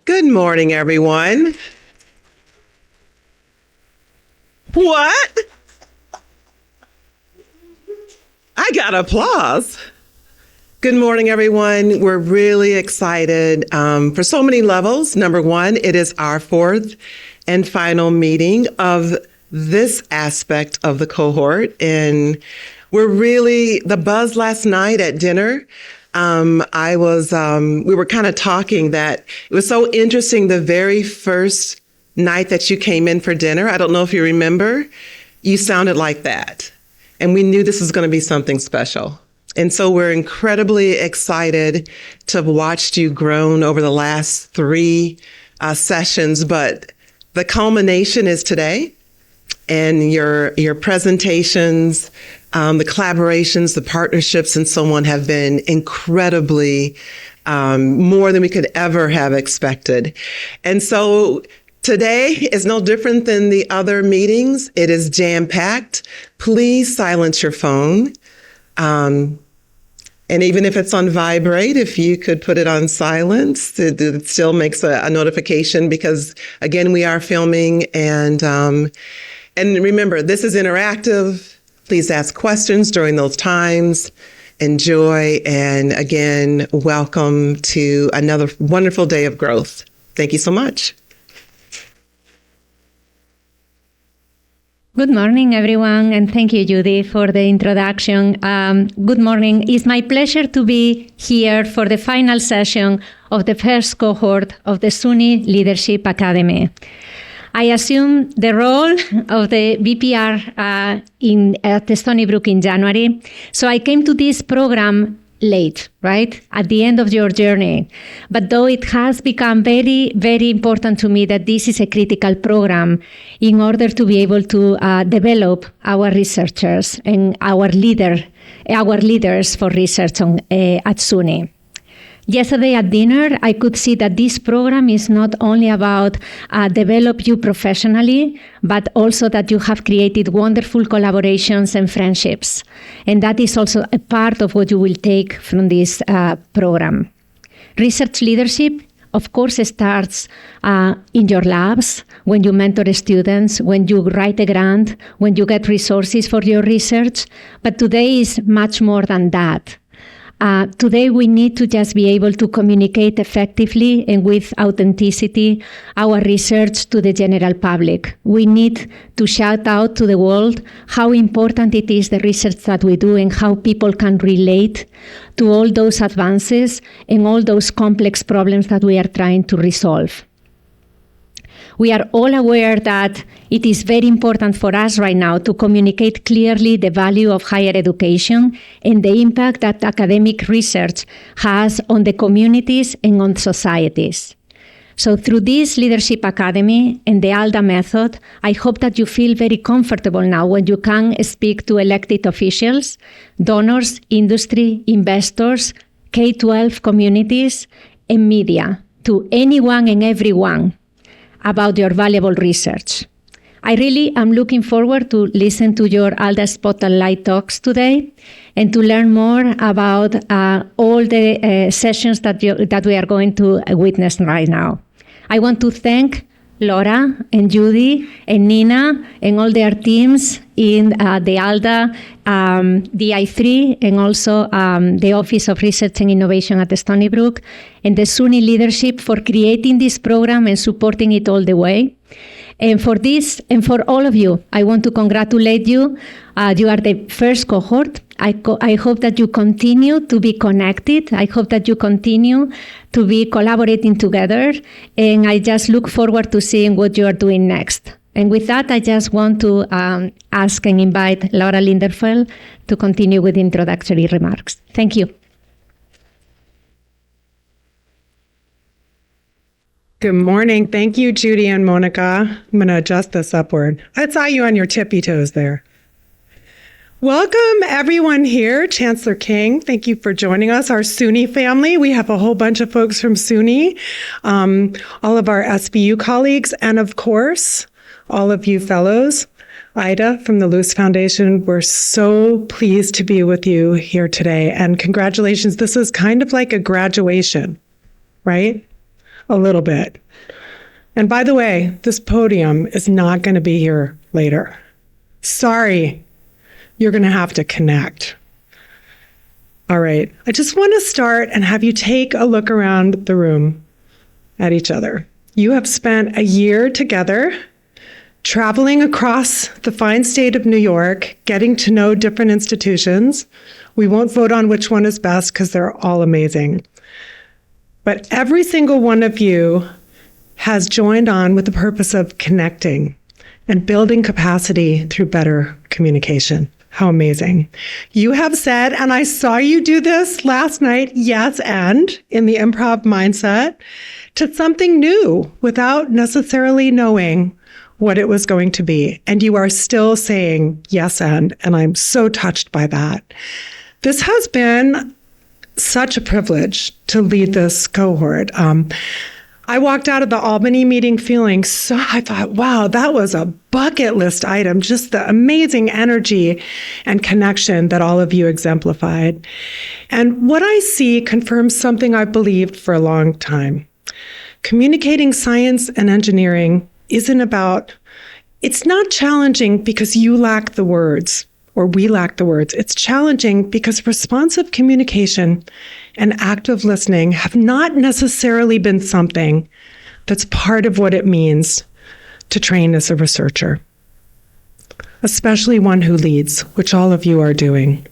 Good morning, everyone. What? I got applause. Good morning, everyone. We're really excited for so many levels. Number one, it is our fourth and final meeting of this aspect of the cohort. And the buzz last night at dinner, we were kind of talking that it was so interesting the very first night that you came in for dinner. I don't know if you remember, you sounded like that. And we knew this was going to be something special. And so we're incredibly excited to have watched you grown over the last three sessions, but the culmination is today. And your presentations, the collaborations, the partnerships, and so on have been incredibly more than we could ever have expected. And so today is no different than the other meetings. It is jam-packed. Please silence your phone. And even if it's on vibrate, if you could put it on silence, it still makes a notification because, again, we are filming. And remember, this is interactive. Please ask questions during those times. Enjoy. And again, welcome to another wonderful day of growth. Thank you so much. Good morning, everyone, and thank you, Judi, for the introduction. Good morning. It's my pleasure to be here for the final session of the first cohort of the SUNY Leadership Academy. I assumed the role of the VPR at the Stony Brook in January, so I came to this program late, right? At the end of your journey. But though it has become very, very important to me that this is a critical program in order to be able to develop our researchers and our leaders for research at SUNY. Yesterday at dinner, I could see that this program is not only about develop you professionally, but also that you have created wonderful collaborations and friendships. And that is also a part of what you will take from this program. Research leadership, of course, starts in your labs, when you mentor students, when you write a grant, when you get resources for your research. But today is much more than that. Today, we need to just be able to communicate effectively and with authenticity our research to the general public. We need to shout out to the world how important it is, the research that we do, and how people can relate to all those advances and all those complex problems that we are trying to resolve. We are all aware that it is very important for us right now to communicate clearly the value of higher education and the impact that academic research has on the communities and on societies. So through this Leadership Academy and the Alda method, I hope that you feel very comfortable now when you can speak to elected officials, donors, industry, investors, K-12 communities, and media, to anyone and everyone about your valuable research. I really am looking forward to listen to your Alda Spotlight talks today and to learn more about all the sessions that we are going to witness right now. I want to thank Laura and Judi and Nina and all their teams in the Alda, the I3, and also the Office of Research and Innovation at the Stony Brook, and the SUNY leadership for creating this program and supporting it all the way. And for this, and for all of you, I want to congratulate you. You are the first cohort. I hope that you continue to be connected. I hope that you continue to be collaborating together. And I just look forward to seeing what you are doing next. And with that, I just want to ask and invite Laura Lindenfeld to continue with introductory remarks. Thank you. Good morning. Thank you, Judi and Monica. I'm going to adjust this upward. I saw you on your tippy toes there. Welcome, everyone here. Chancellor King, thank you for joining us. Our SUNY family. We have a whole bunch of folks from SUNY, all of our SBU colleagues, and of course, all of you fellows. Ida from the Luce Foundation, we're so pleased to be with you here today. And congratulations. This is kind of like a graduation, right? a little bit. And by the way, this podium is not going to be here later. Sorry, you're going to have to connect. All right, I just want to start and have you take a look around the room at each other. You have spent a year together, traveling across the fine state of New York, getting to know different institutions. We won't vote on which one is best because they're all amazing. But every single one of you has joined on with the purpose of connecting and building capacity through better communication. How amazing. You have said, and I saw you do this last night, yes, and in the improv mindset, to something new without necessarily knowing what it was going to be. And you are still saying yes, and I'm so touched by that. This has been such a privilege to lead this cohort. I walked out of the Albany meeting feeling I thought, wow, that was a bucket list item, just the amazing energy and connection that all of you exemplified. And what I see confirms something I've believed for a long time. Communicating science and engineering it's not challenging because you lack the words or we lack the words. It's challenging because responsive communication and active listening have not necessarily been something that's part of what it means to train as a researcher, especially one who leads, which all of you are doing.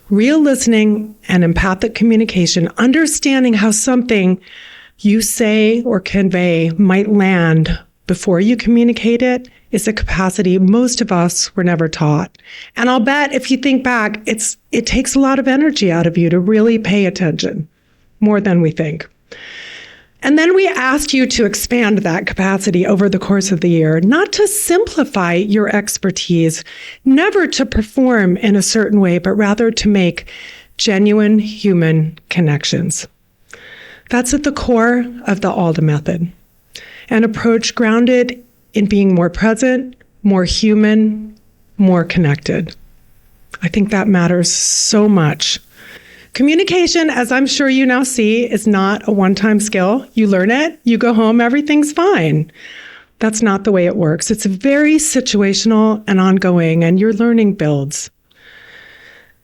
Real listening and empathic communication, understanding how something you say or convey might land before you communicate it, is a capacity most of us were never taught. And I'll bet if you think back, it takes a lot of energy out of you to really pay attention, more than we think. And then we asked you to expand that capacity over the course of the year, not to simplify your expertise, never to perform in a certain way, but rather to make genuine human connections. That's at the core of the Alda method, an approach grounded in being more present, more human, more connected. I think that matters so much. Communication, as I'm sure you now see, is not a one-time skill. You learn it, you go home, everything's fine. That's not the way it works. It's very situational and ongoing, and your learning builds.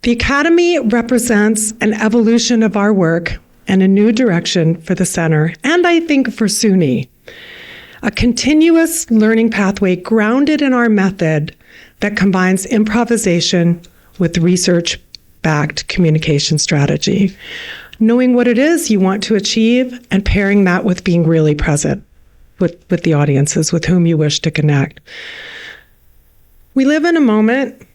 The Academy represents an evolution of our work and a new direction for the center, and I think for SUNY. A continuous learning pathway grounded in our method that combines improvisation with research-backed communication strategy. Knowing what it is you want to achieve and pairing that with being really present with the audiences with whom you wish to connect. We live in a moment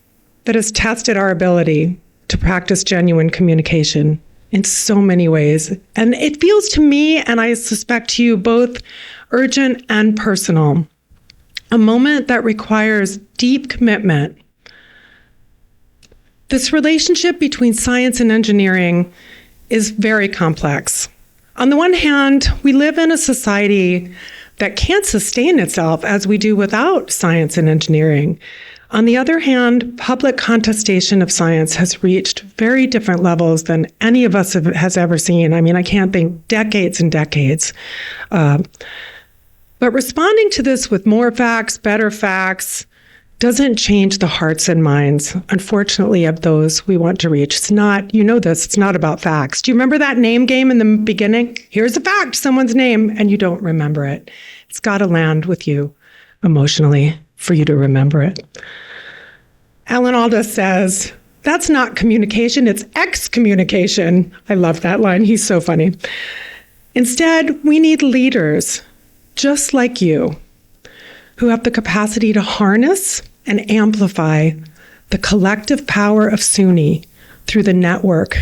that has tested our ability to practice genuine communication in so many ways. And it feels to me, and I suspect to you, both urgent and personal. A moment that requires deep commitment. This relationship between science and engineering is very complex. On the one hand, we live in a society that can't sustain itself as we do without science and engineering. On the other hand, public contestation of science has reached very different levels than any of us has ever seen. I mean, I can't think decades and decades. But responding to this with more facts, better facts, doesn't change the hearts and minds, unfortunately, of those we want to reach. It's not, you know this, it's not about facts. Do you remember that name game in the beginning? Here's a fact, someone's name, and you don't remember it. It's got to land with you emotionally for you to remember it. Alan Alda says, that's not communication, it's excommunication. I love that line, he's so funny. Instead, we need leaders just like you, who have the capacity to harness and amplify the collective power of SUNY through the network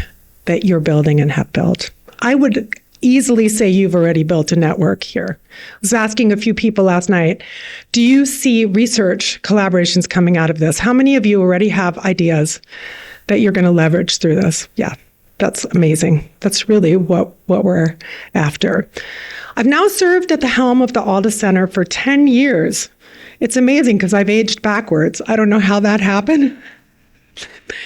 that you're building and have built. I would easily say you've already built a network here. I was asking a few people last night, do you see research collaborations coming out of this? How many of you already have ideas that you're going to leverage through this? Yeah, that's amazing. That's really what we're after. I've now served at the helm of the Alda Center for 10 years. It's amazing because I've aged backwards. I don't know how that happened.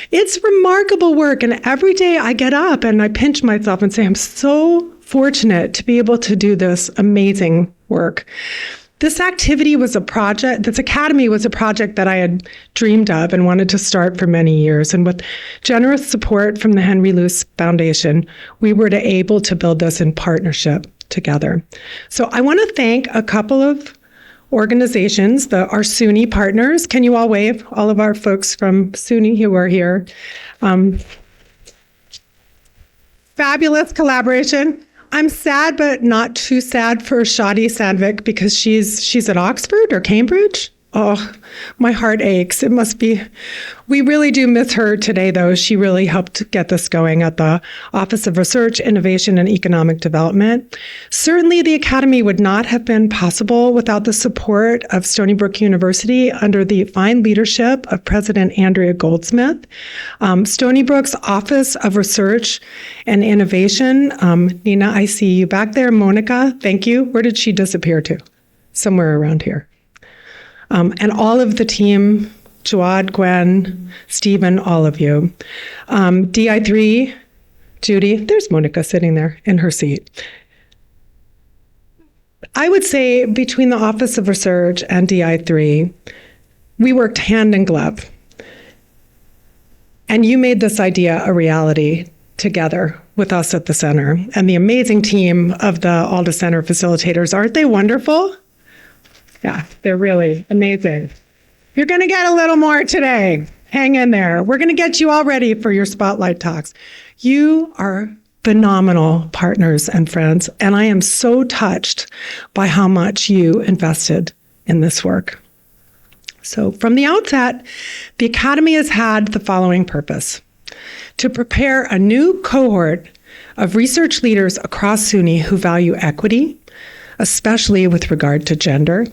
It's remarkable work. And every day I get up and I pinch myself and say, I'm so fortunate to be able to do this amazing work. This activity was a project, this academy was a project that I had dreamed of and wanted to start for many years. And with generous support from the Henry Luce Foundation, we were able to build this in partnership together. So I want to thank a couple of organizations, our SUNY partners. Can you all wave? All of our folks from SUNY who are here. Fabulous collaboration. I'm sad, but not too sad for Judi Sandvik because she's at Oxford or Cambridge. Oh, my heart aches. It must be. We really do miss her today, though. She really helped get this going at the Office of Research, Innovation, and Economic Development. Certainly, the Academy would not have been possible without the support of Stony Brook University under the fine leadership of President Andrea Goldsmith. Stony Brook's Office of Research and Innovation, Nina, I see you back there. Monica, thank you. Where did she disappear to? Somewhere around here. And all of the team, Jawad, Gwen, Stephen, all of you. DI3, Judi, there's Monica sitting there in her seat. I would say between the Office of Research and DI3, we worked hand in glove. And you made this idea a reality together with us at the center and the amazing team of the Alda Center facilitators. Aren't they wonderful? Yeah, they're really amazing. You're going to get a little more today. Hang in there. We're going to get you all ready for your spotlight talks. You are phenomenal partners and friends, and I am so touched by how much you invested in this work. So from the outset, the Academy has had the following purpose: to prepare a new cohort of research leaders across SUNY who value equity, especially with regard to gender,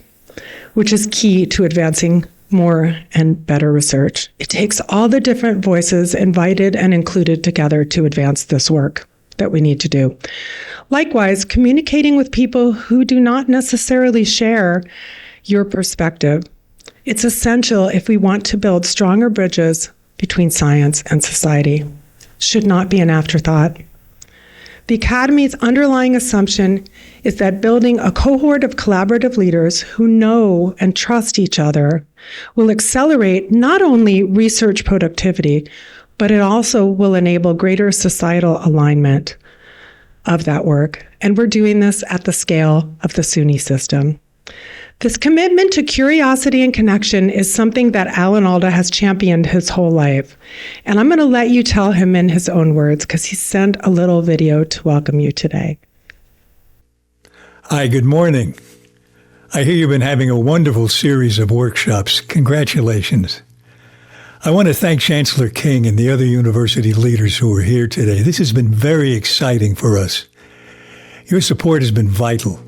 which is key to advancing more and better research. It takes all the different voices invited and included together to advance this work that we need to do. Likewise, communicating with people who do not necessarily share your perspective. It's essential if we want to build stronger bridges between science and society. Should not be an afterthought. The Academy's underlying assumption is that building a cohort of collaborative leaders who know and trust each other will accelerate not only research productivity, but it also will enable greater societal alignment of that work. And we're doing this at the scale of the SUNY system. This commitment to curiosity and connection is something that Alan Alda has championed his whole life. And I'm going to let you tell him in his own words because he sent a little video to welcome you today. Hi, good morning. I hear you've been having a wonderful series of workshops. Congratulations. I want to thank Chancellor King and the other university leaders who are here today. This has been very exciting for us. Your support has been vital.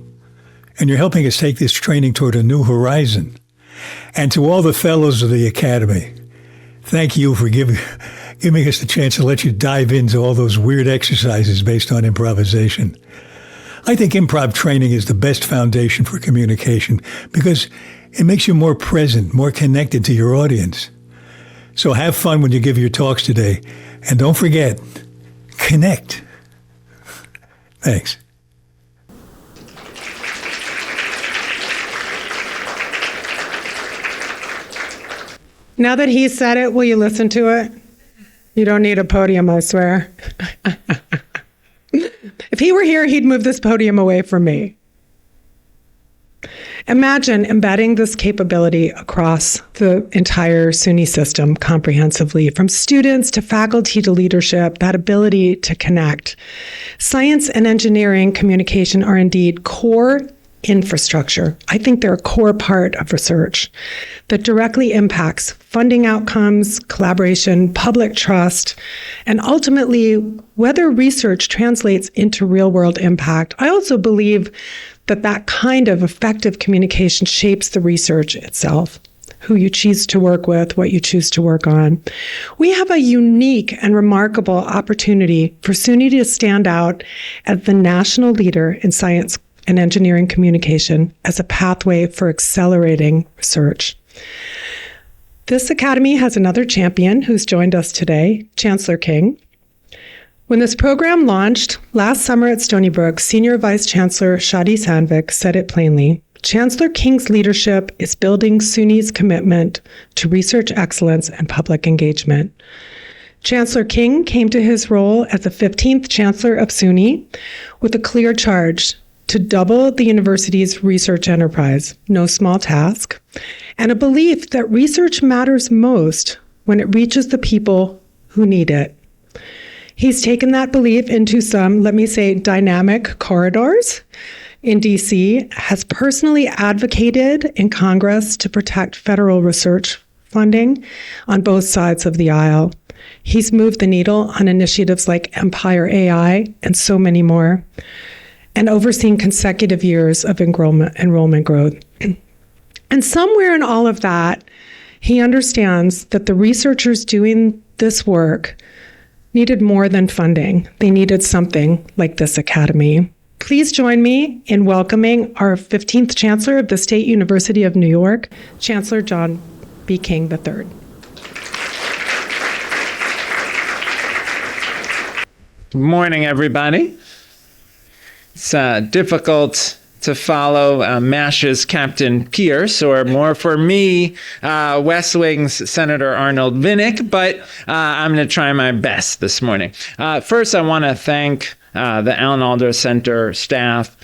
And you're helping us take this training toward a new horizon. And to all the fellows of the Academy, thank you for giving us the chance to let you dive into all those weird exercises based on improvisation. I think improv training is the best foundation for communication because it makes you more present, more connected to your audience. So have fun when you give your talks today. And don't forget, connect. Thanks. Now that he said it, will you listen to it? You don't need a podium, I swear. If he were here, he'd move this podium away from me. Imagine embedding this capability across the entire SUNY system comprehensively, from students to faculty to leadership, that ability to connect. Science and engineering communication are indeed core infrastructure. I think they're a core part of research that directly impacts funding outcomes, collaboration, public trust, and ultimately whether research translates into real-world impact. I also believe that that kind of effective communication shapes the research itself, who you choose to work with, what you choose to work on. We have a unique and remarkable opportunity for SUNY to stand out as the national leader in science and engineering communication as a pathway for accelerating research. This Academy has another champion who's joined us today, Chancellor King. When this program launched last summer at Stony Brook, Senior Vice Chancellor Judi said it plainly. Chancellor King's leadership is building SUNY's commitment to research excellence and public engagement. Chancellor King came to his role as the 15th Chancellor of SUNY with a clear charge to double the university's research enterprise, no small task, and a belief that research matters most when it reaches the people who need it. He's taken that belief into some, let me say, dynamic corridors in DC, has personally advocated in Congress to protect federal research funding on both sides of the aisle. He's moved the needle on initiatives like Empire AI and so many more, and overseen consecutive years of enrollment growth. And somewhere in all of that, he understands that the researchers doing this work needed more than funding. They needed something like this academy. Please join me in welcoming our 15th Chancellor of the State University of New York, Chancellor John B. King III. Good morning, everybody. It's difficult to follow MASH's Captain Pierce, or more for me, West Wing's Senator Arnold Vinnick, but I'm going to try my best this morning. First, I want to thank the Alda Center staff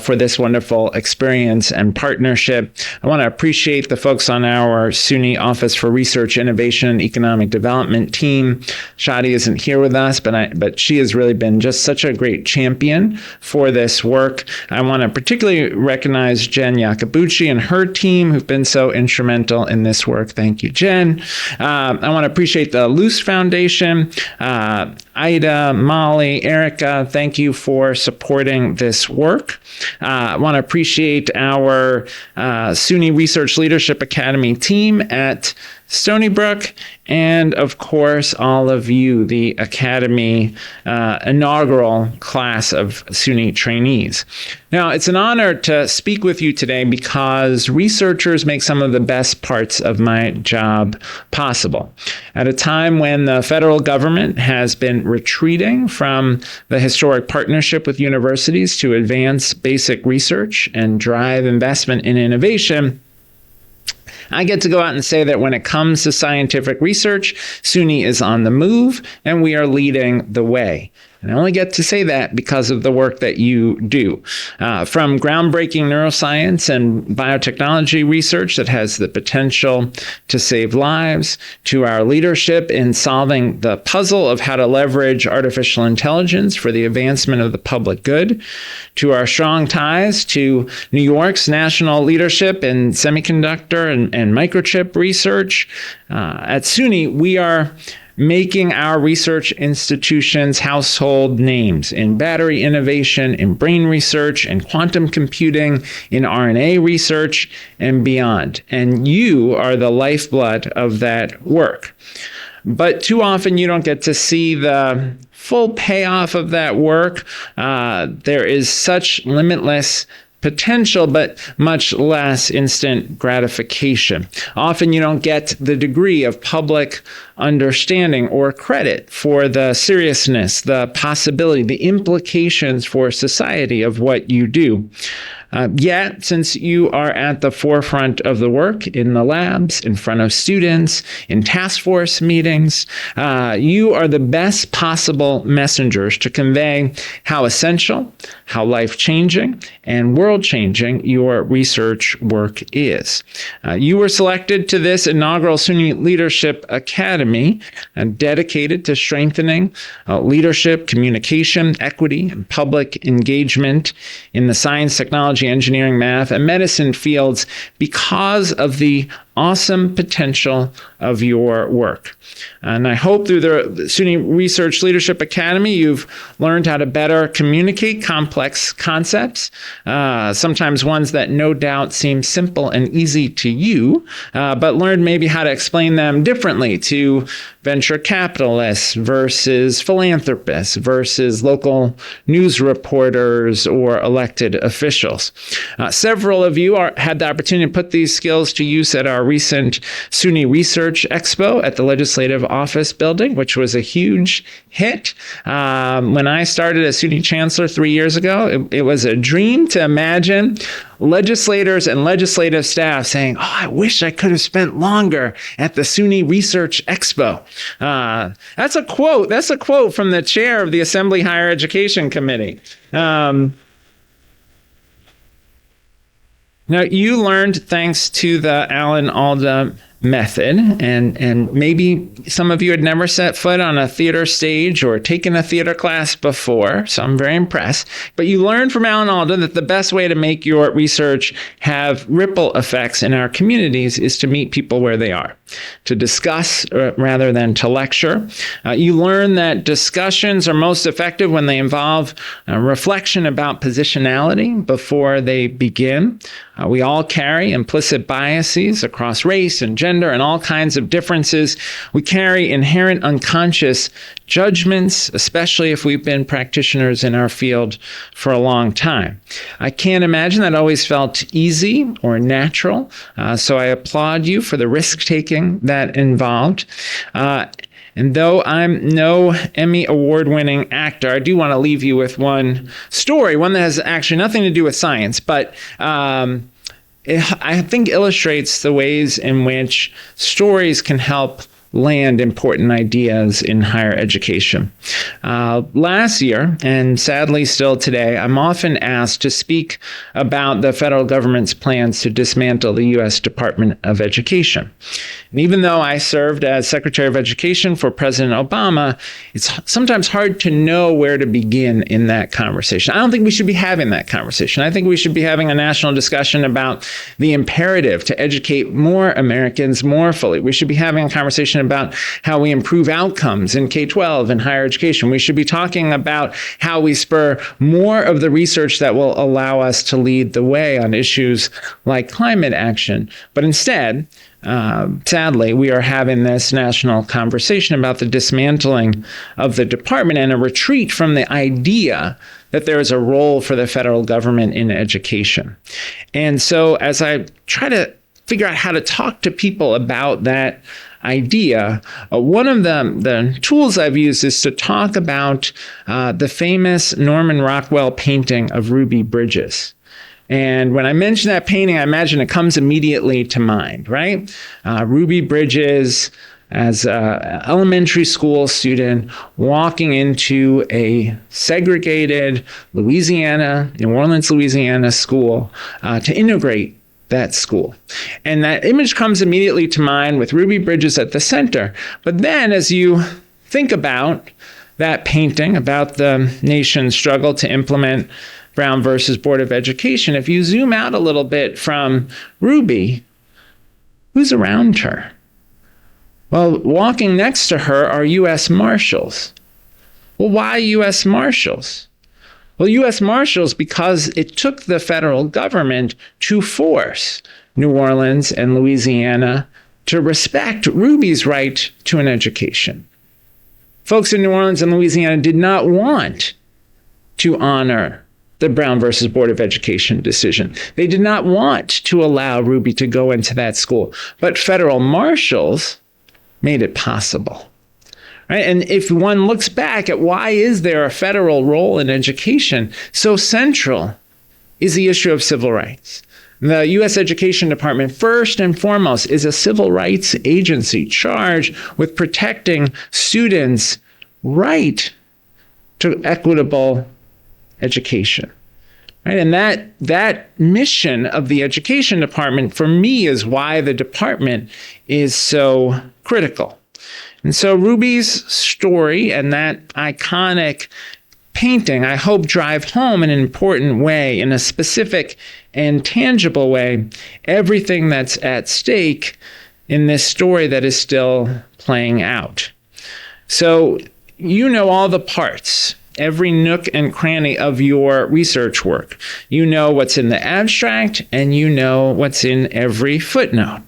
for this wonderful experience and partnership. I want to appreciate the folks on our SUNY Office for Research, Innovation, and Economic Development team. Judi isn't here with us, but she has really been just such a great champion for this work. I want to particularly recognize Jen Yakabuchi and her team who've been so instrumental in this work. Thank you, Jen. I want to appreciate the Luce Foundation, Ida, Molly, Erica. Thank you for supporting this work. I want to appreciate our SUNY Research Leadership Academy team at Stony Brook, and of course, all of you, the Academy inaugural class of SUNY trainees. Now, it's an honor to speak with you today because researchers make some of the best parts of my job possible. At a time when the federal government has been retreating from the historic partnership with universities to advance basic research and drive investment in innovation, I get to go out and say that when it comes to scientific research, SUNY is on the move and we are leading the way. And I only get to say that because of the work that you do. From groundbreaking neuroscience and biotechnology research that has the potential to save lives, to our leadership in solving the puzzle of how to leverage artificial intelligence for the advancement of the public good, to our strong ties to New York's national leadership in semiconductor and microchip research. At SUNY, we are making our research institutions household names in battery innovation, in brain research, in quantum computing, in RNA research, and beyond. And you are the lifeblood of that work. But too often you don't get to see the full payoff of that work. There is such limitless potential, but much less instant gratification. Often you don't get the degree of public understanding or credit for the seriousness, the possibility, the implications for society of what you do. Yet, since you are at the forefront of the work in the labs, in front of students, in task force meetings, you are the best possible messengers to convey how essential, how life-changing, and world-changing your research work is. You were selected to this inaugural SUNY Leadership Academy, dedicated to strengthening leadership, communication, equity, and public engagement in the science, technology, engineering, math, and medicine fields because of the awesome potential of your work. And I hope through the SUNY Research Leadership Academy, you've learned how to better communicate complex concepts, sometimes ones that no doubt seem simple and easy to you, but learned maybe how to explain them differently to venture capitalists versus philanthropists versus local news reporters or elected officials. Several of you had the opportunity to put these skills to use at our our recent SUNY Research Expo at the Legislative Office Building, which was a huge hit. When I started as SUNY Chancellor 3 years ago, it was a dream to imagine legislators and legislative staff saying, "Oh, I wish I could have spent longer at the SUNY Research Expo." That's a quote. That's a quote from the chair of the Assembly Higher Education Committee. Now, you learned thanks to the Alan Alda method, and maybe some of you had never set foot on a theater stage or taken a theater class before, so I'm very impressed. But you learned from Alan Alda that the best way to make your research have ripple effects in our communities is to meet people where they are, to discuss rather than to lecture. You learn that discussions are most effective when they involve reflection about positionality before they begin. We all carry implicit biases across race and gender and all kinds of differences. We carry inherent unconscious judgments, especially if we've been practitioners in our field for a long time. I can't imagine that always felt easy or natural, so I applaud you for the risk-taking that involved. And though I'm no Emmy award-winning actor, I do want to leave you with one story, one that has actually nothing to do with science, but I think illustrates the ways in which stories can help land important ideas in higher education. Last year, and sadly still today, I'm often asked to speak about the federal government's plans to dismantle the U.S. Department of Education. And even though I served as Secretary of Education for President Obama, it's sometimes hard to know where to begin in that conversation. I don't think we should be having that conversation. I think we should be having a national discussion about the imperative to educate more Americans more fully. We should be having a conversation about how we improve outcomes in K-12 and higher education. We should be talking about how we spur more of the research that will allow us to lead the way on issues like climate action. But instead, sadly, we are having this national conversation about the dismantling of the department and a retreat from the idea that there is a role for the federal government in education. And so as I try to figure out how to talk to people about that idea, one of the tools I've used is to talk about the famous Norman Rockwell painting of Ruby Bridges. And when I mention that painting, I imagine it comes immediately to mind, right? Ruby Bridges as an elementary school student walking into a segregated New Orleans, Louisiana school to integrate that school. And that image comes immediately to mind with Ruby Bridges at the center. But then as you think about that painting, about the nation's struggle to implement Brown versus Board of Education, if you zoom out a little bit from Ruby, who's around her? Well, walking next to her are U.S. Marshals. Well, why U.S. Marshals? Well, U.S. Marshals because it took the federal government to force New Orleans and Louisiana to respect Ruby's right to an education. Folks in New Orleans and Louisiana did not want to honor the Brown versus Board of Education decision. They did not want to allow Ruby to go into that school, but federal marshals made it possible. Right? And if one looks back at why is there a federal role in education, so central is the issue of civil rights. The U.S. Education Department, first and foremost, is a civil rights agency charged with protecting students' right to equitable education. Right? And that mission of the Education Department, for me, is why the department is so critical. And so Ruby's story and that iconic painting, I hope, drive home in an important way, in a specific and tangible way, everything that's at stake in this story that is still playing out. So you know all the parts, every nook and cranny of your research work. You know what's in the abstract, and you know what's in every footnote.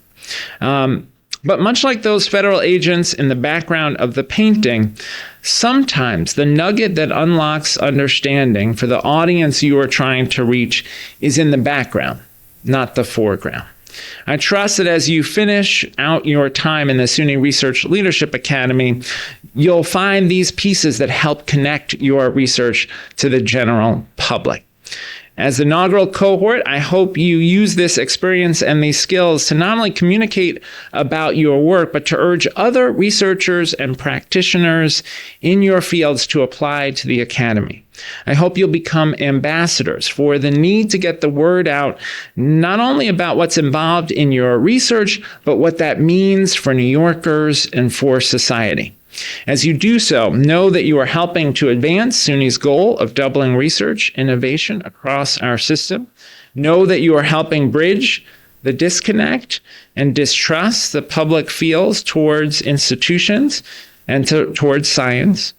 But much like those federal agents in the background of the painting, sometimes the nugget that unlocks understanding for the audience you are trying to reach is in the background, not the foreground. I trust that as you finish out your time in the SUNY Research Leadership Academy, you'll find these pieces that help connect your research to the general public. As the inaugural cohort, I hope you use this experience and these skills to not only communicate about your work, but to urge other researchers and practitioners in your fields to apply to the Academy. I hope you'll become ambassadors for the need to get the word out, not only about what's involved in your research, but what that means for New Yorkers and for society. As you do so, know that you are helping to advance SUNY's goal of doubling research innovation across our system. Know that you are helping bridge the disconnect and distrust the public feels towards institutions and towards science.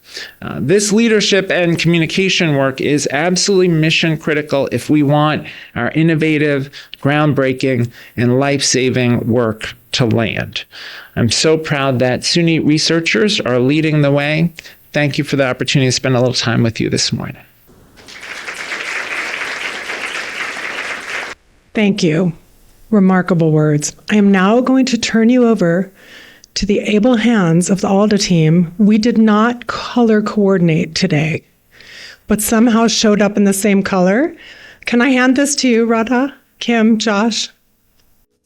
This leadership and communication work is absolutely mission critical if we want our innovative, groundbreaking, and life-saving work to land. I'm so proud that SUNY researchers are leading the way. Thank you for the opportunity to spend a little time with you this morning. Thank you. Remarkable words. I am now going to turn you over to the able hands of the Alda team. We did not color coordinate today, but somehow showed up in the same color. Can I hand this to you, Radha, Kim, Josh?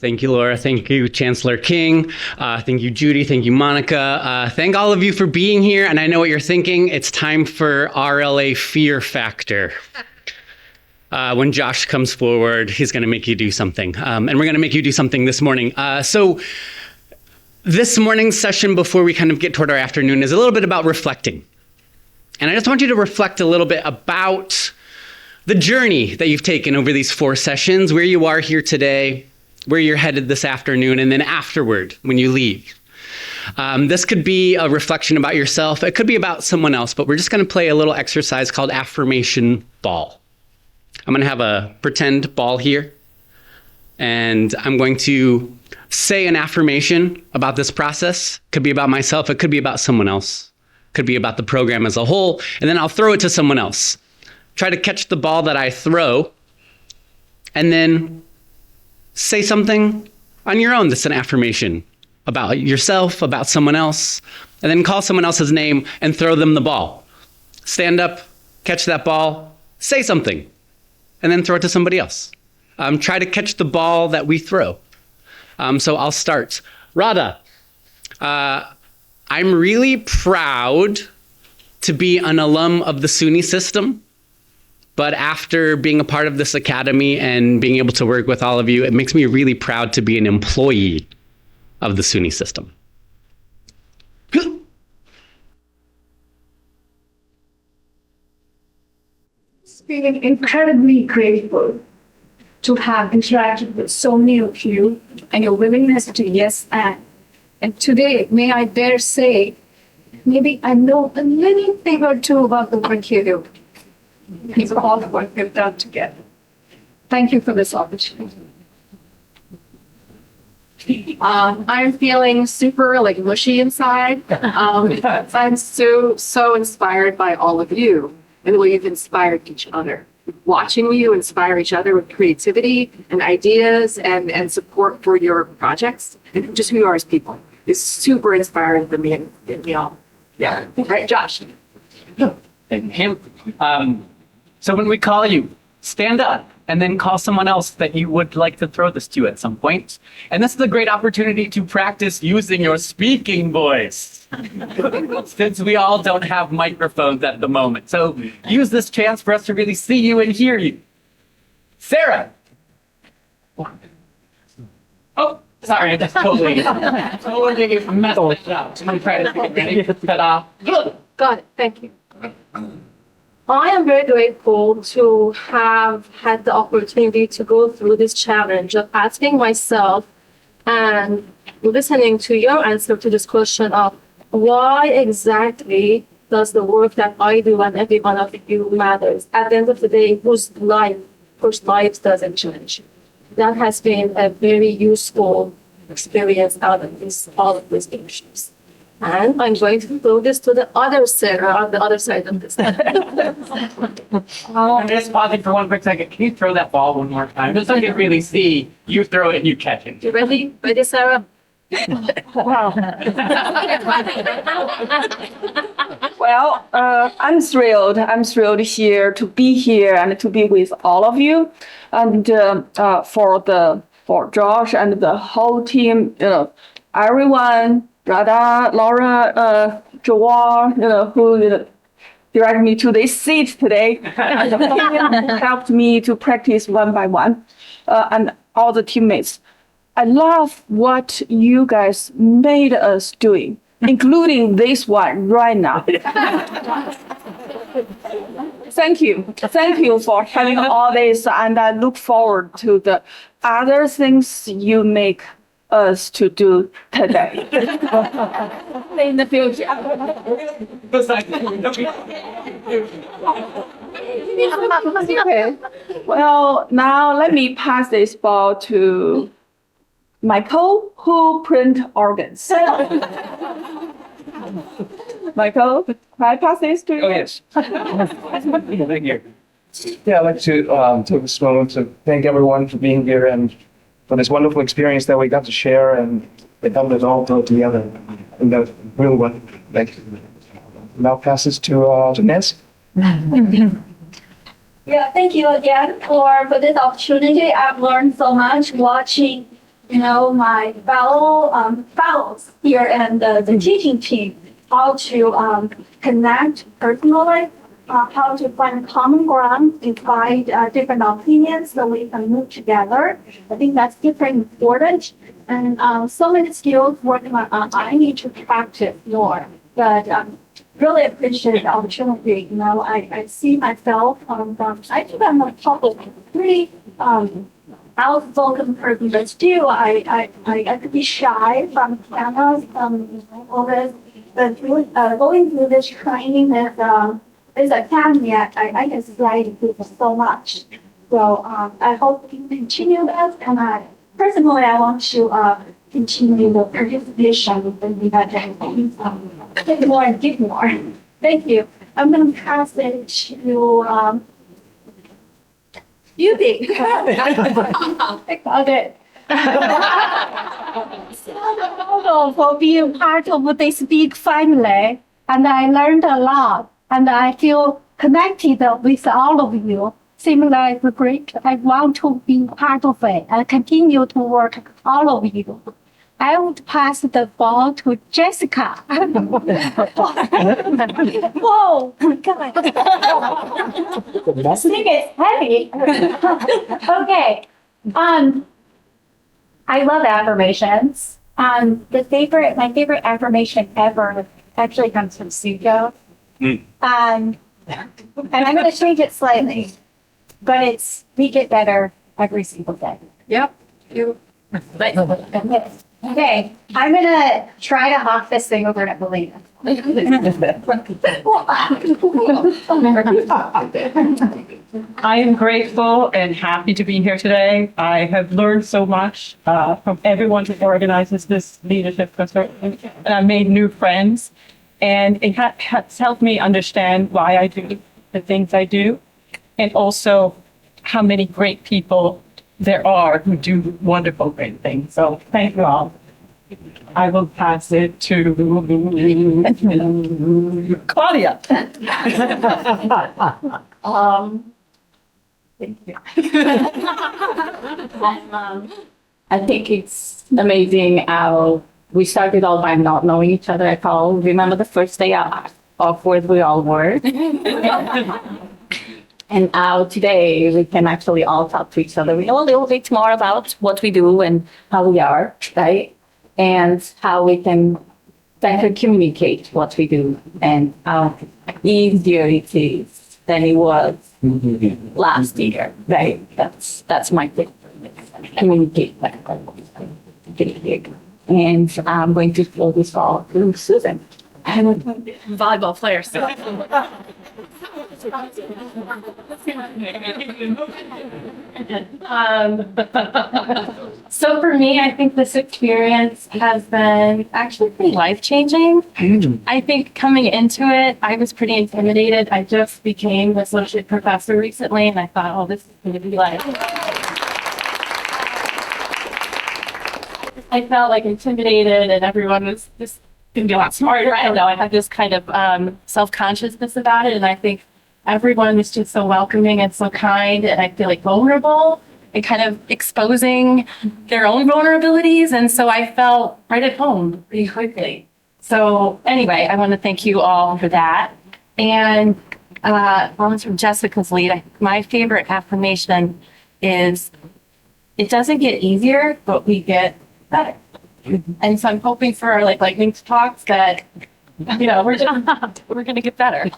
Thank you, Laura. Thank you, Chancellor King. Thank you, Judi. Thank you, Monica. Thank all of you for being here. And I know what you're thinking. It's time for RLA Fear Factor. When Josh comes forward, he's going to make you do something. And we're going to make you do something this morning. So this morning's session, before we kind of get toward our afternoon, is a little bit about reflecting. And I just want you to reflect a little bit about the journey that you've taken over these 4 sessions, where you are here today, where you're headed this afternoon, and then afterward when you leave. This could be a reflection about yourself. It could be about someone else, but we're just going to play a little exercise called Affirmation Ball. I'm going to have a pretend ball here, and I'm going to say an affirmation about this process. It could be about myself. It could be about someone else. It could be about the program as a whole, and then I'll throw it to someone else. Try to catch the ball that I throw, and then say something on your own that's an affirmation about yourself, about someone else, and then call someone else's name and throw them the ball. Stand up, catch that ball, say something, and then throw it to somebody else. Try to catch the ball that we throw. So I'll start. Radha, I'm really proud to be an alum of the SUNY system. But after being a part of this academy and being able to work with all of you, it makes me really proud to be an employee of the SUNY system. Feeling incredibly grateful to have interacted with so many of you and your willingness to yes and today, may I dare say, maybe I know a little thing or two about the work you do. Because of all the work we've done together. Thank you for this opportunity. I'm feeling super mushy inside. I'm so inspired by all of you and the way you've inspired each other. Watching you inspire each other with creativity and ideas and support for your projects and just who you are as people is super inspiring for me and me all. Yeah. Right, Josh. And him. So when we call you, stand up and then call someone else that you would like to throw this to at some point. And this is a great opportunity to practice using your speaking voice, since we all don't have microphones at the moment. So use this chance for us to really see you and hear you. Sarah. Oh, sorry, I just totally messed it up. I'm trying to get ready. Ta-da. Good. Got it. Thank you. I am very grateful to have had the opportunity to go through this challenge of asking myself and listening to your answer to this question of why exactly does the work that I do and every one of you matters? At the end of the day, whose lives does it change? That has been a very useful experience out of all of these issues. And I'm going to throw this to the other side, on the other side of this. I'm just pausing for one quick second. Can you throw that ball one more time? Just so I can really see you throw it and you catch it. You ready? Ready, Sarah? Wow. Well, I'm thrilled. I'm thrilled here to be here and to be with all of you, and for Josh and the whole team. Everyone, Radha, Laura, Joel, who directed me to this seat today, helped me to practice one by one, and all the teammates. I love what you guys made us doing, including this one right now. Thank you. Thank you for having all this, and I look forward to the other things you make us to do today. In the future. Okay. Well, now let me pass this ball to Michael, who print organs. Michael, can I pass this to you? Oh, yes. Thank you. Yeah, I'd like to take this moment to thank everyone for being here and for this wonderful experience that we got to share, and it helped us all grow together. And that's really what. Thank you. Now pass this to Nancy. Yeah, thank you again for this opportunity. I've learned so much watching, my fellows here and the teaching team, how to connect personally, how to find common ground despite different opinions so we can move together. I think that's super important. And so many skills working on, I need to practice more. But really appreciate the opportunity. I see myself I think I'm a public, pretty outspoken person, but still I could be shy from cameras, all this. But really, going through this training this academy, I can see so much. So I hope we can continue that, and personally I want to continue the participation in the event. Take more and give more. Thank you. I'm going to pass it to Judi. I got it. For being part of this big family, and I learned a lot, and I feel connected with all of you. Similar is great. I want to be part of it and continue to work with all of you. I would pass the ball to Jessica. Whoa, God. This thing is heavy. Okay. I love affirmations. My favorite affirmation ever actually comes from Sujo. And I'm going to change it slightly, but it's we get better every single day. Yep. Okay, I'm gonna try to hawk this thing over at Melina. I am grateful and happy to be here today. I have learned so much from everyone who organizes this leadership concert, and I made new friends. And it has helped me understand why I do the things I do, and also how many great people there are who do wonderful, great things. So thank you all. I will pass it to Claudia. Thank you. I think it's amazing how we started all by not knowing each other at all. Remember the first day how awkward we all were? And how today we can actually all talk to each other. We know a little bit more about what we do and how we are, right? And how we can better communicate what we do and how easier it is than it was last year, right? That's my thing. Communicate better. And I'm going to throw this ball to Susan. Volleyball player. So. So for me, I think this experience has been actually pretty life-changing. I think coming into it, I was pretty intimidated. I just became an associate professor recently, and I thought, oh, this is going to be like... I felt like intimidated, and everyone was just going to be a lot smarter. I don't know. I had this kind of self-consciousness about it, and I think everyone was just so welcoming and so kind, and I feel like vulnerable and kind of exposing their own vulnerabilities. And so I felt right at home pretty quickly. So anyway, I want to thank you all for that. And from Jessica's lead, my favorite affirmation is, it doesn't get easier, but we get better. And so I'm hoping for like lightning talks that, you know, we're gonna get better.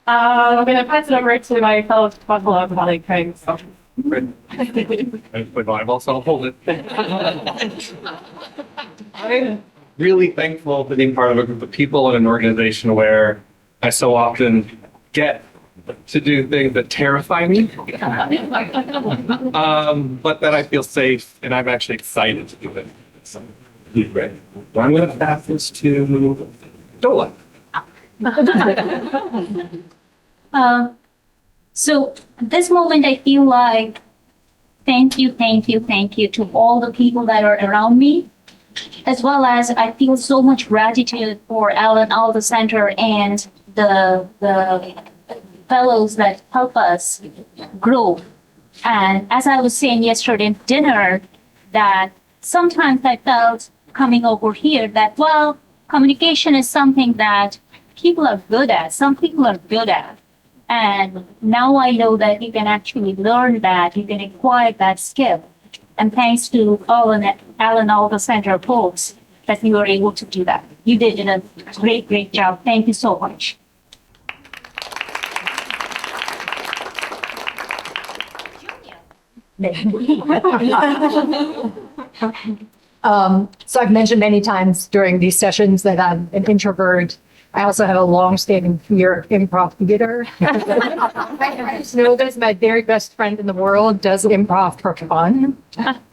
I'm gonna pass it over to my fellow Buffalo colleague, Craig. So. I'll hold it. I'm really thankful for being part of a group of people in an organization where I so often get to do things that terrify me, but that I feel safe and I'm actually excited to do it. So, great. I'm going to pass this to Dola. So at this moment, I feel like thank you to all the people that are around me, as well as I feel so much gratitude for Alda Center and the fellows that help us grow. And as I was saying yesterday at dinner, that sometimes I felt coming over here that, well, communication is something that people are good at, some people are good at. And now I know that you can actually learn that, you can acquire that skill. And thanks to Alda Center folks that you were able to do that. You did a great job. Thank you so much. So I've mentioned many times during these sessions that I'm an introvert. I also have a long-standing fear of improv theater. I just know that my very best friend in the world does improv for fun.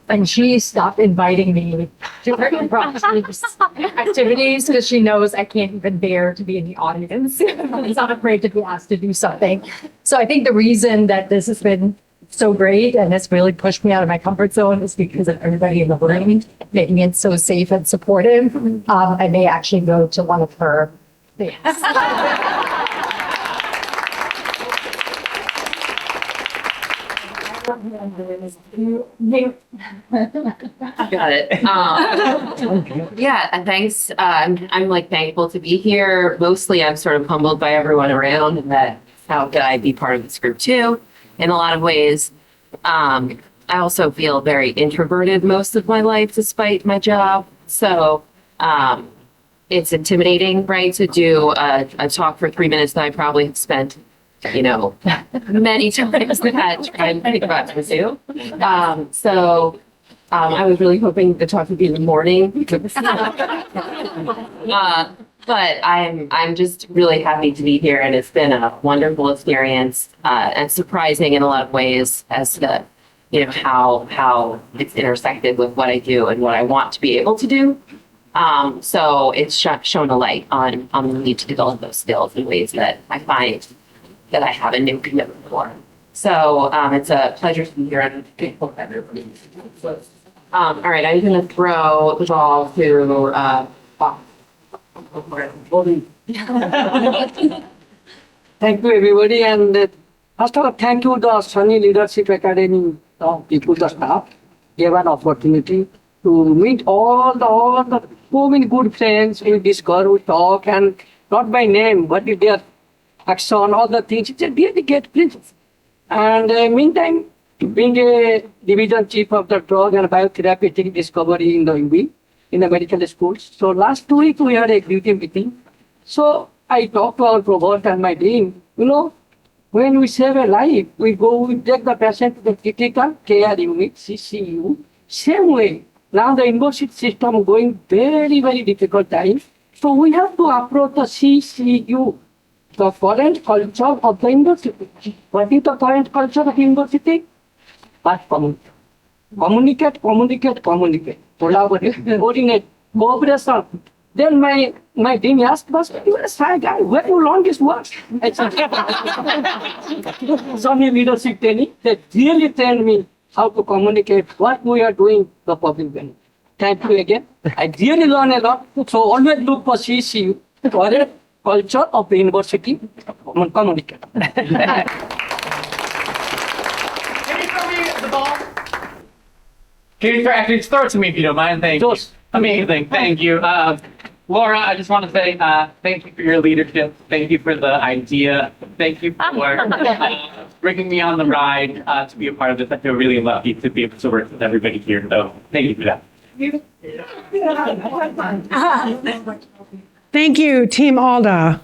And she stopped inviting me to her improv activities because she knows I can't even bear to be in the audience. I'm not afraid to be asked to do something. So I think the reason that this has been so great and it's really pushed me out of my comfort zone is because of everybody in the room making it so safe and supportive. I may actually go to one of her things. Got it. Yeah, and thanks. I'm like thankful to be here. Mostly I'm sort of humbled by everyone around and that how could I be part of this group too? In a lot of ways. I also feel very introverted most of my life despite my job. So it's intimidating, right, to do a talk for 3 minutes that I probably have spent, you know, many times that trying to think about to do. I was really hoping the talk would be in the morning. But I'm just really happy to be here, and it's been a wonderful experience and surprising in a lot of ways as to, you know, how it's intersected with what I do and what I want to be able to do. So it's shown a light on the need to develop those skills in ways that I find that I have a new commitment for. So it's a pleasure to be here. I'm grateful for everybody. All right, I'm going to throw the ball to Bob. Thank you, everybody. And first of all, thank you the SUNY Leadership Academy people, the staff, gave an opportunity to meet all the so many good friends in this girl who talk, and not by name, but with their action, all the things. It's a really great place. And meantime, being a division chief of the drug and biotherapeutic discovery in the UB, in the medical schools. So last 2 weeks, we had a duty meeting. So I talked to our provost and my dean, you know, when we save a life, we take the patient to the critical care unit, CCU, same way. Now the university system going very, very difficult time. So we have to approach the CCU, the current culture of the university. What is the current culture of university? But communicate, collaborate, coordinate, cooperation. Then my dean asked us, "You are a shy guy. Where you learn this word?" Some leadership training that really trained me how to communicate what we are doing the public benefit. Thank you again. I really learned a lot. So always look for CCU, current culture of the university. Communicate. Can you actually throw it to me if you don't mind? Thank you. Amazing. Thank you. Laura, I just want to say thank you for your leadership. Thank you for the idea. Thank you for bringing me on the ride to be a part of this. I feel really lucky to be able to work with everybody here. So thank you for that. Thank you, Team Alda.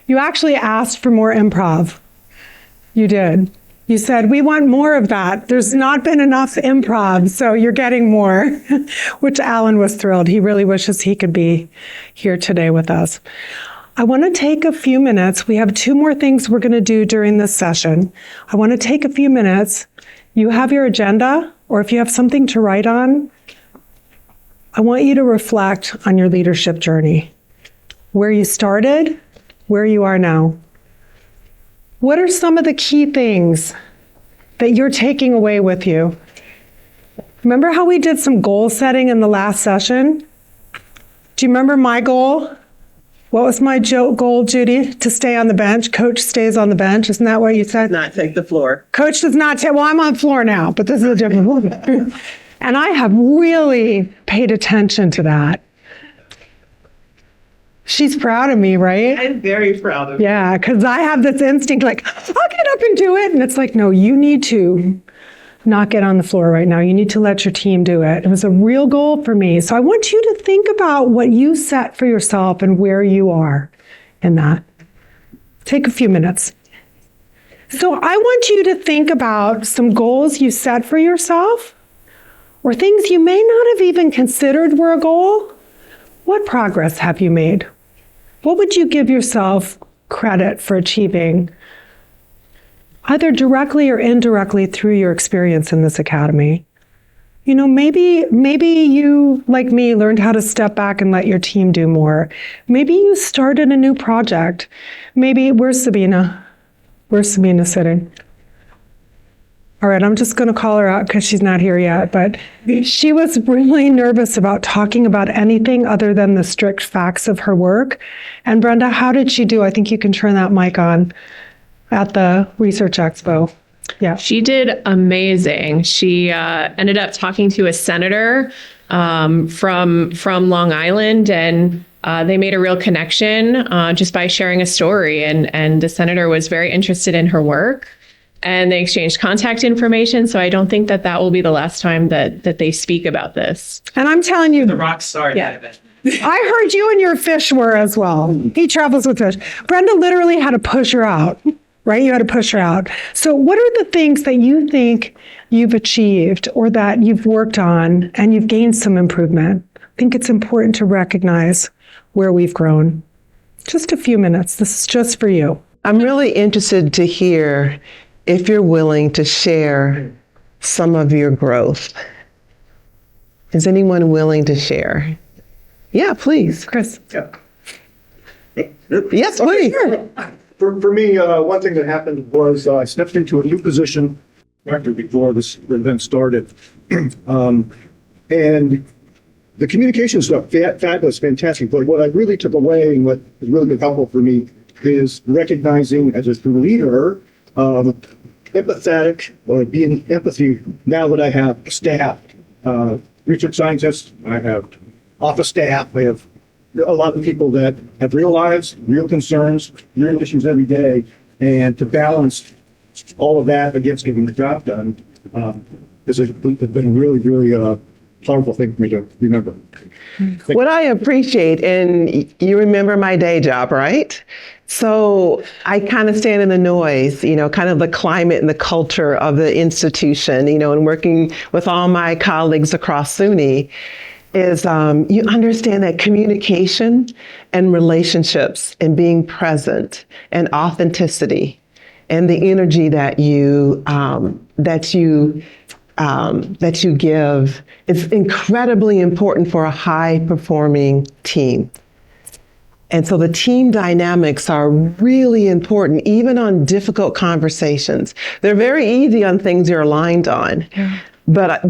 You actually asked for more improv. You did. You said, we want more of that. There's not been enough improv, so you're getting more, which Alan was thrilled. He really wishes he could be here today with us. I want to take a few minutes. We have 2 more things we're going to do during this session. I want to take a few minutes. You have your agenda, or if you have something to write on, I want you to reflect on your leadership journey, where you started, where you are now. What are some of the key things that you're taking away with you? Remember how we did some goal setting in the last session? Do you remember my goal? What was my goal, Judi? To stay on the bench. Coach stays on the bench. Isn't that what you said? Not take the floor. Coach does not take, well, I'm on the floor now, but this is a different one. And I have really paid attention to that. She's proud of me, right? I'm very proud of you. Yeah, because I have this instinct like, I'll get up and do it. And it's like, no, you need to not get on the floor right now. You need to let your team do it. It was a real goal for me. So I want you to think about what you set for yourself and where you are in that. Take a few minutes. So I want you to think about some goals you set for yourself or things you may not have even considered were a goal. What progress have you made? What would you give yourself credit for achieving, either directly or indirectly through your experience in this academy? You know, maybe you, like me, learned how to step back and let your team do more. Maybe you started a new project. Maybe, where's Sabina? Where's Sabina sitting? All right, I'm just going to call her out because she's not here yet, but she was really nervous about talking about anything other than the strict facts of her work. And Brenda, how did she do? I think you can turn that mic on at the Research Expo. Yeah. She did amazing. She ended up talking to a senator from Long Island, and they made a real connection just by sharing a story. And the senator was very interested in her work. And they exchanged contact information. So I don't think that will be the last time that they speak about this. And I'm telling you, The rock star. Yeah. I heard you and your fish were as well. He travels with fish. Brenda literally had to push her out, right? You had to push her out. So what are the things that you think you've achieved or that you've worked on and you've gained some improvement? I think it's important to recognize where we've grown. Just a few minutes. This is just for you. I'm really interested to hear if you're willing to share some of your growth. Is anyone willing to share? Yeah, please. Chris. Yeah. Yes, please. For me, one thing that happened was I stepped into a new position directly before this event started. And the communication stuff, fabulous, fantastic. But what I really took away and what has really been helpful for me is recognizing as a leader, empathetic or being empathy now that I have staff, research scientists, I have office staff, I have a lot of people that have real lives, real concerns, real issues every day, and to balance all of that against getting the job done has been a really, really powerful thing for me to remember. What I appreciate, and you remember my day job, right? So I kind of stand in the noise, you know, kind of the climate and the culture of the institution, you know, and working with all my colleagues across SUNY. is you understand that communication and relationships and being present and authenticity and the energy that you give is incredibly important for a high performing team. And so the team dynamics are really important, even on difficult conversations. They're very easy on things you're aligned on. Yeah. But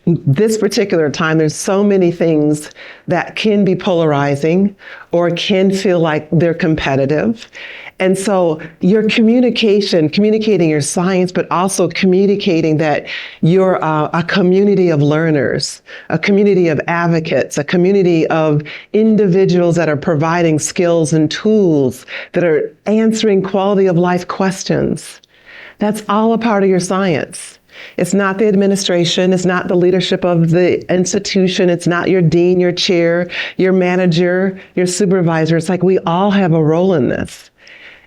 this particular time, there's so many things that can be polarizing or can feel like they're competitive. And so your communicating your science, but also communicating that you're a community of learners, a community of advocates, a community of individuals that are providing skills and tools, that are answering quality of life questions. That's all a part of your science. It's not the administration. It's not the leadership of the institution. It's not your dean, your chair, your manager, your supervisor. It's like we all have a role in this.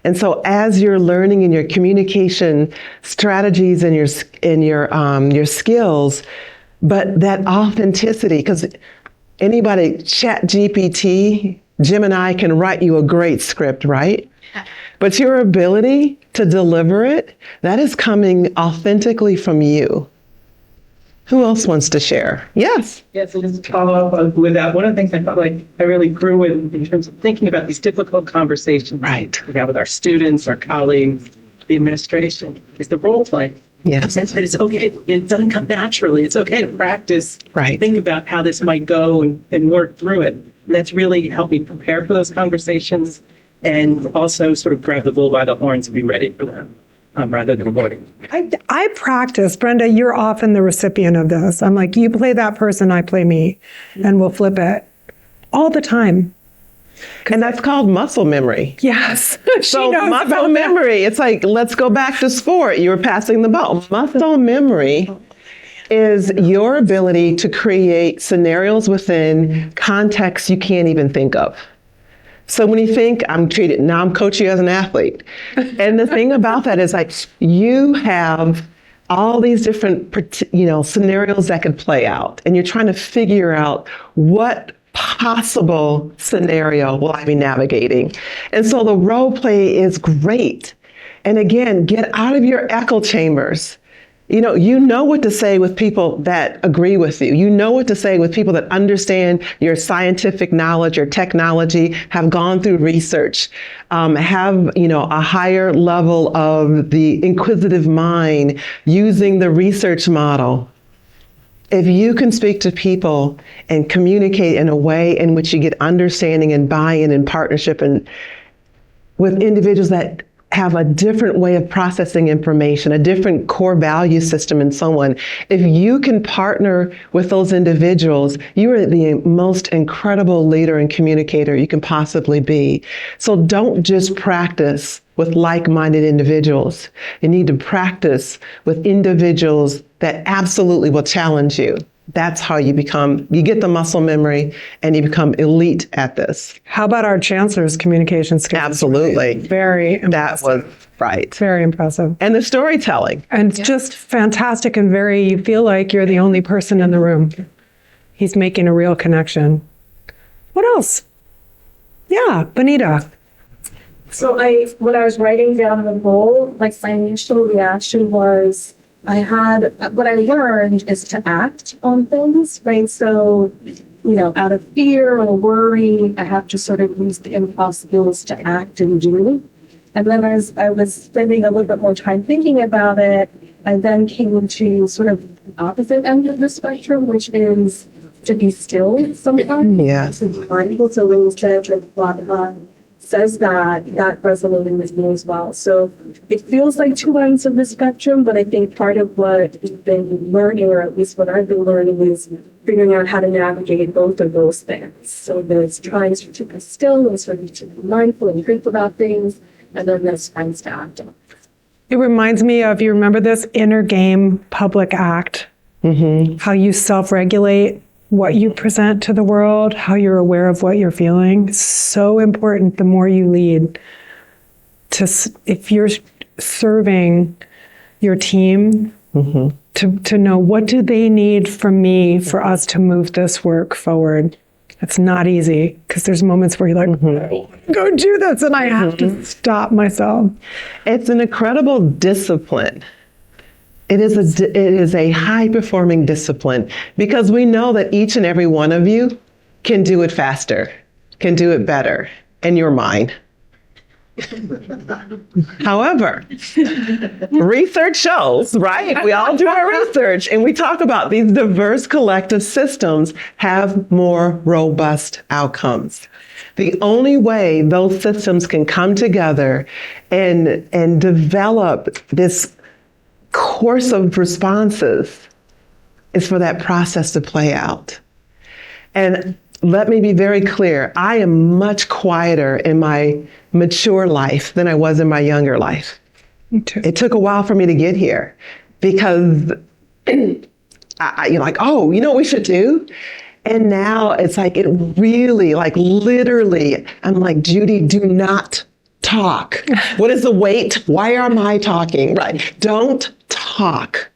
And so as you're learning in your communication strategies and your skills, but that authenticity, because anybody, ChatGPT, Gemini can write you a great script, right? But your ability to deliver it, that is coming authentically from you. Who else wants to share? Yes. Yeah, so just to follow up with that, one of the things I felt like I really grew with in terms of thinking about these difficult conversations we have with our students, our colleagues, the administration, is the role play. Yeah. That it's okay. It doesn't come naturally. It's okay to practice. Right. Think about how this might go and work through it. And that's really helped me prepare for those conversations and also sort of grab the bull by the horns and be ready for them. Rather than avoiding. I practice. Brenda, you're often the recipient of this. I'm like, you play that person, I play me, and we'll flip it all the time. And that's called muscle memory. Yes. So muscle memory, it's like, let's go back to sport. You were passing the ball. Muscle memory is your ability to create scenarios within contexts you can't even think of. So when you think I'm coaching you as an athlete. And the thing about that is like, you have all these different, scenarios that could play out. And you're trying to figure out what possible scenario will I be navigating. And so the role play is great. And again, get out of your echo chambers. You know what to say with people that agree with you. You know what to say with people that understand your scientific knowledge, your technology, have gone through research, have, a higher level of the inquisitive mind, using the research model. If you can speak to people and communicate in a way in which you get understanding and buy-in and partnership and with individuals that have a different way of processing information, a different core value system in someone. If you can partner with those individuals, you are the most incredible leader and communicator you can possibly be. So don't just practice with like-minded individuals. You need to practice with individuals that absolutely will challenge you. That's how you get the muscle memory and you become elite at this. How about our Chancellor's communication skills? Absolutely. Very impressive. That was right. Very impressive. And the storytelling. And it's just fantastic and you feel like you're the only person in the room. He's making a real connection. What else? Yeah, Benita. So when I was writing down the goal, my initial reaction was, what I learned is to act on things, right? So, out of fear or worry, I have to sort of use the impossibles to act and do. And then as I was spending a little bit more time thinking about it, I then came to sort of the opposite end of the spectrum, which is to be still sometimes. Yeah. To be mindful. So when you said that says that resonated with me as well. So it feels like two ends of the spectrum, but I think part of what we've been learning, or at least what I've been learning, is figuring out how to navigate both of those things. So there's trying to be still and sort of to be mindful and think about things, and then there's trying to act. It reminds me of, you remember this inner game public act, how you self-regulate what you present to the world, how you're aware of what you're feeling. It's so important the more you lead. If you're serving your team, to know what do they need from me for us to move this work forward. It's not easy because there's moments where you're like, go do this, and I have to stop myself. It's an incredible discipline. It is a high-performing discipline because we know that each and every one of you can do it faster, can do it better in your mind. However, research shows, right? We all do our research and we talk about these diverse collective systems have more robust outcomes. The only way those systems can come together and develop this course of responses is for that process to play out. And let me be very clear, I am much quieter in my mature life than I was in my younger life. Me too. It took a while for me to get here because you're like, oh, you know what we should do? And now it's like, it really, like literally, I'm like, Judi, do not talk. What is the wait? Why am I talking? Right. Don't talk.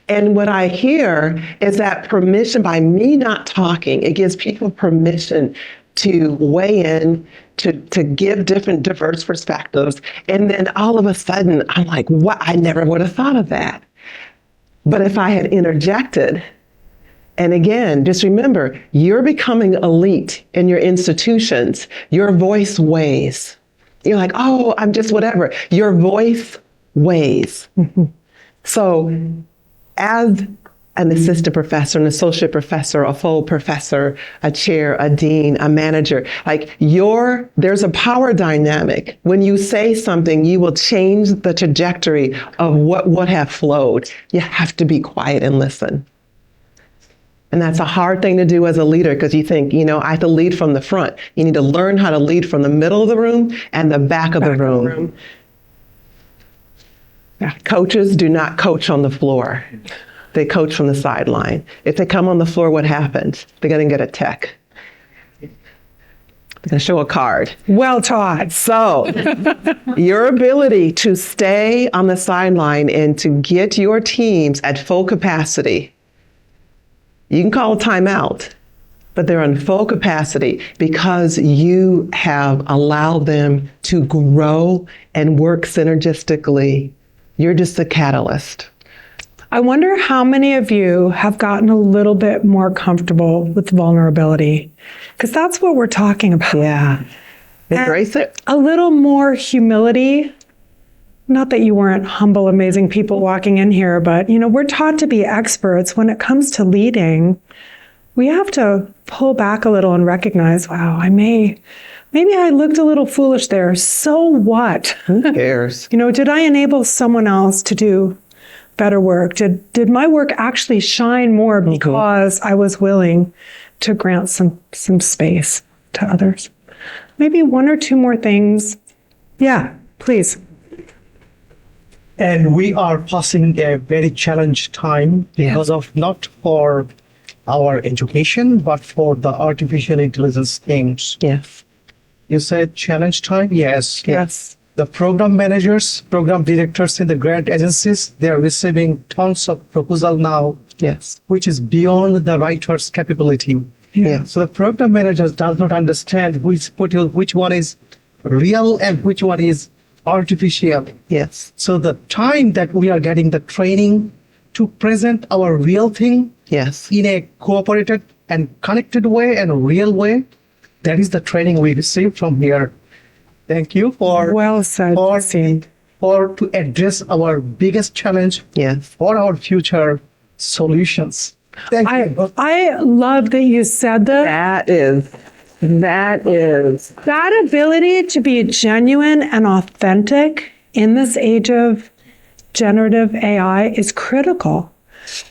And what I hear is that permission, by me not talking, it gives people permission to weigh in, to give different diverse perspectives. And then all of a sudden, I'm like, what? I never would have thought of that. But if I had interjected, and again, just remember, you're becoming elite in your institutions. Your voice weighs. You're like, oh, I'm just whatever. Your voice weighs. So as an assistant professor, an associate professor, a full professor, a chair, a dean, a manager, like there's a power dynamic. When you say something, you will change the trajectory of what would have flowed. You have to be quiet and listen. And that's a hard thing to do as a leader because you think, I have to lead from the front. You need to learn how to lead from the middle of the room and the back of the room. Coaches do not coach on the floor. They coach from the sideline. If they come on the floor, what happens? They're going to get a tech. They're going to show a card. Well taught. So your ability to stay on the sideline and to get your teams at full capacity, you can call a timeout, but they're on full capacity because you have allowed them to grow and work synergistically. You're just a catalyst. I wonder how many of you have gotten a little bit more comfortable with vulnerability, because that's what we're talking about. Yeah. Embrace it. A little more humility. Not that you weren't humble, amazing people walking in here, but we're taught to be experts. When it comes to leading, we have to pull back a little and recognize, wow, maybe I looked a little foolish there. So what? Who cares? Did I enable someone else to do better work? Did my work actually shine more because I was willing to grant some space to others? Maybe one or two more things. Yeah, please. And we are passing a very challenged time because of not for our education, but for the artificial intelligence things. Yes. You said challenge time? Yes. Yes. The program managers, program directors in the grant agencies, they are receiving tons of proposal now. Yes. Which is beyond the writer's capability. Yeah. So the program managers does not understand which one is real and which one is artificial. Yes. So the time that we are getting the training to present our real thing in a cooperated and connected way and a real way, that is the training we received from here. Thank you for well said, for to address our biggest challenge for our future solutions. Thank you. I love that you said that. That ability to be genuine and authentic in this age of generative AI is critical.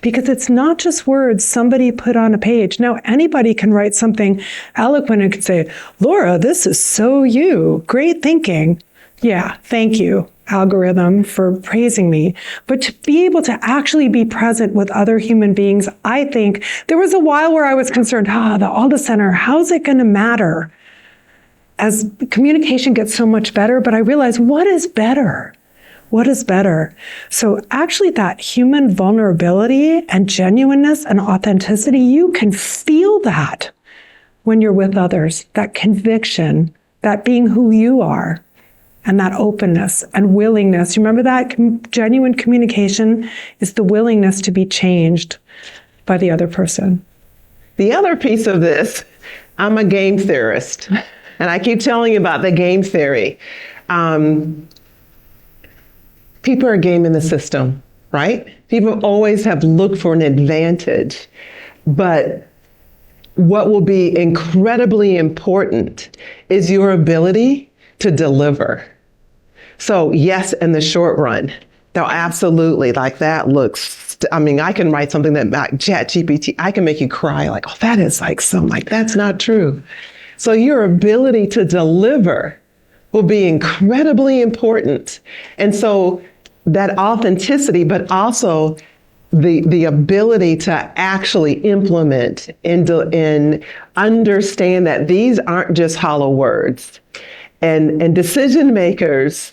Because it's not just words somebody put on a page. Now, anybody can write something eloquent and can say, Laura, this is so you. Great thinking. Yeah, thank you, algorithm, for praising me. But to be able to actually be present with other human beings, I think there was a while where I was concerned, the Alda Center, how's it going to matter? As communication gets so much better, but I realized, what is better? What is better? So actually that human vulnerability and genuineness and authenticity, you can feel that when you're with others, that conviction, that being who you are, and that openness and willingness. You remember that genuine communication is the willingness to be changed by the other person. The other piece of this, I'm a game theorist, and I keep telling you about the game theory. People are gaming the system, right? People always have looked for an advantage, but what will be incredibly important is your ability to deliver. So yes, in the short run, they'll absolutely, like that looks, I mean, I can write something that like ChatGPT, I can make you cry like, oh, that is like so, like, that's not true. So your ability to deliver will be incredibly important. And so that authenticity, but also the ability to actually implement and understand that these aren't just hollow words. And decision makers,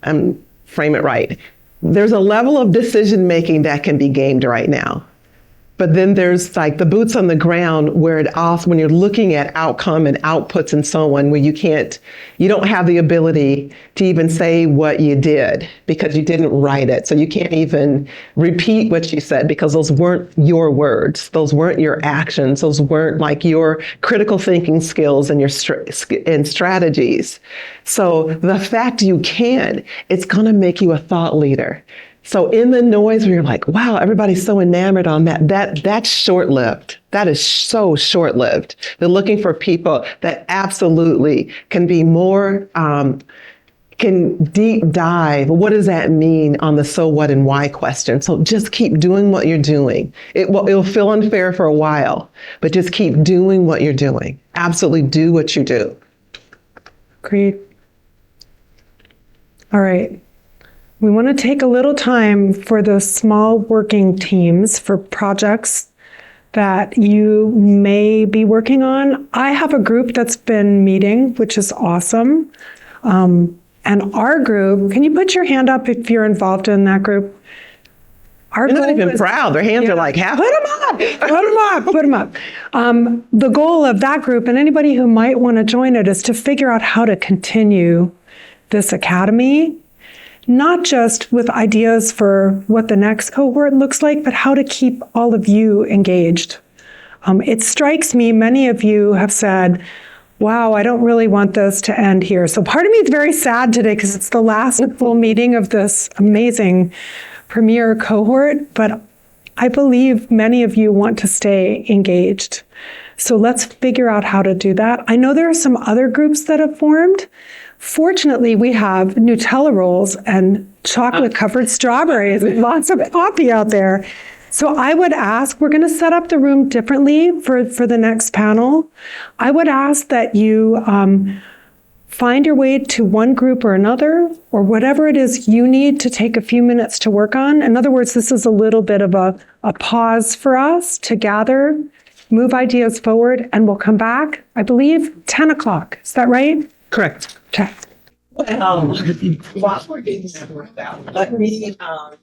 frame it right. There's a level of decision making that can be gamed right now. But then there's like the boots on the ground where it also, when you're looking at outcome and outputs and so on, where you don't have the ability to even say what you did because you didn't write it. So you can't even repeat what you said because those weren't your words. Those weren't your actions. Those weren't like your critical thinking skills and your and strategies. So the fact you can, it's going to make you a thought leader. So in the noise where you're like, wow, everybody's so enamored on that's short-lived. That is so short-lived. They're looking for people that absolutely can be more, can deep dive. What does that mean on the so what and why question? So just keep doing what you're doing. It'll feel unfair for a while, but just keep doing what you're doing. Absolutely do what you do. Great. All right. We want to take a little time for those small working teams for projects that you may be working on. I have a group that's been meeting, which is awesome. And our group, can you put your hand up if you're involved in that group? They're not even proud. Their hands are like, put them up, put them up. The goal of that group and anybody who might want to join it is to figure out how to continue this academy. Not just with ideas for what the next cohort looks like, but how to keep all of you engaged. It strikes me, many of you have said, wow, I don't really want this to end here. So part of me is very sad today because it's the last full meeting of this amazing premier cohort, but I believe many of you want to stay engaged. So let's figure out how to do that. I know there are some other groups that have formed. Fortunately, we have Nutella rolls and chocolate-covered strawberries and lots of coffee out there. So I would ask, we're going to set up the room differently for the next panel. I would ask that you find your way to one group or another, or whatever it is you need to take a few minutes to work on. In other words, this is a little bit of a pause for us to gather, move ideas forward, and we'll come back, I believe, 10 o'clock. Is that right? Correct. Okay. Well, while we're getting that worked out, let me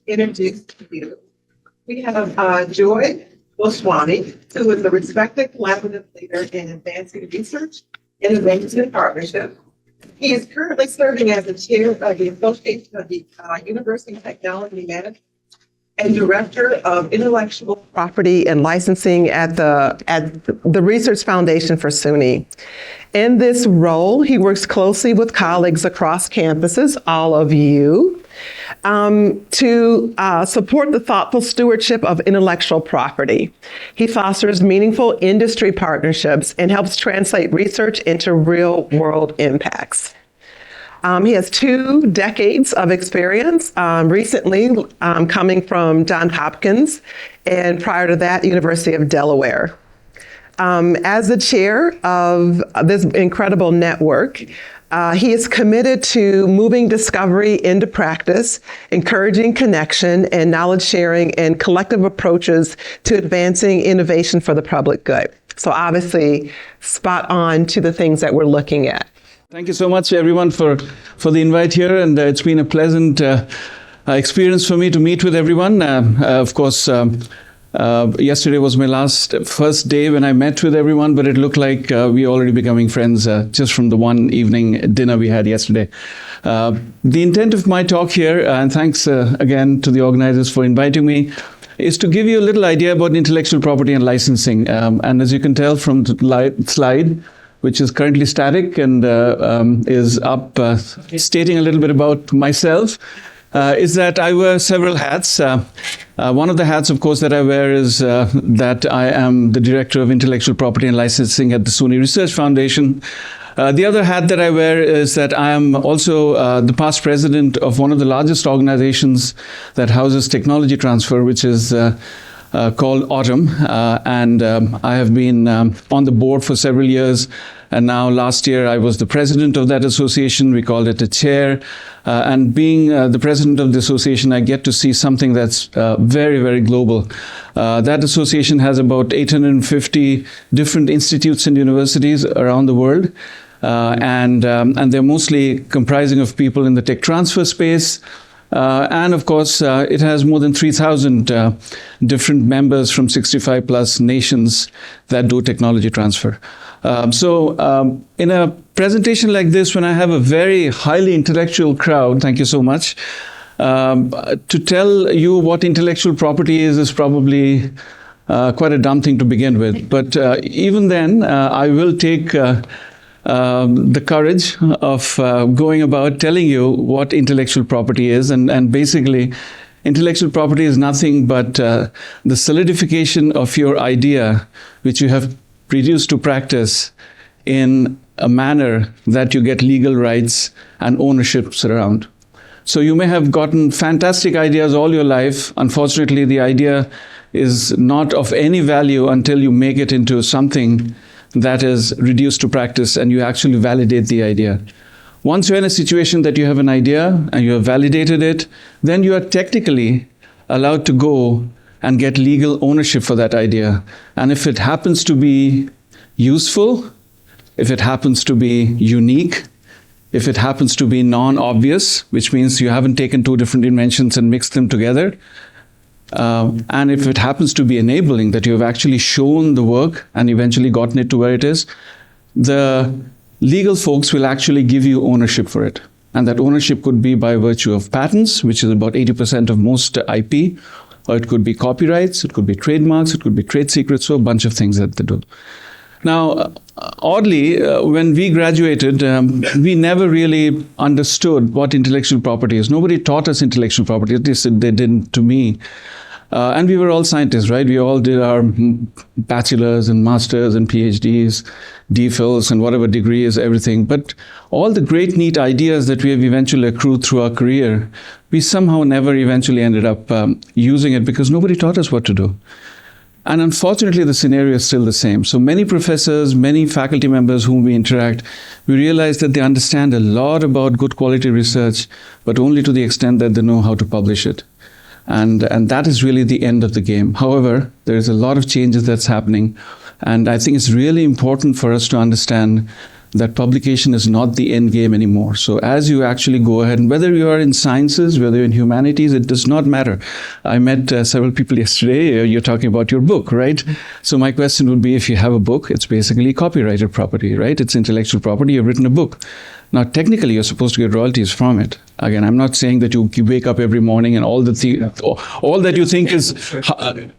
introduce you. We have Joy Goswami, who is a respected collaborative leader in advancing research, innovation, and partnership. He is currently serving as the chair of the Association of the University Technology Management and director of intellectual property and licensing at the Research Foundation for SUNY. In this role, he works closely with colleagues across campuses, all of you, to support the thoughtful stewardship of intellectual property. He fosters meaningful industry partnerships and helps translate research into real-world impacts. He has 2 decades of experience, recently coming from Johns Hopkins, and prior to that, University of Delaware. As the chair of this incredible network, he is committed to moving discovery into practice, encouraging connection and knowledge sharing and collective approaches to advancing innovation for the public good. So obviously, spot on to the things that we're looking at. Thank you so much, everyone, for the invite here, and it's been a pleasant experience for me to meet with everyone. Of course, yesterday was my first day when I met with everyone, but it looked like we're already becoming friends just from the one evening dinner we had yesterday. The intent of my talk here, and thanks again to the organizers for inviting me, is to give you a little idea about intellectual property and licensing. And as you can tell from the slide, which is currently static and is up, stating a little bit about myself, is that I wear several hats. One of the hats, of course, that I wear is that I am the Director of Intellectual Property and Licensing at the SUNY Research Foundation. The other hat that I wear is that I am also the past president of one of the largest organizations that houses technology transfer, which is called Autumn, and I have been on the board for several years, and now last year I was the president of that association. We called it a chair, and being the president of the association, I get to see something that's very, very global. That association has about 850 different institutes and universities around the world, and they're mostly comprising of people in the tech transfer space. And of course, it has more than 3,000 different members from 65 plus nations that do technology transfer. So in a presentation like this, when I have a very highly intellectual crowd, thank you so much, to tell you what intellectual property is probably quite a dumb thing to begin with. But even then, I will take the courage of going about telling you what intellectual property is. And basically, intellectual property is nothing but the solidification of your idea, which you have reduced to practice in a manner that you get legal rights and ownerships around. So you may have gotten fantastic ideas all your life. Unfortunately, the idea is not of any value until you make it into something that is reduced to practice and you actually validate the idea. Once you're in a situation that you have an idea and you have validated it, then you are technically allowed to go and get legal ownership for that idea. And if it happens to be useful, if it happens to be unique, if it happens to be non-obvious, which means you haven't taken two different inventions and mixed them together, and if it happens to be enabling, that you have actually shown the work and eventually gotten it to where it is, the legal folks will actually give you ownership for it. And that ownership could be by virtue of patents, which is about 80% of most IP, or it could be copyrights, it could be trademarks, it could be trade secrets, so a bunch of things that they do. Now, oddly, when we graduated, we never really understood what intellectual property is. Nobody taught us intellectual property, at least they didn't to me. And we were all scientists, right? We all did our bachelor's and master's and PhDs, DPhils and whatever degrees, everything. But all the great, neat ideas that we have eventually accrued through our career, we somehow never eventually ended up using it because nobody taught us what to do. And unfortunately, the scenario is still the same. So many professors, many faculty members whom we interact, we realize that they understand a lot about good quality research, but only to the extent that they know how to publish it. And that is really the end of the game. However, there is a lot of changes that's happening. And I think it's really important for us to understand that publication is not the end game anymore. So as you actually go ahead, and whether you are in sciences, whether you're in humanities, it does not matter. I met several people yesterday. You're talking about your book, right? So my question would be, if you have a book, it's basically copyrighted property, right? It's intellectual property. You've written a book. Now, technically, you're supposed to get royalties from it. Again, I'm not saying that you wake up every morning and all that you think is,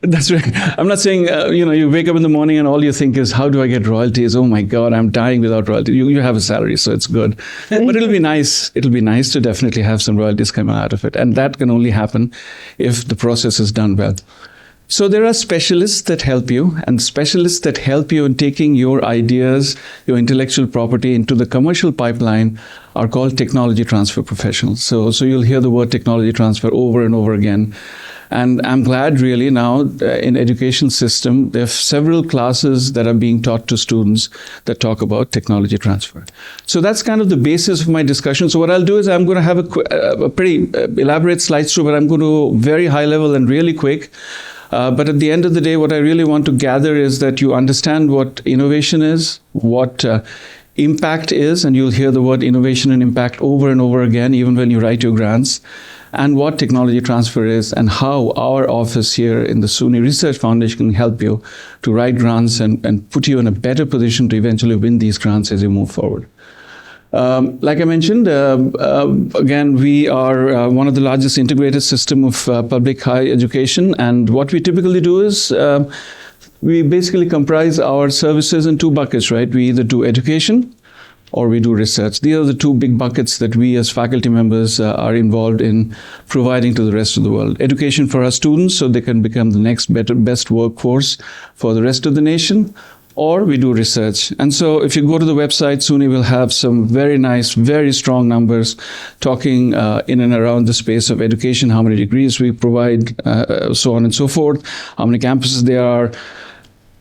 that's right. I'm not saying, you wake up in the morning and all you think is, how do I get royalties? Oh my God, I'm dying without royalties. You have a salary, so it's good. But it'll be nice. It'll be nice to definitely have some royalties coming out of it. And that can only happen if the process is done well. So there are specialists that help you, and specialists that help you in taking your ideas, your intellectual property into the commercial pipeline are called technology transfer professionals. So you'll hear the word technology transfer over and over again. And I'm glad really now in education system, there are several classes that are being taught to students that talk about technology transfer. So that's kind of the basis of my discussion. So what I'll do is I'm going to have a pretty elaborate slideshow, but I'm going to very high level and really quick. But at the end of the day, what I really want to gather is that you understand what innovation is, what impact is, and you'll hear the word innovation and impact over and over again, even when you write your grants, and what technology transfer is, and how our office here in the SUNY Research Foundation can help you to write grants and put you in a better position to eventually win these grants as you move forward. Like I mentioned, again, we are one of the largest integrated system of public higher education, and what we typically do is we basically comprise our services in two buckets, right? We either do education or we do research. These are the two big buckets that we as faculty members are involved in providing to the rest of the world. Education for our students so they can become the next best workforce for the rest of the nation, or we do research. And so if you go to the website, SUNY will have some very nice, very strong numbers talking in and around the space of education, how many degrees we provide, so on and so forth, how many campuses there are,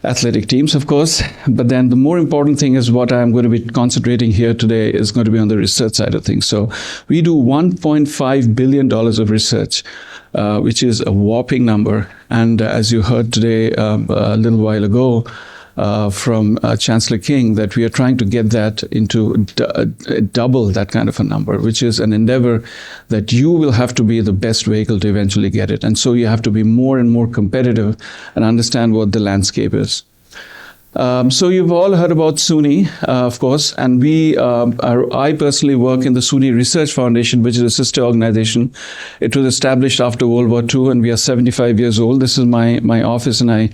athletic teams, of course. But then the more important thing is what I'm going to be concentrating here today is going to be on the research side of things. So we do $1.5 billion of research, which is a whopping number. And as you heard today, a little while ago, from Chancellor King, that we are trying to get that into double that kind of a number, which is an endeavor that you will have to be the best vehicle to eventually get it. And so you have to be more and more competitive and understand what the landscape is. So you've all heard about SUNY, of course, and I personally work in the SUNY Research Foundation, which is a sister organization. It was established after World War II, and we are 75 years old. This is my office, and I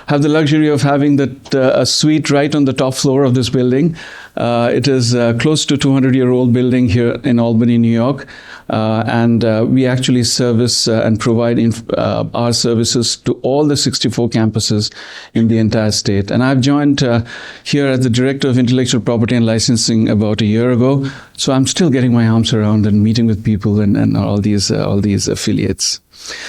have the luxury of having a suite right on the top floor of this building. It is close to 200-year-old building here in Albany, New York. And we actually service and provide our services to all the 64 campuses in the entire state. And I've joined here as the Director of Intellectual Property and Licensing about a year ago. So I'm still getting my arms around and meeting with people and all these affiliates.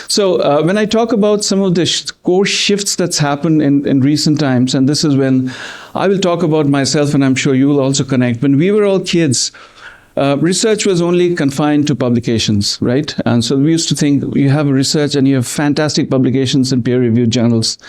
So when I talk about some of the core shifts that's happened in recent times, and this is when I will talk about myself, and I'm sure you will also connect. When we were all kids, research was only confined to publications, right? And so we used to think you have a research and you have fantastic publications in peer-reviewed journals.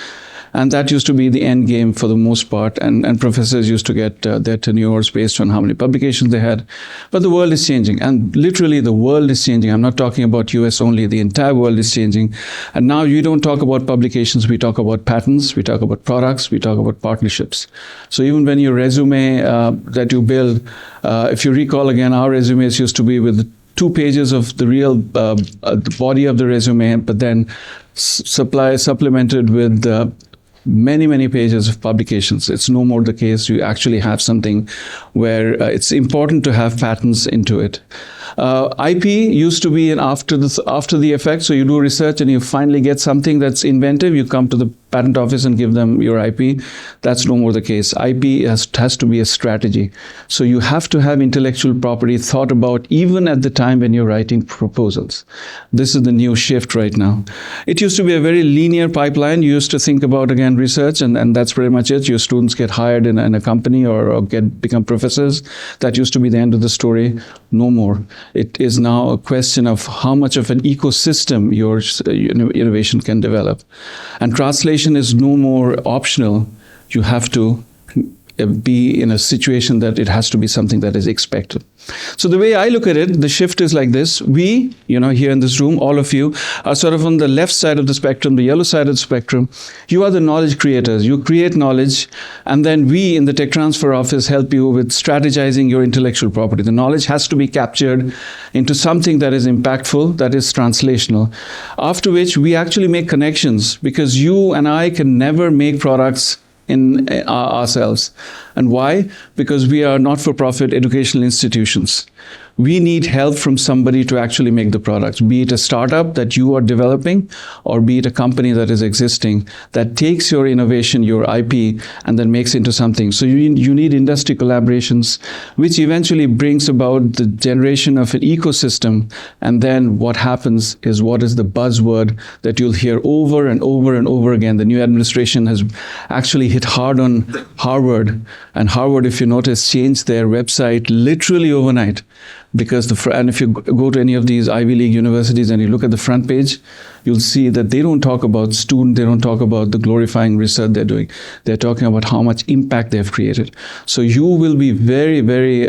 And that used to be the end game for the most part. And professors used to get their tenures based on how many publications they had. But the world is changing. And literally the world is changing. I'm not talking about US only. The entire world is changing. And now you don't talk about publications. We talk about patents. We talk about products. We talk about partnerships. So even when your resume that you build, if you recall again, our resumes used to be with 2 pages of the real the body of the resume, but then supplemented with many pages of publications. It's no more the case. You actually have something where it's important to have patents into it. IP used to be after the effect. So you do research and you finally get something that's inventive. You come to the patent office and give them your IP. That's no more the case. IP has to be a strategy. So you have to have intellectual property thought about even at the time when you're writing proposals. This is the new shift right now. It used to be a very linear pipeline. You used to think about, again, research, and that's pretty much it. Your students get hired in a company or become professors. That used to be the end of the story. No more. It is now a question of how much of an ecosystem your innovation can develop. And translation is no more optional. You have to be in a situation that it has to be something that is expected. So the way I look at it, the shift is like this. We, here in this room, all of you, are sort of on the left side of the spectrum, the yellow side of the spectrum. You are the knowledge creators. You create knowledge, and then we in the Tech Transfer Office help you with strategizing your intellectual property. The knowledge has to be captured into something that is impactful, that is translational, after which we actually make connections, because you and I can never make products in ourselves. And why? Because we are not-for-profit educational institutions. We need help from somebody to actually make the products, be it a startup that you are developing, or be it a company that is existing that takes your innovation, your IP, and then makes it into something. So you need industry collaborations, which eventually brings about the generation of an ecosystem. And then what happens is, what is the buzzword that you'll hear over and over and over again? The new administration has actually hit hard on Harvard. And Harvard, if you notice, changed their website literally overnight, because and if you go to any of these Ivy League universities and you look at the front page, you'll see that they don't talk about they don't talk about the glorifying research they're doing. They're talking about how much impact they've created. So you will be very, very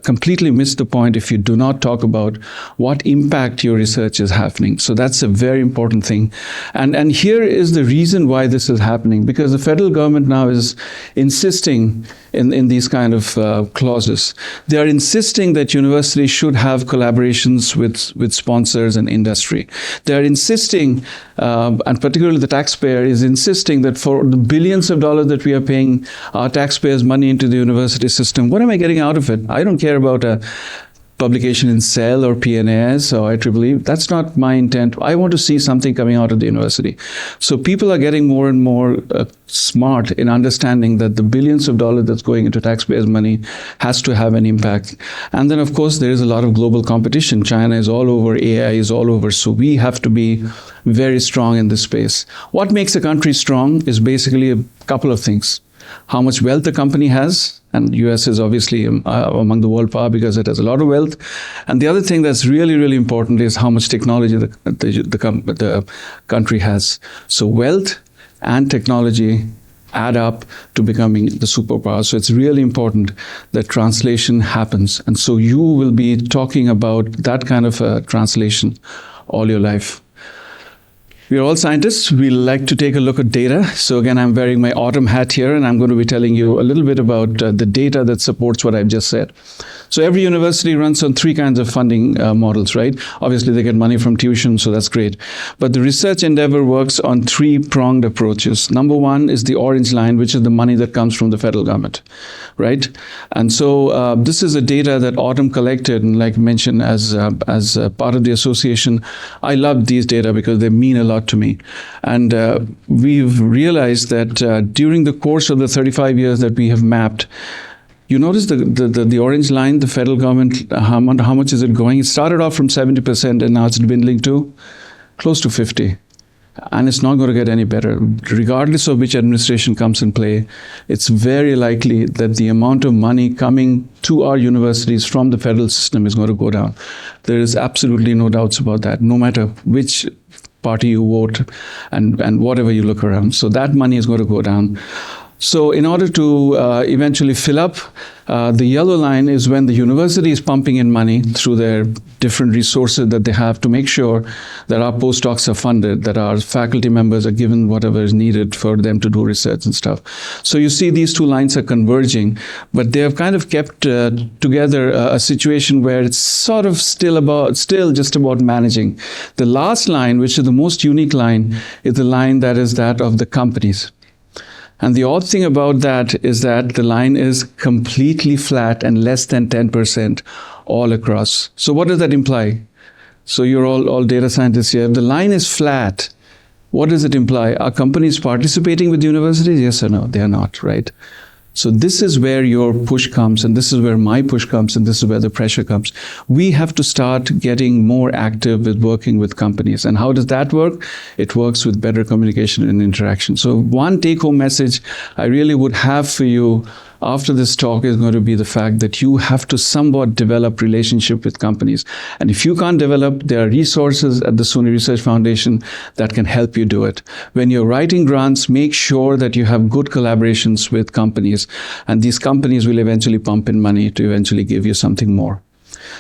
completely miss the point if you do not talk about what impact your research is happening. So that's a very important thing. And here is the reason why this is happening, because the federal government now is insisting in these kind of clauses. They are insisting that universities should have collaborations with sponsors and industry. They are insisting, and particularly the taxpayer is insisting that for the billions of dollars that we are paying our taxpayers' money into the university system, what am I getting out of it? I don't care about a publication in Cell or PNAS or IEEE. That's not my intent. I want to see something coming out of the university. So people are getting more and more smart in understanding that the billions of dollars that's going into taxpayers' money has to have an impact. And then, of course, there is a lot of global competition. China is all over, AI is all over. So we have to be very strong in this space. What makes a country strong is basically a couple of things. How much wealth the company has, and US is obviously among the world power because it has a lot of wealth. And the other thing that's really, really important is how much technology the country has. So wealth and technology add up to becoming the superpower. So it's really important that translation happens. And so you will be talking about that kind of translation all your life. We are all scientists. We like to take a look at data. So again, I'm wearing my autumn hat here, and I'm going to be telling you a little bit about the data that supports what I've just said. So every university runs on three kinds of funding models, right? Obviously, they get money from tuition, so that's great. But the research endeavor works on three-pronged approaches. Number one is the orange line, which is the money that comes from the federal government, right? And so this is the data that Autumn collected, and like mentioned, as part of the association. I love these data because they mean a lot to me. And we've realized that during the course of the 35 years that we have mapped, you notice the orange line, the federal government, how much is it going? It started off from 70% and now it's dwindling to close to 50%. And it's not going to get any better. Regardless of which administration comes in play, it's very likely that the amount of money coming to our universities from the federal system is going to go down. There is absolutely no doubts about that, no matter which party you vote and whatever you look around. So that money is going to go down. So in order to eventually fill up, the yellow line is when the university is pumping in money through their different resources that they have to make sure that our postdocs are funded, that our faculty members are given whatever is needed for them to do research and stuff. So you see these two lines are converging, but they have kind of kept together a situation where it's sort of still just about managing. The last line, which is the most unique line, is the line that is that of the companies. And the odd thing about that is that the line is completely flat and less than 10% all across. So what does that imply? So you're all data scientists here. If the line is flat, what does it imply? Are companies participating with universities? Yes or no? They are not, right? So this is where your push comes, and this is where my push comes, and this is where the pressure comes. We have to start getting more active with working with companies. And how does that work? It works with better communication and interaction. So one take-home message I really would have for you after this talk is going to be the fact that you have to somewhat develop relationship with companies. And if you can't develop, there are resources at the SUNY Research Foundation that can help you do it. When you're writing grants, make sure that you have good collaborations with companies. And these companies will eventually pump in money to eventually give you something more.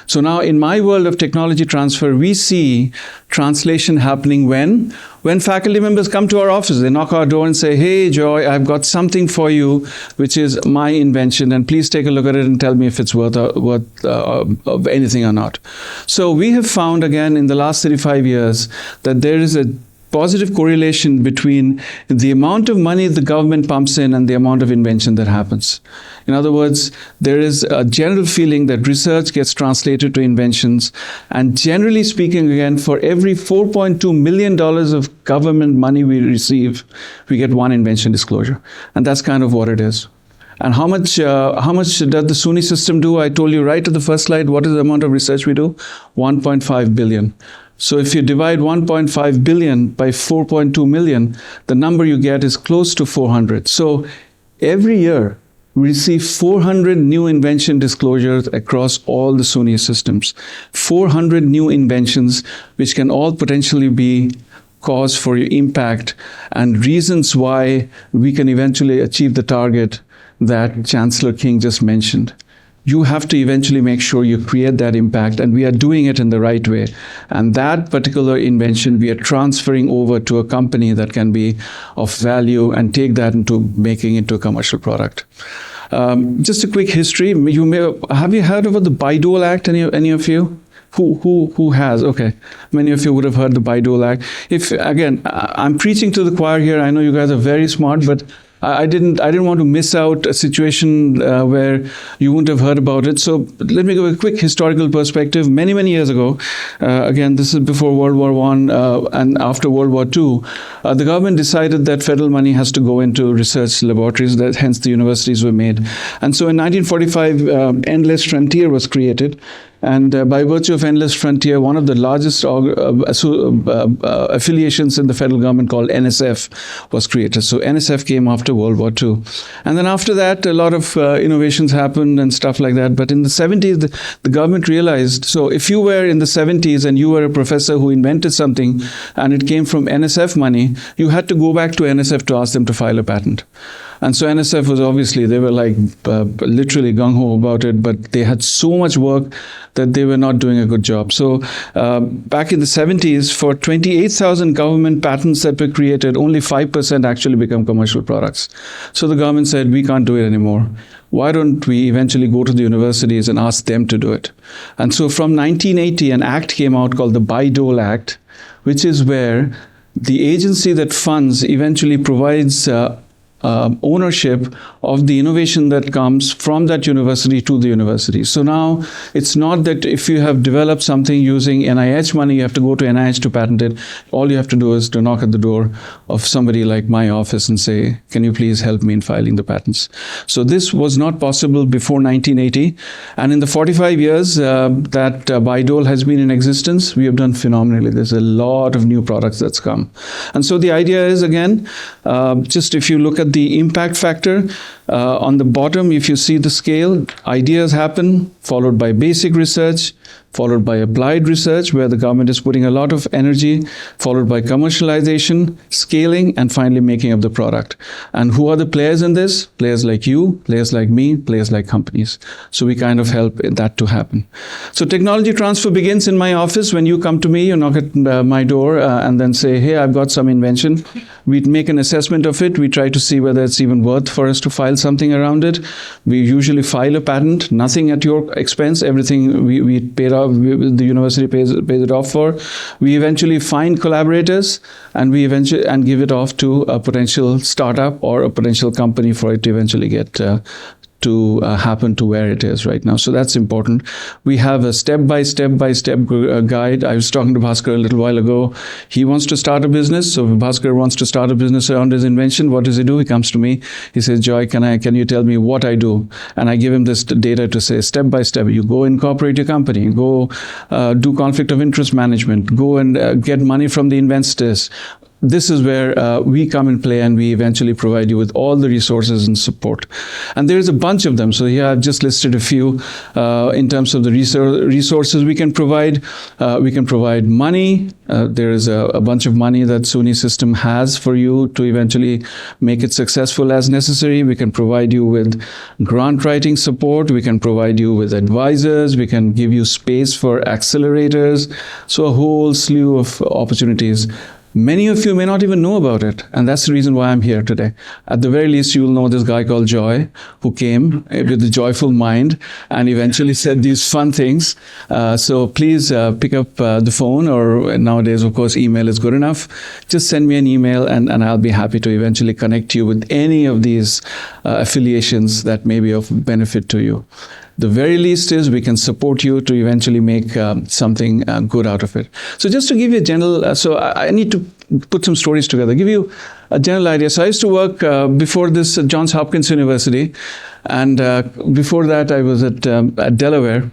So now in my world of technology transfer, we see translation happening when faculty members come to our office. They knock our door and say, hey, Joy, I've got something for you, which is my invention, and please take a look at it and tell me if it's worth of anything or not. So we have found, again, in the last 35 years, that there is a positive correlation between the amount of money the government pumps in and the amount of invention that happens. In other words, there is a general feeling that research gets translated to inventions. And generally speaking, again, for every $4.2 million of government money we receive, we get one invention disclosure. And that's kind of what it is. And how much does the SUNY system do? I told you right at the first slide, what is the amount of research we do? 1.5 billion. So if you divide 1.5 billion by 4.2 million, the number you get is close to 400. So every year, we received 400 new invention disclosures across all the SUNY systems. 400 new inventions, which can all potentially be cause for your impact and reasons why we can eventually achieve the target that Chancellor King just mentioned. You have to eventually make sure you create that impact, and we are doing it in the right way. And that particular invention, we are transferring over to a company that can be of value and take that into making it into a commercial product. Just a quick history. Have you heard about the Bayh-Dole Act, any of you? Who has? Okay. Many of you would have heard the Bayh-Dole Act. I'm preaching to the choir here. I know you guys are very smart, but I didn't want to miss out a situation where you wouldn't have heard about it. So let me give a quick historical perspective. Many, many years ago, again, this is before World War I and after World War II, the government decided that federal money has to go into research laboratories, hence the universities were made. And so in 1945, Endless Frontier was created. And by virtue of Endless Frontier, one of the largest affiliations in the federal government called NSF was created. So NSF came after World War II. And then after that, a lot of innovations happened and stuff like that. But in the 70s, the government realized, so if you were in the 70s and you were a professor who invented something and it came from NSF money, you had to go back to NSF to ask them to file a patent. And so NSF was obviously, they were like literally gung-ho about it, but they had so much work that they were not doing a good job. So back in the 70s, for 28,000 government patents that were created, only 5% actually become commercial products. So the government said, we can't do it anymore. Why don't we eventually go to the universities and ask them to do it? And so from 1980, an act came out called the Bayh-Dole Act, which is where the agency that funds eventually provides ownership of the innovation that comes from that university to the university. So now it's not that if you have developed something using NIH money, you have to go to NIH to patent it. All you have to do is to knock at the door of somebody like my office and say, can you please help me in filing the patents? So this was not possible before 1980. And in the 45 years that Bayh-Dole has been in existence, we have done phenomenally. There's a lot of new products that's come. And so the idea is, again, just if you look at the impact factor, on the bottom, if you see the scale, ideas happen, followed by basic research, followed by applied research, where the government is putting a lot of energy, followed by commercialization, scaling, and finally making of the product. And who are the players in this? Players like you, players like me, players like companies. So we kind of help that to happen. So technology transfer begins in my office. When you come to me, you knock at my door and then say, hey, I've got some invention. We make an assessment of it. We try to see whether it's even worth for us to file something around it. We usually file a patent, nothing at your expense, everything we paid off, the university pays it off for. We eventually find collaborators and we eventually give it off to a potential startup or a potential company for it to eventually get to happen to where it is right now. So that's important. We have a step-by-step guide. I was talking to Bhaskar a little while ago. He wants to start a business. So if Bhaskar wants to start a business around his invention, what does he do? He comes to me. He says, Joy, can you tell me what I do? And I give him this data to say, step by step, you go incorporate your company, go do conflict of interest management, go and get money from the investors. This is where we come and play, and we eventually provide you with all the resources and support. And there's a bunch of them. So here I've just listed a few in terms of the resources we can provide. We can provide money. There is a bunch of money that SUNY system has for you to eventually make it successful as necessary. We can provide you with grant writing support. We can provide you with advisors. We can give you space for accelerators. So a whole slew of opportunities. Many of you may not even know about it, and that's the reason why I'm here today. At the very least, you will know this guy called Joy, who came with a joyful mind and eventually said these fun things. So please pick up the phone, or nowadays, of course, email is good enough. Just send me an email, and I'll be happy to eventually connect you with any of these affiliations that may be of benefit to you. The very least is we can support you to eventually make something good out of it. So just to give you a general, so I need to put some stories together, give you a general idea. So I used to work before this at Johns Hopkins University. And before that, I was at Delaware.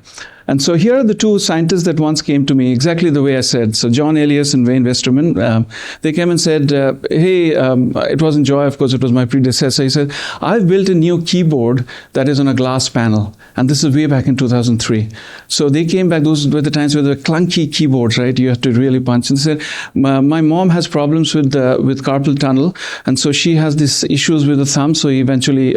And so here are the two scientists that once came to me exactly the way I said. So John Elias and Wayne Westerman, they came and said, hey, it wasn't Joy, of course, it was my predecessor. He said, I've built a new keyboard that is on a glass panel. And this is way back in 2003. So they came back, those were the times where the clunky keyboards, right? You have to really punch. And said, my mom has problems with carpal tunnel. And so she has these issues with the thumb. So eventually,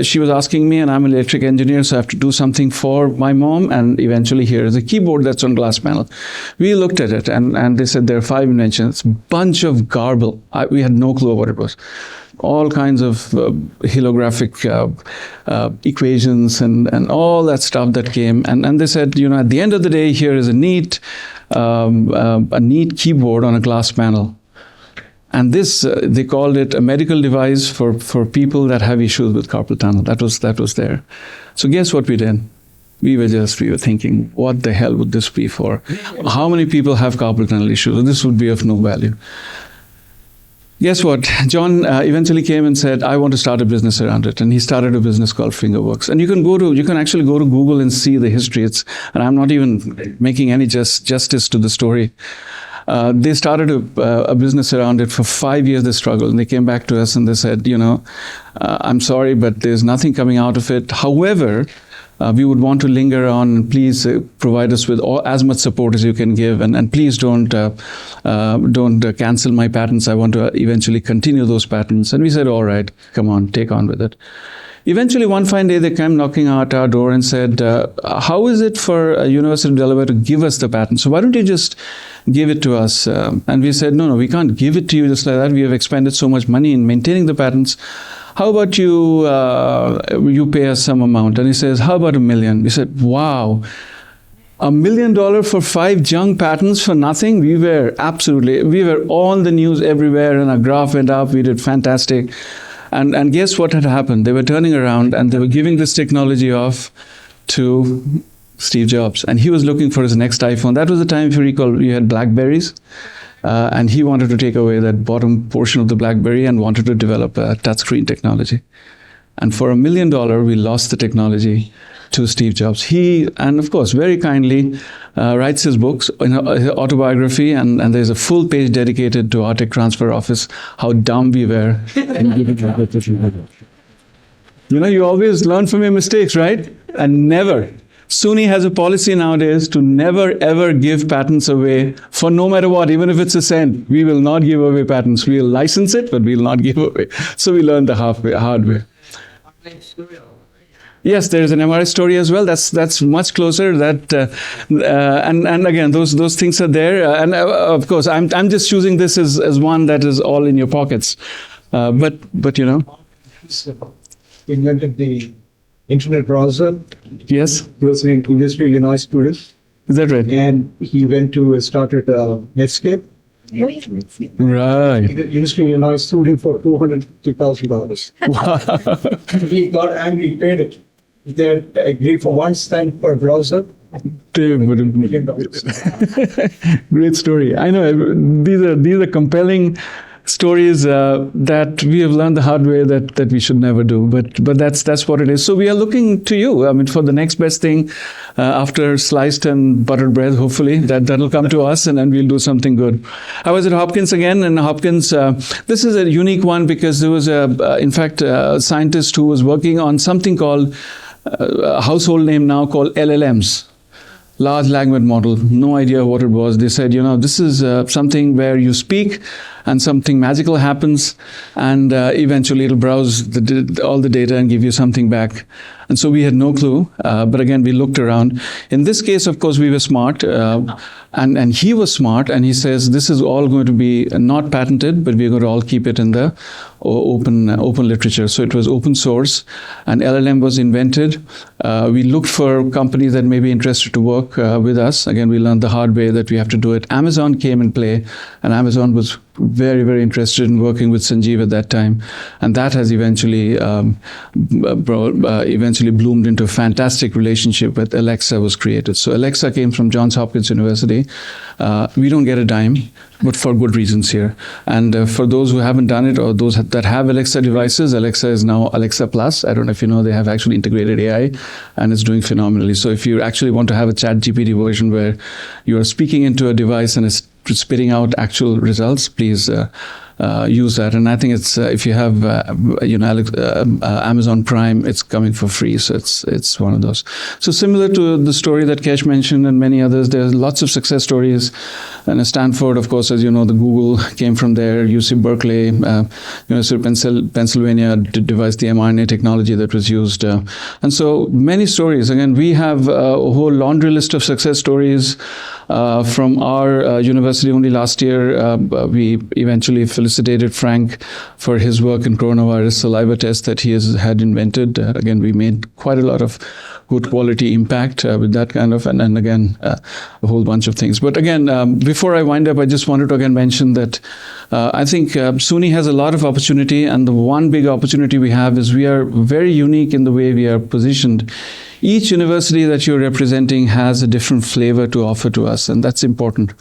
she was asking me, and I'm an electric engineer, so I have to do something for my mom, and eventually here is a keyboard that's on glass panel. We looked at it, and they said there are 5 inventions, bunch of garble. We had no clue what it was. All kinds of holographic equations and all that stuff that came. And they said, at the end of the day, here is a neat keyboard on a glass panel. And this, they called it a medical device for people that have issues with carpal tunnel. That was there. So guess what we did? We were thinking, what the hell would this be for? How many people have carpal tunnel issues? This would be of no value. Guess what? John eventually came and said, I want to start a business around it. And he started a business called Fingerworks. And you can actually go to Google and see the history. And I'm not even making any justice to the story. They started a business around it. For 5 years they struggled, and they came back to us and they said, I'm sorry, but there's nothing coming out of it. However, we would want to linger on, and please provide us with as much support as you can give, and please don't cancel my patents. I want to eventually continue those patents. And we said, all right, come on, take on with it. Eventually, one fine day, they came knocking at our door and said, how is it for University of Delaware to give us the patent? So why don't you just give it to us? And we said, no, we can't give it to you just like that. We have expended so much money in maintaining the patents. How about you pay us some amount? And he says, how about $1 million? We said, wow. $1 million for 5 junk patents for nothing? We were on the news everywhere, and our graph went up. We did fantastic. And guess what had happened? They were turning around and they were giving this technology off to Steve Jobs. And he was looking for his next iPhone. That was the time, if you recall, you had Blackberries. And he wanted to take away that bottom portion of the Blackberry and wanted to develop a touchscreen technology. And for $1 million, we lost the technology to Steve Jobs. He, and of course, very kindly writes his books, his autobiography, and there's a full page dedicated to our tech transfer office, how dumb we were. You always learn from your mistakes, right? And never. SUNY has a policy nowadays to never ever give patents away for no matter what, even if it's a cent. We will not give away patents. We'll license it, but we'll not give away. So we learned the hard way. Yes, there is an MRI story as well. That's much closer. And again, those things are there. And of course, I'm just choosing this as one that is all in your pockets. But invented the internet browser. Yes. He was an University of Illinois student. Is that right? And he went to started Netscape. Right. The University of Illinois sued him for $250,000. Wow. He got angry, paid it. They agreed for 1 cent per browser. Great story. I know these are compelling stories that we have learned the hard way that we should never do. But that's what it is. So we are looking to you. I mean, for the next best thing after sliced and buttered bread. Hopefully that'll come to us, and then we'll do something good. I was at Hopkins again, and Hopkins. This is a unique one because there was a scientist who was working on something called a household name now called LLMs. Large language model, no idea what it was. They said, this is something where you speak and something magical happens, and eventually it'll browse all the data and give you something back. And so we had no clue, but again, we looked around. In this case, of course, we were smart, and he was smart, and he says, this is all going to be not patented, but we're going to all keep it in the open literature. So it was open source, and LLM was invented. We looked for companies that may be interested to work with us. Again, we learned the hard way that we have to do it. Amazon came in play, and Amazon was very, very interested in working with Sanjeev at that time. And that has eventually bloomed into a fantastic relationship with Alexa was created. So Alexa came from Johns Hopkins University. We don't get a dime, but for good reasons here. And for those who haven't done it, or those that have Alexa devices. Alexa is now Alexa Plus. I don't know if you know, they have actually integrated AI, and it's doing phenomenally. So if you actually want to have a ChatGPT version where you are speaking into a device and it's spitting out actual results, please use that. And I think it's if you have Amazon Prime, it's coming for free, so it's one of those. So similar to the story that Kesh mentioned and many others, there's lots of success stories. And Stanford, of course, as you know, the Google came from there. UC Berkeley, University of Pennsylvania devised the mRNA technology that was used, and so many stories. Again, we have a whole laundry list of success stories from our university. Only last year, we eventually felicitated Frank for his work in coronavirus saliva test that he had invented. Again, we made quite a lot of good quality impact with that kind of, and again, a whole bunch of things. But again, before I wind up, I just wanted to again mention that I think SUNY has a lot of opportunity, and the one big opportunity we have is we are very unique in the way we are positioned. Each university that you're representing has a different flavor to offer to us, and that's important.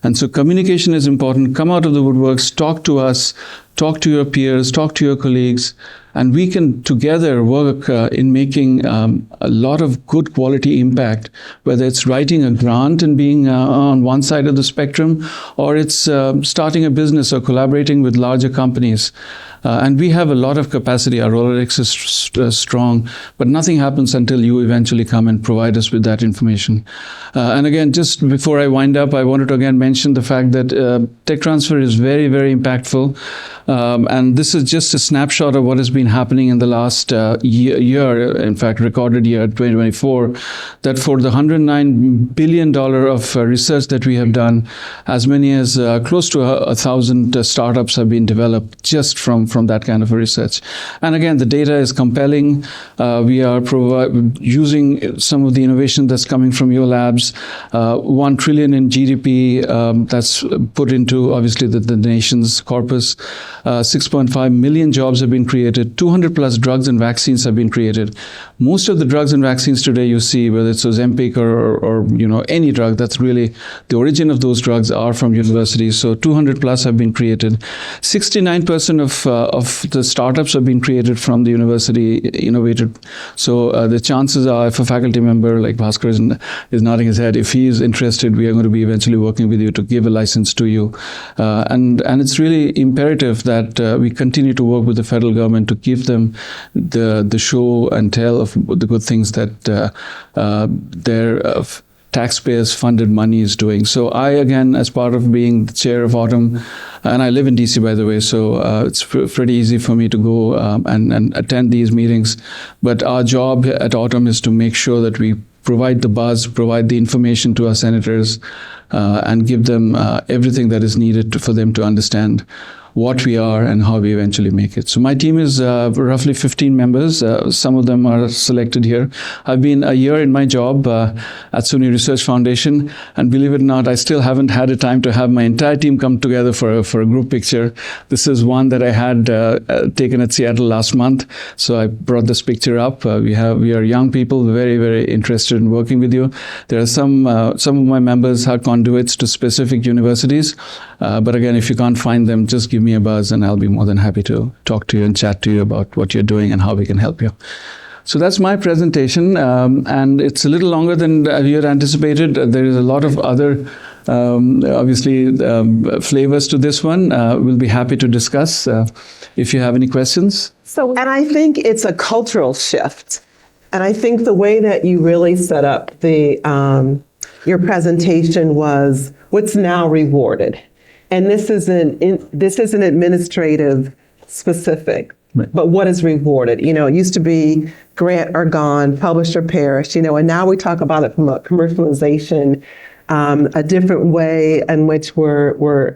And so communication is important. Come out of the woodworks, talk to us, talk to your peers, talk to your colleagues, and we can together work in making a lot of good quality impact, whether it's writing a grant and being on one side of the spectrum, or it's starting a business or collaborating with larger companies. And we have a lot of capacity. Our Rolodex is strong, but nothing happens until you eventually come and provide us with that information. And again, just before I wind up, I wanted to again mention the fact that tech transfer is very, very impactful. And this is just a snapshot of what has been happening in the last year, in fact, recorded year 2024, that for the $109 billion of research that we have done, as many as close to 1,000 startups have been developed just from that kind of a research. And again, the data is compelling. We are using some of the innovation that's coming from your labs. 1 trillion in GDP that's put into, obviously, the nation's corpus. 6.5 million jobs have been created. 200 plus drugs and vaccines have been created. Most of the drugs and vaccines today you see, whether it's Ozempic or any drug, that's really the origin of those drugs are from universities. So 200 plus have been created. 69% of the startups have been created from the university innovated. So the chances are, if a faculty member like Bhaskar is nodding his head, if he is interested, we are going to be eventually working with you to give a license to you. And it's really imperative that we continue to work with the federal government to give them the show and tell of the good things that their taxpayers funded money is doing. So I, again, as part of being the chair of Autumn, and I live in DC, by the way, so it's pretty easy for me to go and attend these meetings. But our job at Autumn is to make sure that we provide the buzz, provide the information to our senators, and give them everything that is needed for them to understand what we are and how we eventually make it. So my team is roughly 15 members. Some of them are selected here. I've been a year in my job at SUNY Research Foundation, and believe it or not, I still haven't had a time to have my entire team come together for a group picture. This is one that I had taken at Seattle last month, so I brought this picture up. We are young people, very, very interested in working with you. There are some of my members are conduits to specific universities, but again, if you can't find them, just give me a buzz and I'll be more than happy to talk to you and chat to you about what you're doing and how we can help you. So that's my presentation, and it's a little longer than you had anticipated. There is a lot of other, obviously, flavors to this one. We'll be happy to discuss if you have any questions. And I think it's a cultural shift. And I think the way that you really set up your presentation was what's now rewarded. And this isn't administrative specific, but what is rewarded? It used to be grant or gone, publish or perish, and now we talk about it from a commercialization, a different way in which we're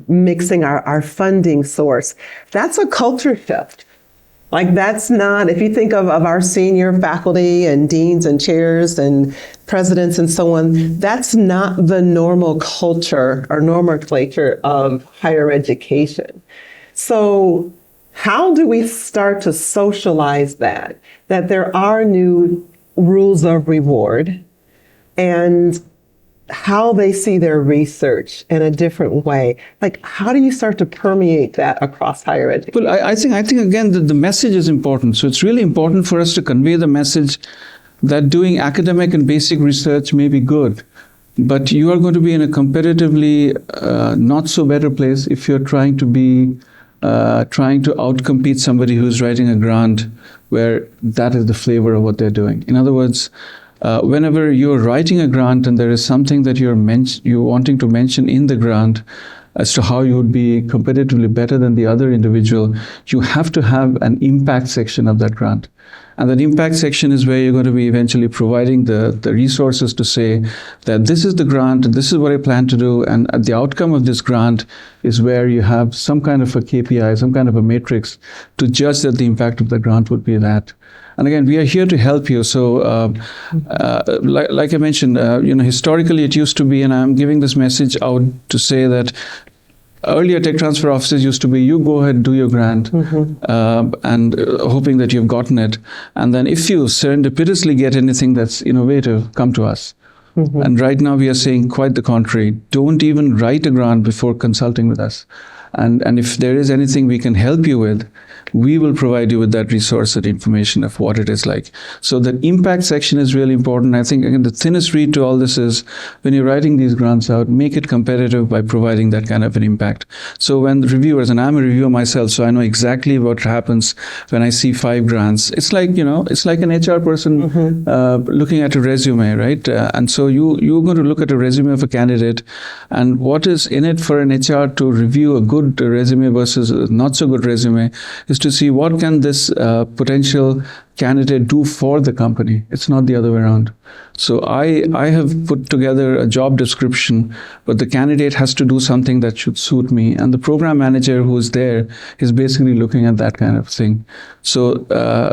mixing our funding source. That's a culture shift. Like that's not, if you think of our senior faculty and deans and chairs and presidents and so on, that's not the normal culture or nomenclature of higher education. So how do we start to socialize that there are new rules of reward, and how they see their research in a different way. Like, how do you start to permeate that across higher education? Well, I think again that the message is important. So it's really important for us to convey the message that doing academic and basic research may be good, but you are going to be in a competitively not so better place if you're trying to outcompete somebody who's writing a grant where that is the flavor of what they're doing. In other words, whenever you're writing a grant and there is something that you're wanting to mention in the grant as to how you would be competitively better than the other individual, you have to have an impact section of that grant. And that impact section is where you're going to be eventually providing the resources to say that this is the grant, and this is what I plan to do, and the outcome of this grant is where you have some kind of a KPI, some kind of a matrix to judge that the impact of the grant would be that. And again, we are here to help you. So, like I mentioned, historically it used to be, and I'm giving this message out to say that earlier tech transfer offices used to be, you go ahead and do your grant, and hoping that you've gotten it. And then if you serendipitously get anything that's innovative, come to us. And right now we are saying quite the contrary. Don't even write a grant before consulting with us. And if there is anything we can help you with, we will provide you with that resource and information of what it is like. So the impact section is really important. I think, again, the thinnest reed to all this is when you're writing these grants out, make it competitive by providing that kind of an impact. So when the reviewers, and I'm a reviewer myself, so I know exactly what happens when I see 5 grants. It's like, it's like an HR person looking at a resume, right? And so you're going to look at a resume of a candidate, and what is in it for an HR to review a good resume versus a not so good resume is to see what can this potential candidate do for the company. It's not the other way around. So I have put together a job description, but the candidate has to do something that should suit me. And the program manager who is there is basically looking at that kind of thing. So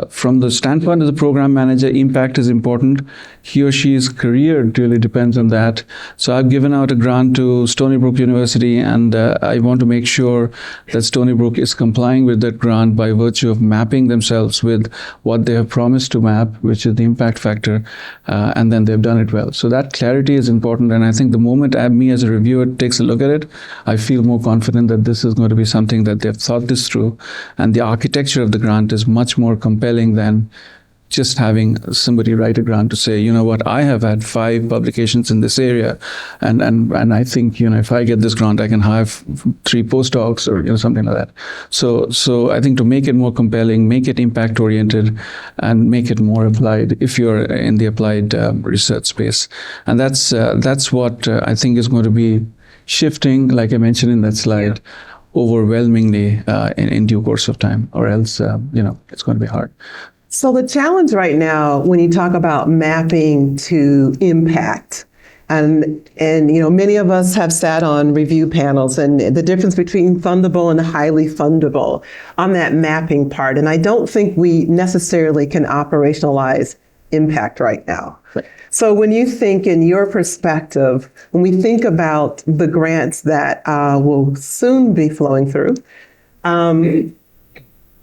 from the standpoint of the program manager, impact is important. He or she's career really depends on that. So I've given out a grant to Stony Brook University, and I want to make sure that Stony Brook is complying with that grant by virtue of mapping themselves with what they have promised to map, which is the impact factor, and then they've done it well. So that clarity is important, and I think the moment me as a reviewer takes a look at it, I feel more confident that this is going to be something that they've thought this through, and the architecture of the grant is much more compelling than just having somebody write a grant to say, you know what, I have had 5 publications in this area, and I think, if I get this grant, I can hire 3 postdocs or something like that. So I think to make it more compelling, make it impact oriented, and make it more applied if you're in the applied research space. And that's what I think is going to be shifting, like I mentioned in that slide, overwhelmingly in due course of time, or else it's going to be hard. So the challenge right now, when you talk about mapping to impact, and many of us have sat on review panels, and the difference between fundable and highly fundable on that mapping part. And I don't think we necessarily can operationalize impact right now. So when you think in your perspective, when we think about the grants that will soon be flowing through,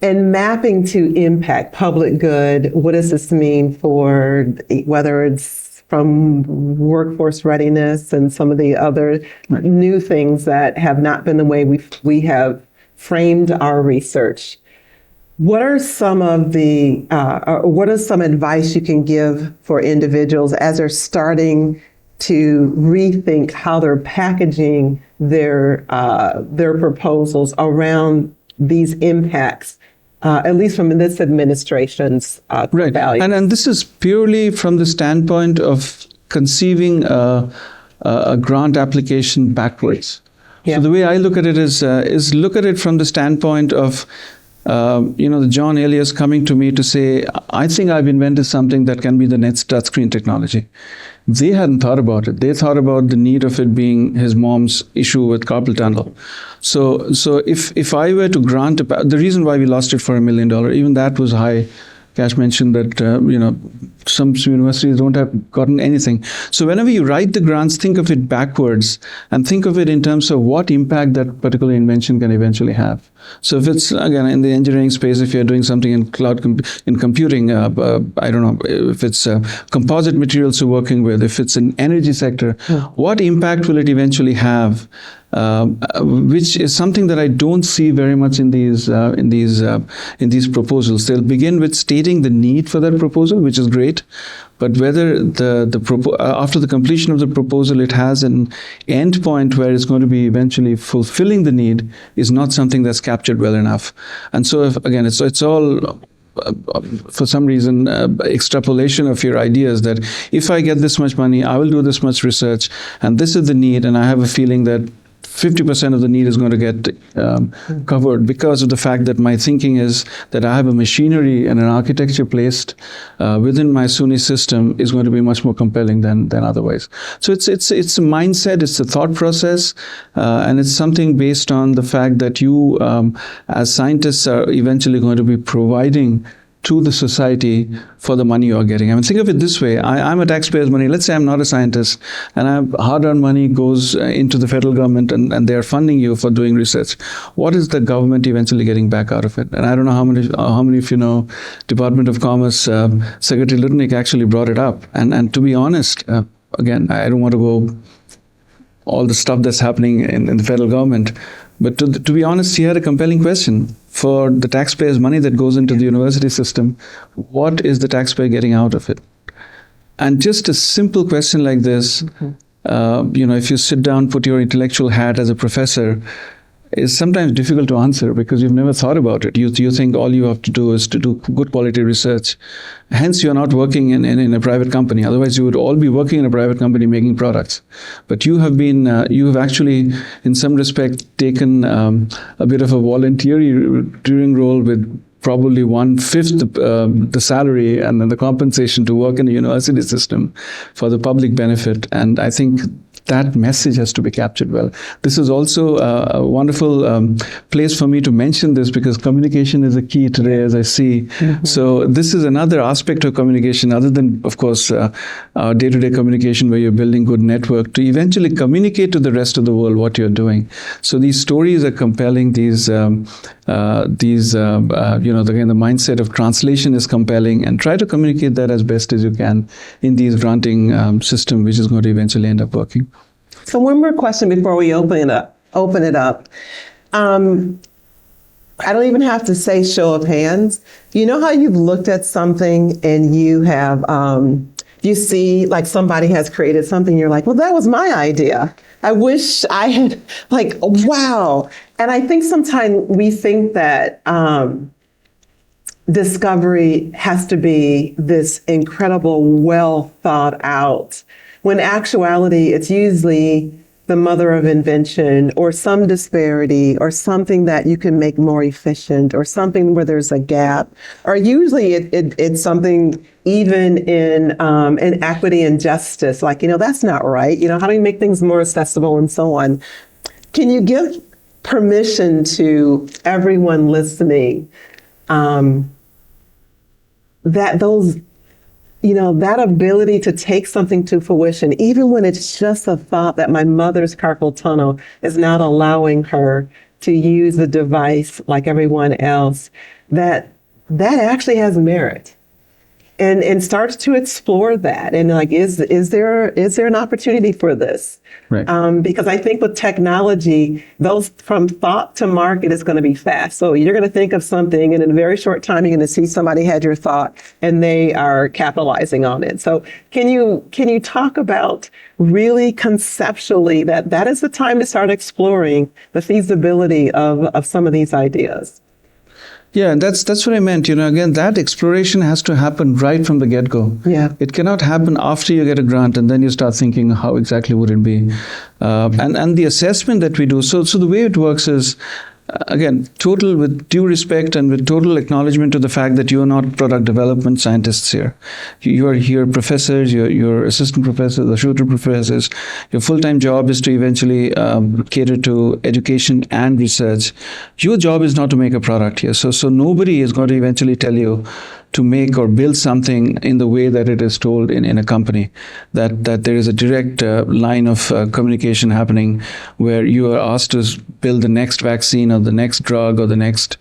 and mapping to impact, public good, what does this mean for whether it's from workforce readiness and some of the other new things that have not been the way we have framed our research? What are some of what is some advice you can give for individuals as they're starting to rethink how they're packaging their proposals around these impacts? At least from this administration's value. And this is purely from the standpoint of conceiving a grant application backwards. So the way I look at it is look at it from the standpoint of the John Elias coming to me to say, I think I've invented something that can be the next touchscreen technology. They hadn't thought about it. They thought about the need of it being his mom's issue with carpal tunnel. So if I were to grant the reason why we lost it for $1 million, even that was high Cash mentioned that, some universities don't have gotten anything. So whenever you write the grants, think of it backwards and think of it in terms of what impact that particular invention can eventually have. So if it's, again, in the engineering space, if you're doing something in in computing, I don't know, if it's composite materials you're working with, if it's an energy sector, what impact will it eventually have? Which is something that I don't see very much in these proposals. They'll begin with stating the need for that proposal, which is great, but whether after the completion of the proposal it has an end point where it's going to be eventually fulfilling the need is not something that's captured well enough. And so, it's all. For some reason, extrapolation of your ideas that if I get this much money, I will do this much research, and this is the need, and I have a feeling that 50% of the need is going to get covered because of the fact that my thinking is that I have a machinery and an architecture placed within my SUNY system is going to be much more compelling than otherwise. So it's a mindset, it's a thought process, and it's something based on the fact that you, as scientists, are eventually going to be providing to the society for the money you're getting. I mean, think of it this way. I'm a taxpayer's money. Let's say I'm not a scientist and hard-earned money goes into the federal government and they're funding you for doing research. What is the government eventually getting back out of it? And I don't know how many of you know, Department of Commerce, Secretary Lindenfeld actually brought it up. And to be honest, again, I don't want to go all the stuff that's happening in the federal government, but to be honest, he had a compelling question. For the taxpayers' money that goes into the university system, what is the taxpayer getting out of it? And just a simple question like this, if you sit down, put your intellectual hat as a professor, is sometimes difficult to answer because you've never thought about it. You think all you have to do is to do good quality research. Hence, you're not working in a private company. Otherwise, you would all be working in a private company making products. But you have actually, in some respect, taken a bit of a volunteering role with probably 1/5 the salary and then the compensation to work in the university system for the public benefit. And I think that message has to be captured well. This is also a wonderful place for me to mention this because communication is a key today, as I see. Mm-hmm. So this is another aspect of communication, other than, of course, day-to-day communication where you're building good network, to eventually communicate to the rest of the world what you're doing. So these stories are compelling. Again, the mindset of translation is compelling, and try to communicate that as best as you can in these granting system, which is going to eventually end up working. So one more question before we open it up. I don't even have to say show of hands. You know how you've looked at something and you have, you see like somebody has created something, you're like, well, that was my idea. I wish I had, like, wow. And I think sometimes we think that discovery has to be this incredible, well thought out, when actuality, it's usually the mother of invention or some disparity or something that you can make more efficient or something where there's a gap. Or usually it's something even in equity and justice, like, that's not right. How do you make things more accessible and so on? Can you give permission to everyone listening that those, that ability to take something to fruition, even when it's just a thought that my mother's carpal tunnel is not allowing her to use the device like everyone else, that actually has merit. And starts to explore that. And like, is there an opportunity for this? Right. Because I think with technology, those from thought to market is going to be fast. So you're going to think of something and in a very short time, you're going to see somebody had your thought and they are capitalizing on it. So can you talk about really conceptually that is the time to start exploring the feasibility of some of these ideas? Yeah, and that's what I meant. Again, that exploration has to happen right from the get-go. Yeah. It cannot happen after you get a grant and then you start thinking, how exactly would it be? And the assessment that we do, so the way it works is, again, total with due respect and with total acknowledgement to the fact that you are not product development scientists here. You are here professors, you're assistant professors, associate professors. Your full-time job is to eventually cater to education and research. Your job is not to make a product here. So nobody is going to eventually tell you to make or build something in the way that it is told in a company, that there is a direct line of communication happening where you are asked to build the next vaccine or the next drug or the next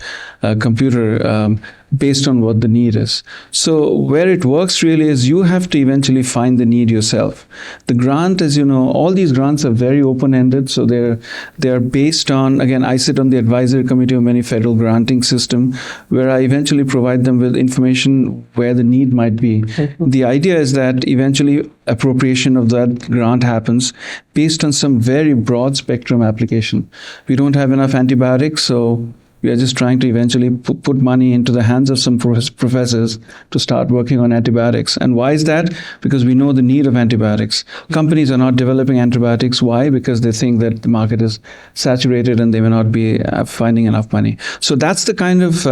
computer based on what the need is. So where it works really is you have to eventually find the need yourself. The grant, as you know, all these grants are very open-ended, so they're based on, again, I sit on the advisory committee of many federal granting system, where I eventually provide them with information where the need might be. The idea is that eventually appropriation of that grant happens based on some very broad spectrum application. We don't have enough antibiotics, so we are just trying to eventually put money into the hands of some professors to start working on antibiotics. And why is that? Because we know the need of antibiotics. Companies are not developing antibiotics. Why? Because they think that the market is saturated and they may not be finding enough money. So that's the kind of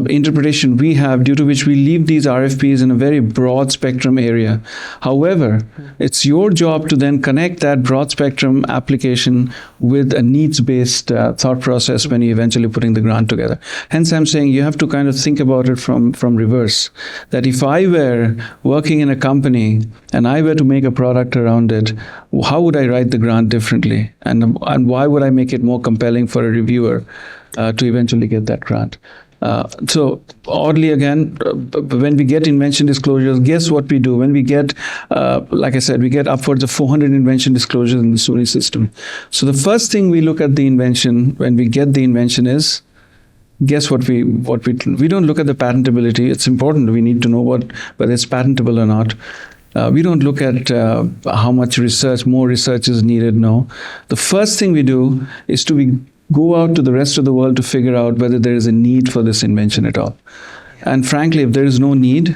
interpretation we have, due to which we leave these RFPs in a very broad spectrum area. However, it's your job to then connect that broad spectrum application with a needs-based thought process when you eventually putting the grant together. Hence, I'm saying you have to kind of think about it from reverse. That if I were working in a company and I were to make a product around it, how would I write the grant differently? And why would I make it more compelling for a reviewer to eventually get that grant? So oddly, again, when we get invention disclosures, guess what we do? When we get, like I said, we get upwards of 400 invention disclosures in the SUNY system. So the first thing we look at the invention when we get the invention is, guess what we don't look at the patentability. It's important. We need to know whether it's patentable or not. We don't look at how much more research is needed. No. The first thing we do is go out to the rest of the world to figure out whether there is a need for this invention at all. And frankly, if there is no need,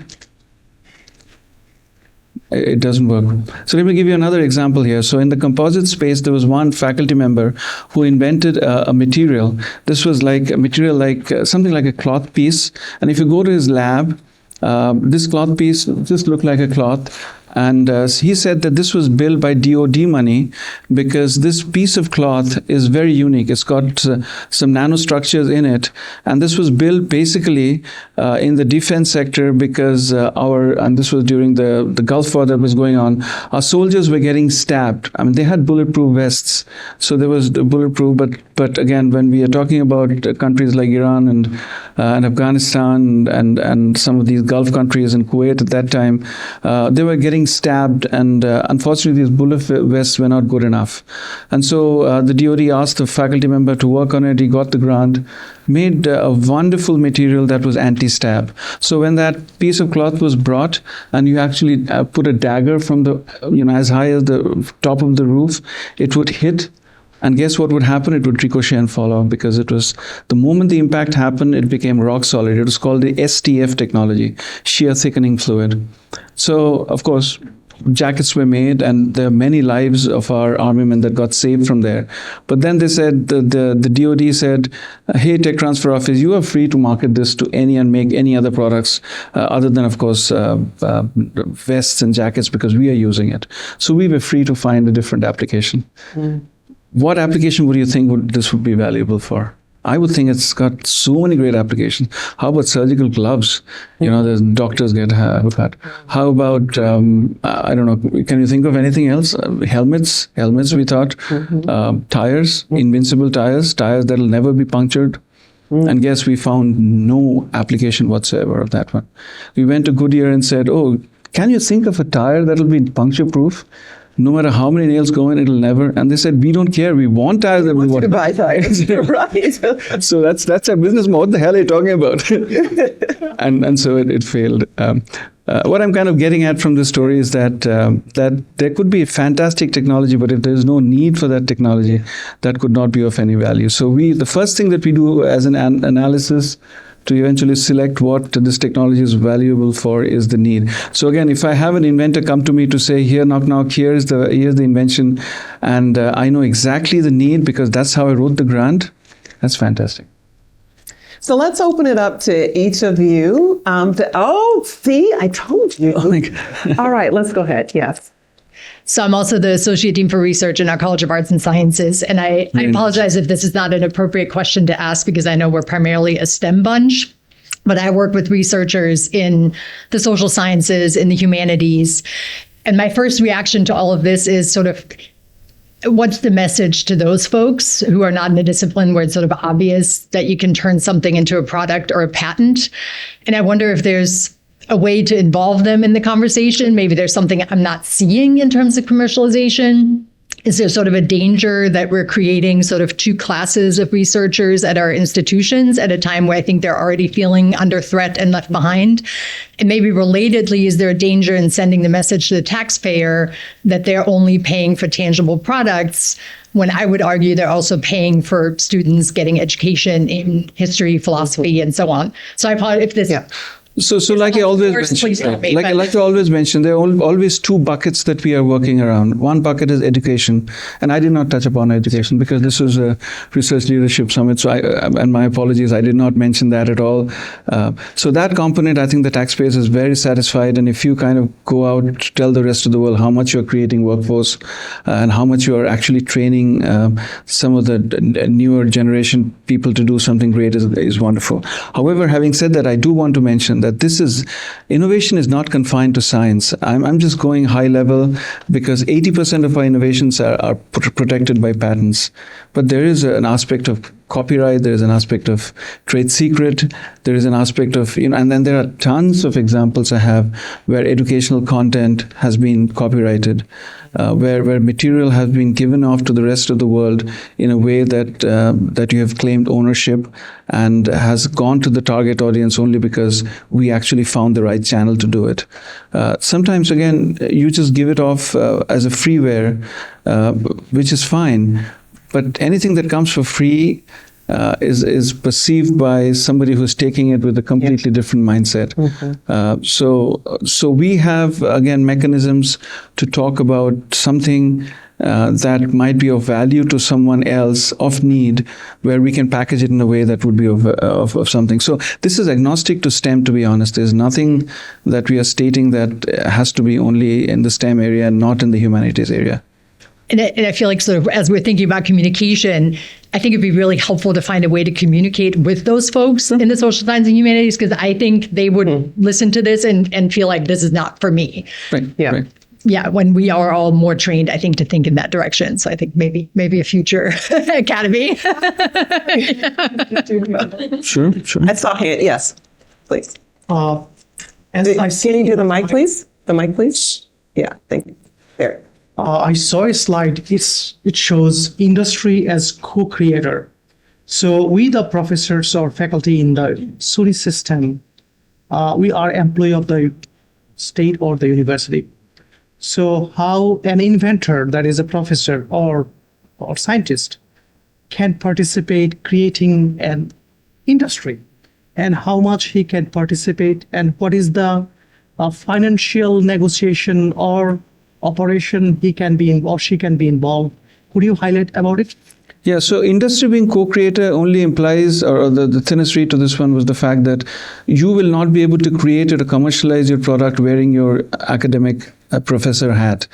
it doesn't work. So let me give you another example here. So in the composite space, there was one faculty member who invented a material. This was like a material like something like a cloth piece. And if you go to his lab, this cloth piece just looked like a cloth. And he said that this was built by DoD money because this piece of cloth is very unique. It's got some nanostructures in it. And this was built basically in the defense sector because and this was during the Gulf War that was going on, our soldiers were getting stabbed. I mean, they had bulletproof vests. So there was bulletproof. But again, when we are talking about countries like Iran and Afghanistan and some of these Gulf countries and Kuwait at that time, they were getting stabbed, and unfortunately these bullet vests were not good enough. And so the DoD asked the faculty member to work on it. He got the grant, made a wonderful material that was anti-stab. So when that piece of cloth was brought and you actually put a dagger from as high as the top of the roof, it would hit. And guess what would happen? It would ricochet and fall off, because it was, the moment the impact happened, it became rock solid. It was called the STF technology, shear thickening fluid. So, of course, jackets were made, and there are many lives of our armymen that got saved from there. But then they said, the DoD said, hey, Tech Transfer Office, you are free to market this to and make any other products other than, of course, vests and jackets, because we are using it. So we were free to find a different application. What application would you think this would be valuable for? I would think it's got so many great applications. How about surgical gloves? The doctors get haircut. How about, I don't know, can you think of anything else? Helmets, we thought. Tires, invincible tires that will never be punctured. And guess we found no application whatsoever of that one. We went to Goodyear and said, oh, can you think of a tire that will be puncture proof? No matter how many nails go in, it'll never. And they said, we don't care. We want tires. We want to buy tires. Right. So that's our business model. What the hell are you talking about? and so it failed. What I'm kind of getting at from this story is that there could be fantastic technology, but if there's no need for that technology, that could not be of any value. So the first thing that we do as an analysis to eventually select what this technology is valuable for is the need. So again, if I have an inventor come to me to say, here, knock, here's the invention, and I know exactly the need because that's how I wrote the grant, that's fantastic. So let's open it up to each of you. See, I told you. Oh my God. All right, let's go ahead. Yes. So I'm also the Associate Dean for Research in our College of Arts and Sciences. And I apologize if this is not an appropriate question to ask, because I know we're primarily a STEM bunch. but I work with researchers in the social sciences, in the humanities. And my first reaction to all of this is sort of, what's the message to those folks who are not in a discipline where it's sort of obvious that you can turn something into a product or a patent? And I wonder if there's a way to involve them in the conversation. Maybe there's something I'm not seeing in terms of commercialization. Is there sort of a danger that we're creating sort of two classes of researchers at our institutions at a time where I think they're already feeling under threat and left behind? And maybe relatedly, is there a danger in sending the message to the taxpayer that they're only paying for tangible products, when I would argue they're also paying for students getting education in history, philosophy, and so on? So I apologize if this... So like I always mention, like I always mention, there are always two buckets that we are working around. One bucket is education, and I did not touch upon education because this was a research leadership summit. So and my apologies, I did not mention that at all. So that component, I think the taxpayer is very satisfied. And if you kind of go out to tell the rest of the world how much you're creating workforce and how much you are actually training some of the newer generation people to do something great is wonderful. However, having said that, I do want to mention that innovation is not confined to science. I'm just going high level because 80% of our innovations are protected by patents. But there is an aspect of copyright, there is an aspect of trade secret, there is an aspect of, and then there are tons of examples I have where educational content has been copyrighted, where material has been given off to the rest of the world in a way that you have claimed ownership and has gone to the target audience only because we actually found the right channel to do it. Sometimes, again, you just give it off as a freeware, which is fine. But anything that comes for free is perceived by somebody who's taking it with a completely different mindset. So we have, again, mechanisms to talk about something that might be of value to someone else, of need, where we can package it in a way that would be of something. So this is agnostic to STEM, to be honest. There's nothing that we are stating that has to be only in the STEM area and not in the humanities area. And I feel like sort of as we're thinking about communication, I think it'd be really helpful to find a way to communicate with those folks in the social science and humanities, because I think they would listen to this and feel like this is not for me. Right. Yeah. Right. Yeah, when we are all more trained, I think, to think in that direction. So I think maybe a future academy. Sure. I saw hand. Yes, please. And Can you do the mic, please? The mic, please. Yeah, thank you. There. I saw a slide. It shows industry as co-creator. So we, the professors or faculty in the SUNY system, we are employee of the state or the university. So how an inventor, that is a professor or scientist, can participate creating an industry, and how much he can participate, and what is the financial negotiation or operation he can be in, or she can be involved. Could you highlight about it? Yeah, so industry being co-creator only implies, or the thinnest read to this one was the fact that you will not be able to create or to commercialize your product wearing your academic professor hat.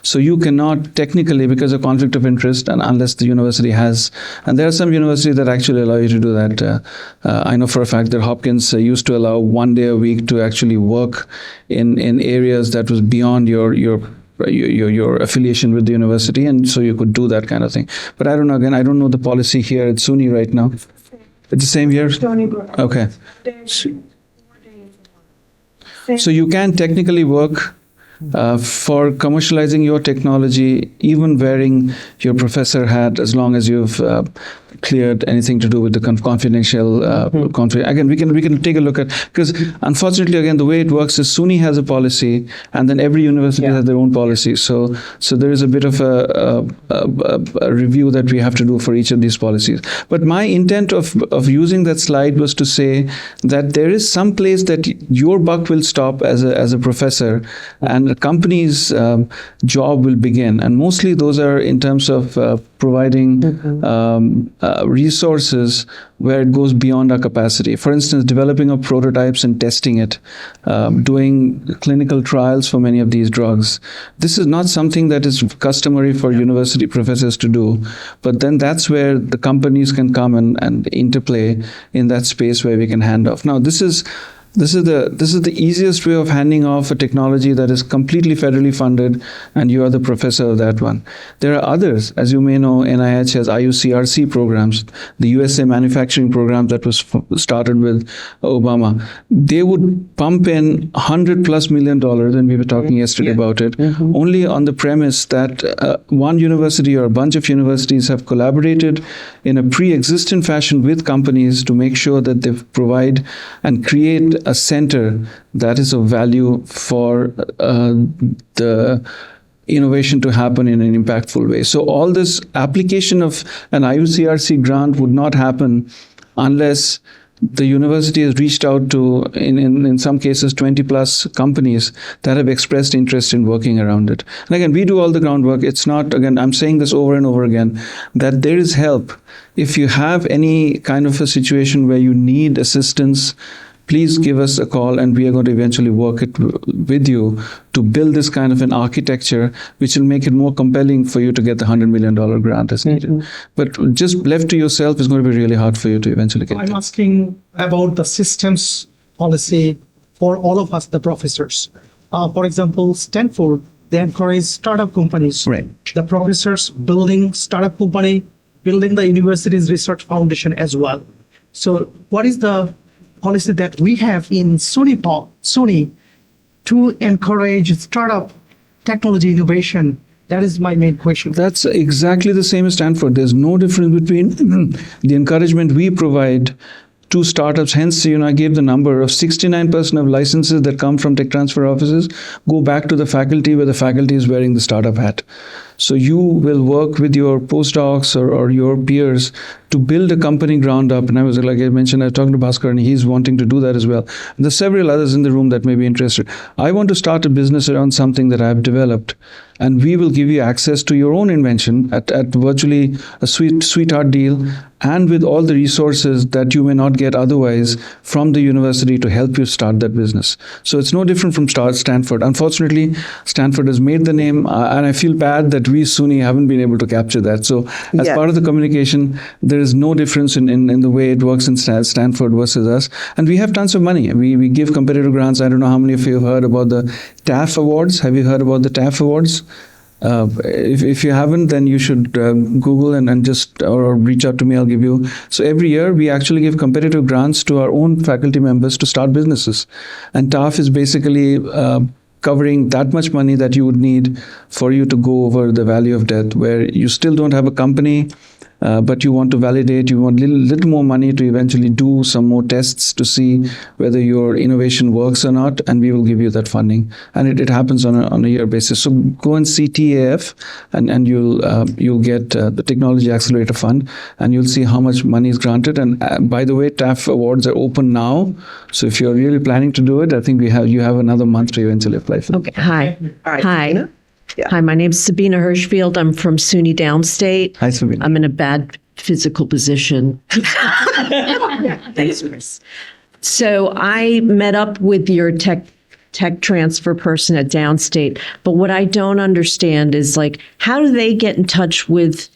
So you cannot technically, because of conflict of interest, and unless the university has, and there are some universities that actually allow you to do that. I know for a fact that Hopkins used to allow 1 day a week to actually work in areas that was beyond your affiliation with the university, and so you could do that kind of thing. But I don't know, again, I don't know the policy here at SUNY right now. It's the same here? Stony Brook. Okay. So you can technically work for commercializing your technology, even wearing your professor hat, as long as you've cleared anything to do with the confidential Again, we can take a look at, because unfortunately, again, the way it works is SUNY has a policy, and then every university has their own policy. So there is a bit of a review that we have to do for each of these policies. But my intent of using that slide was to say that there is some place that your buck will stop as a professor, and then the company's job will begin. And mostly those are in terms of providing resources where it goes beyond our capacity. For instance, developing of prototypes and testing it, doing clinical trials for many of these drugs. This is not something that is customary for university professors to do, but then that's where the companies can come and interplay in that space where we can hand off. Now, this is the easiest way of handing off a technology that is completely federally funded, and you are the professor of that one. There are others, as you may know. NIH has IUCRC programs, the USA manufacturing program that was started with Obama. They would pump in $100+ million, and we were talking yesterday about it, only on the premise that one university or a bunch of universities have collaborated in a pre-existent fashion with companies to make sure that they provide and create a center that is of value for the innovation to happen in an impactful way. So all this application of an IUCRC grant would not happen unless the university has reached out to, in some cases, 20+ companies that have expressed interest in working around it. And again, we do all the groundwork. It's not, again, I'm saying this over and over again, that there is help. If you have any kind of a situation where you need assistance, please give us a call, and we are going to eventually work it with you to build this kind of an architecture which will make it more compelling for you to get the $100 million grant as needed. But just left to yourself is going to be really hard for you to eventually get. I'm asking about the systems policy for all of us, the professors. For example, Stanford, they encourage startup companies. Right. The professors building startup company, building the university's research foundation as well. So what is the policy that we have in SUNY to encourage startup technology innovation? That is my main question. That's exactly the same as Stanford. There's no difference between the encouragement we provide to startups. Hence, I gave the number of 69% of licenses that come from tech transfer offices go back to the faculty, where the faculty is wearing the startup hat. So you will work with your postdocs or your peers to build a company ground up. And I was, like I mentioned, I was talking to Bhaskar, and he's wanting to do that as well. And there's several others in the room that may be interested. I want to start a business around something that I've developed, and we will give you access to your own invention at virtually a sweetheart deal, and with all the resources that you may not get otherwise from the university to help you start that business. So it's no different from Stanford. Unfortunately, Stanford has made the name, and I feel bad that we SUNY haven't been able to capture that. So as part of the communication, there is no difference in the way it works in Stanford versus us. And we have tons of money. We give competitive grants. I don't know how many of you have heard about the TAF Awards. Have you heard about the TAF Awards? If you haven't, then you should Google and just or reach out to me. I'll give you. So every year we actually give competitive grants to our own faculty members to start businesses. And TAF is basically covering that much money that you would need for you to go over the valley of death, where you still don't have a company, but you want to validate, you want a little more money to eventually do some more tests to see whether your innovation works or not, and we will give you that funding. And it happens on a year basis. So go and see TAF, and you'll get the Technology Accelerator Fund, and you'll see how much money is granted. And by the way, TAF awards are open now. So if you're really planning to do it, I think you have another month to eventually apply for them. Okay. Hi. All right, Hi. Sabina? Yeah. Hi, my name's Sabina Hirschfield. I'm from SUNY Downstate. Hi, Sabina. I'm in a bad physical position. Thanks, Chris. So I met up with your tech transfer person at Downstate, but what I don't understand is, like, how do they get in touch with,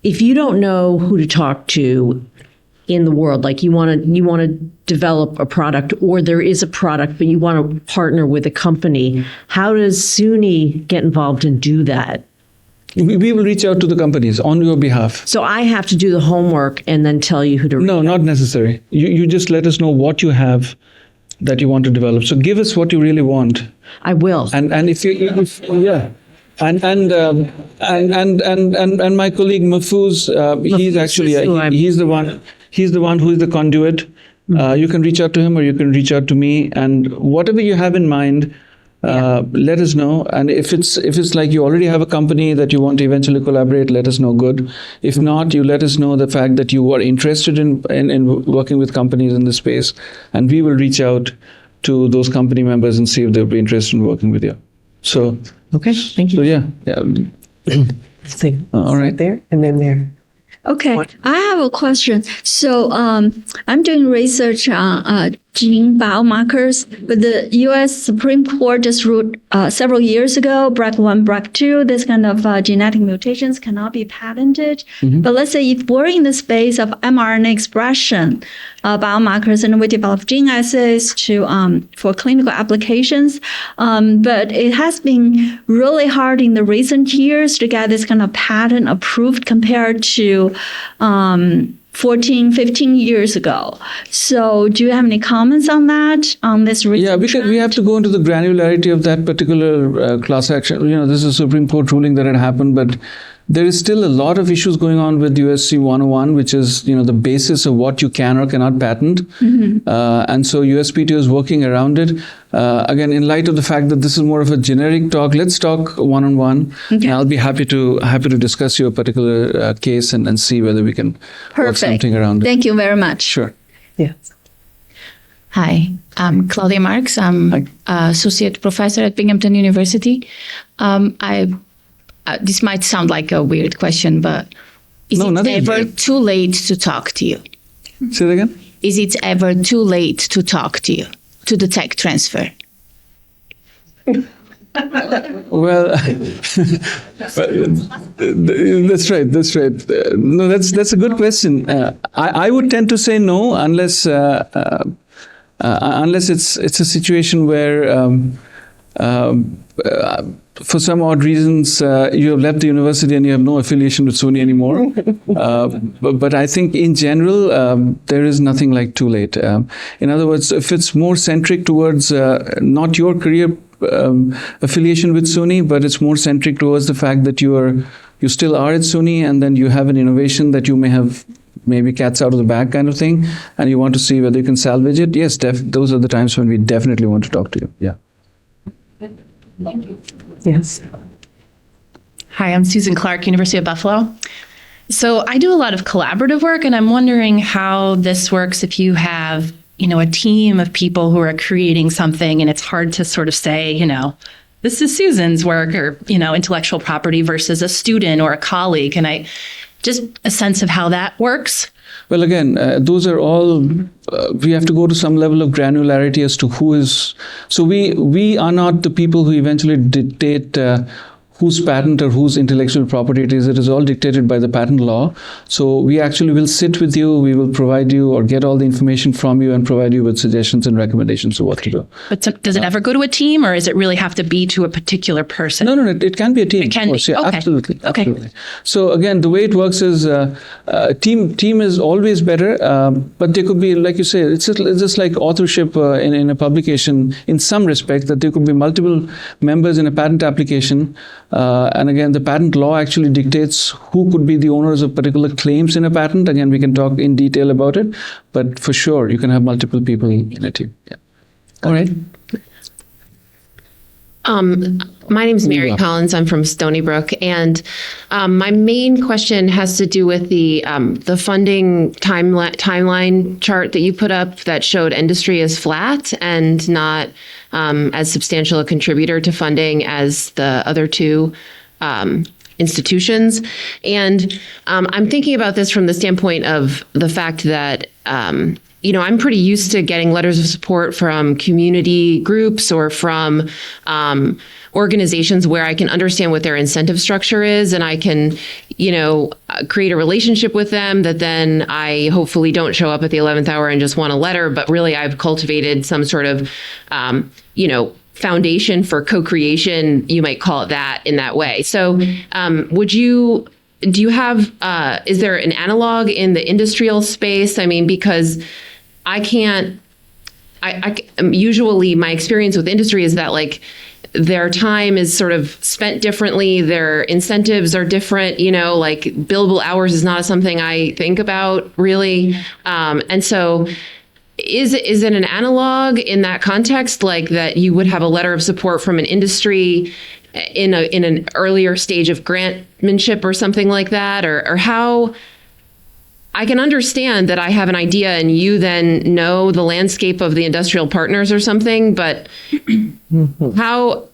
if you don't know who to talk to in the world, like you want to develop a product, or there is a product, but you want to partner with a company. How does SUNY get involved and do that? We will reach out to the companies on your behalf. So I have to do the homework and then tell you who to reach No, not necessary. You just let us know what you have that you want to develop. So give us what you really want. I will. And if yeah. And my colleague Mahfouz, he's actually he's the one who is the conduit. You can reach out to him, or you can reach out to me, and whatever you have in mind, let us know. And if it's like you already have a company that you want to eventually collaborate, let us know. Good. If not, you let us know the fact that you are interested in working with companies in this space, and we will reach out to those company members and see if they'll be interested in working with you. So okay, thank you. So yeah. All right. There and then there. Okay, I have a question. So I'm doing research on gene biomarkers, but the U.S. Supreme Court just ruled several years ago, BRCA1, BRCA2, this kind of genetic mutations cannot be patented. Mhm. But let's say if we're in the space of mRNA expression biomarkers, and we develop gene assays to for clinical applications, but it has been really hard in the recent years to get this kind of patent approved compared to 14, 15 years ago. So do you have any comments on that, on this recent Yeah, because we have to go into the granularity of that particular class action. This is a Supreme Court ruling that had happened, but there is still a lot of issues going on with USC 101, which is, the basis of what you can or cannot patent. And so USPTO is working around it. Again, in light of the fact that this is more of a generic talk, let's talk one-on-one. Okay. And I'll be happy to discuss your particular case and see whether we can work something around it. Thank you very much. Sure. Hi, I'm Claudia Marks. I'm associate professor at Binghamton University. This might sound like a weird question, but is it ever too late to talk to you? Say that again? Is it ever too late to talk to you, to the tech transfer? Well, that's right. That's right. No, that's a good question. I would tend to say no, unless it's a situation where for some odd reasons you have left the university and you have no affiliation with SUNY anymore. But I think in general there is nothing like too late. In other words, if it's more centric towards not your career affiliation with SUNY, but it's more centric towards the fact that you still are at SUNY, and then you have an innovation that you may have maybe cats out of the bag kind of thing, and you want to see whether you can salvage it. Yes, those are the times when we definitely want to talk to you. Yeah. Thank you. Yes. Hi, I'm Susan Clark, University of Buffalo. So I do a lot of collaborative work, and I'm wondering how this works if you have, a team of people who are creating something, and it's hard to sort of say, this is Susan's work or, intellectual property versus a student or a colleague. And just a sense of how that works. Well, again, those are all, we have to go to some level of granularity as to who is, so we are not the people who eventually dictate whose patent or whose intellectual property it is. It is all dictated by the patent law. So we actually will sit with you, we will provide you or get all the information from you and provide you with suggestions and recommendations of what to do. But does it ever go to a team, or does it really have to be to a particular person? No, it can be a team. It can be. Yeah, Okay. Absolutely. Okay. Absolutely. So again, the way it works is team is always better, but there could be, like you say, it's just like authorship in a publication in some respect, that there could be multiple members in a patent application. And again, the patent law actually dictates who could be the owners of particular claims in a patent. Again, we can talk in detail about it, but for sure, you can have multiple people in a team. Yeah. All right. My name is Mary Collins. I'm from Stony Brook, and my main question has to do with the funding timeline chart that you put up that showed industry as flat and not as substantial a contributor to funding as the other two institutions. And I'm thinking about this from the standpoint of the fact that I'm pretty used to getting letters of support from community groups or from organizations where I can understand what their incentive structure is, and I can, create a relationship with them that then I hopefully don't show up at the 11th hour and just want a letter, but really I've cultivated some sort of, foundation for co-creation, you might call it that, in that way. So do you have, is there an analog in the industrial space? I mean, because usually my experience with industry is that their time is sort of spent differently. Their incentives are different, like billable hours is not something I think about really. And so is it an analog in that context, like that you would have a letter of support from an industry in an earlier stage of grantmanship or something like that, or how? I can understand that I have an idea and you then know the landscape of the industrial partners or something, but how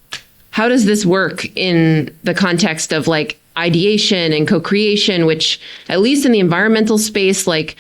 how does this work in the context of like ideation and co-creation, which at least in the environmental space, like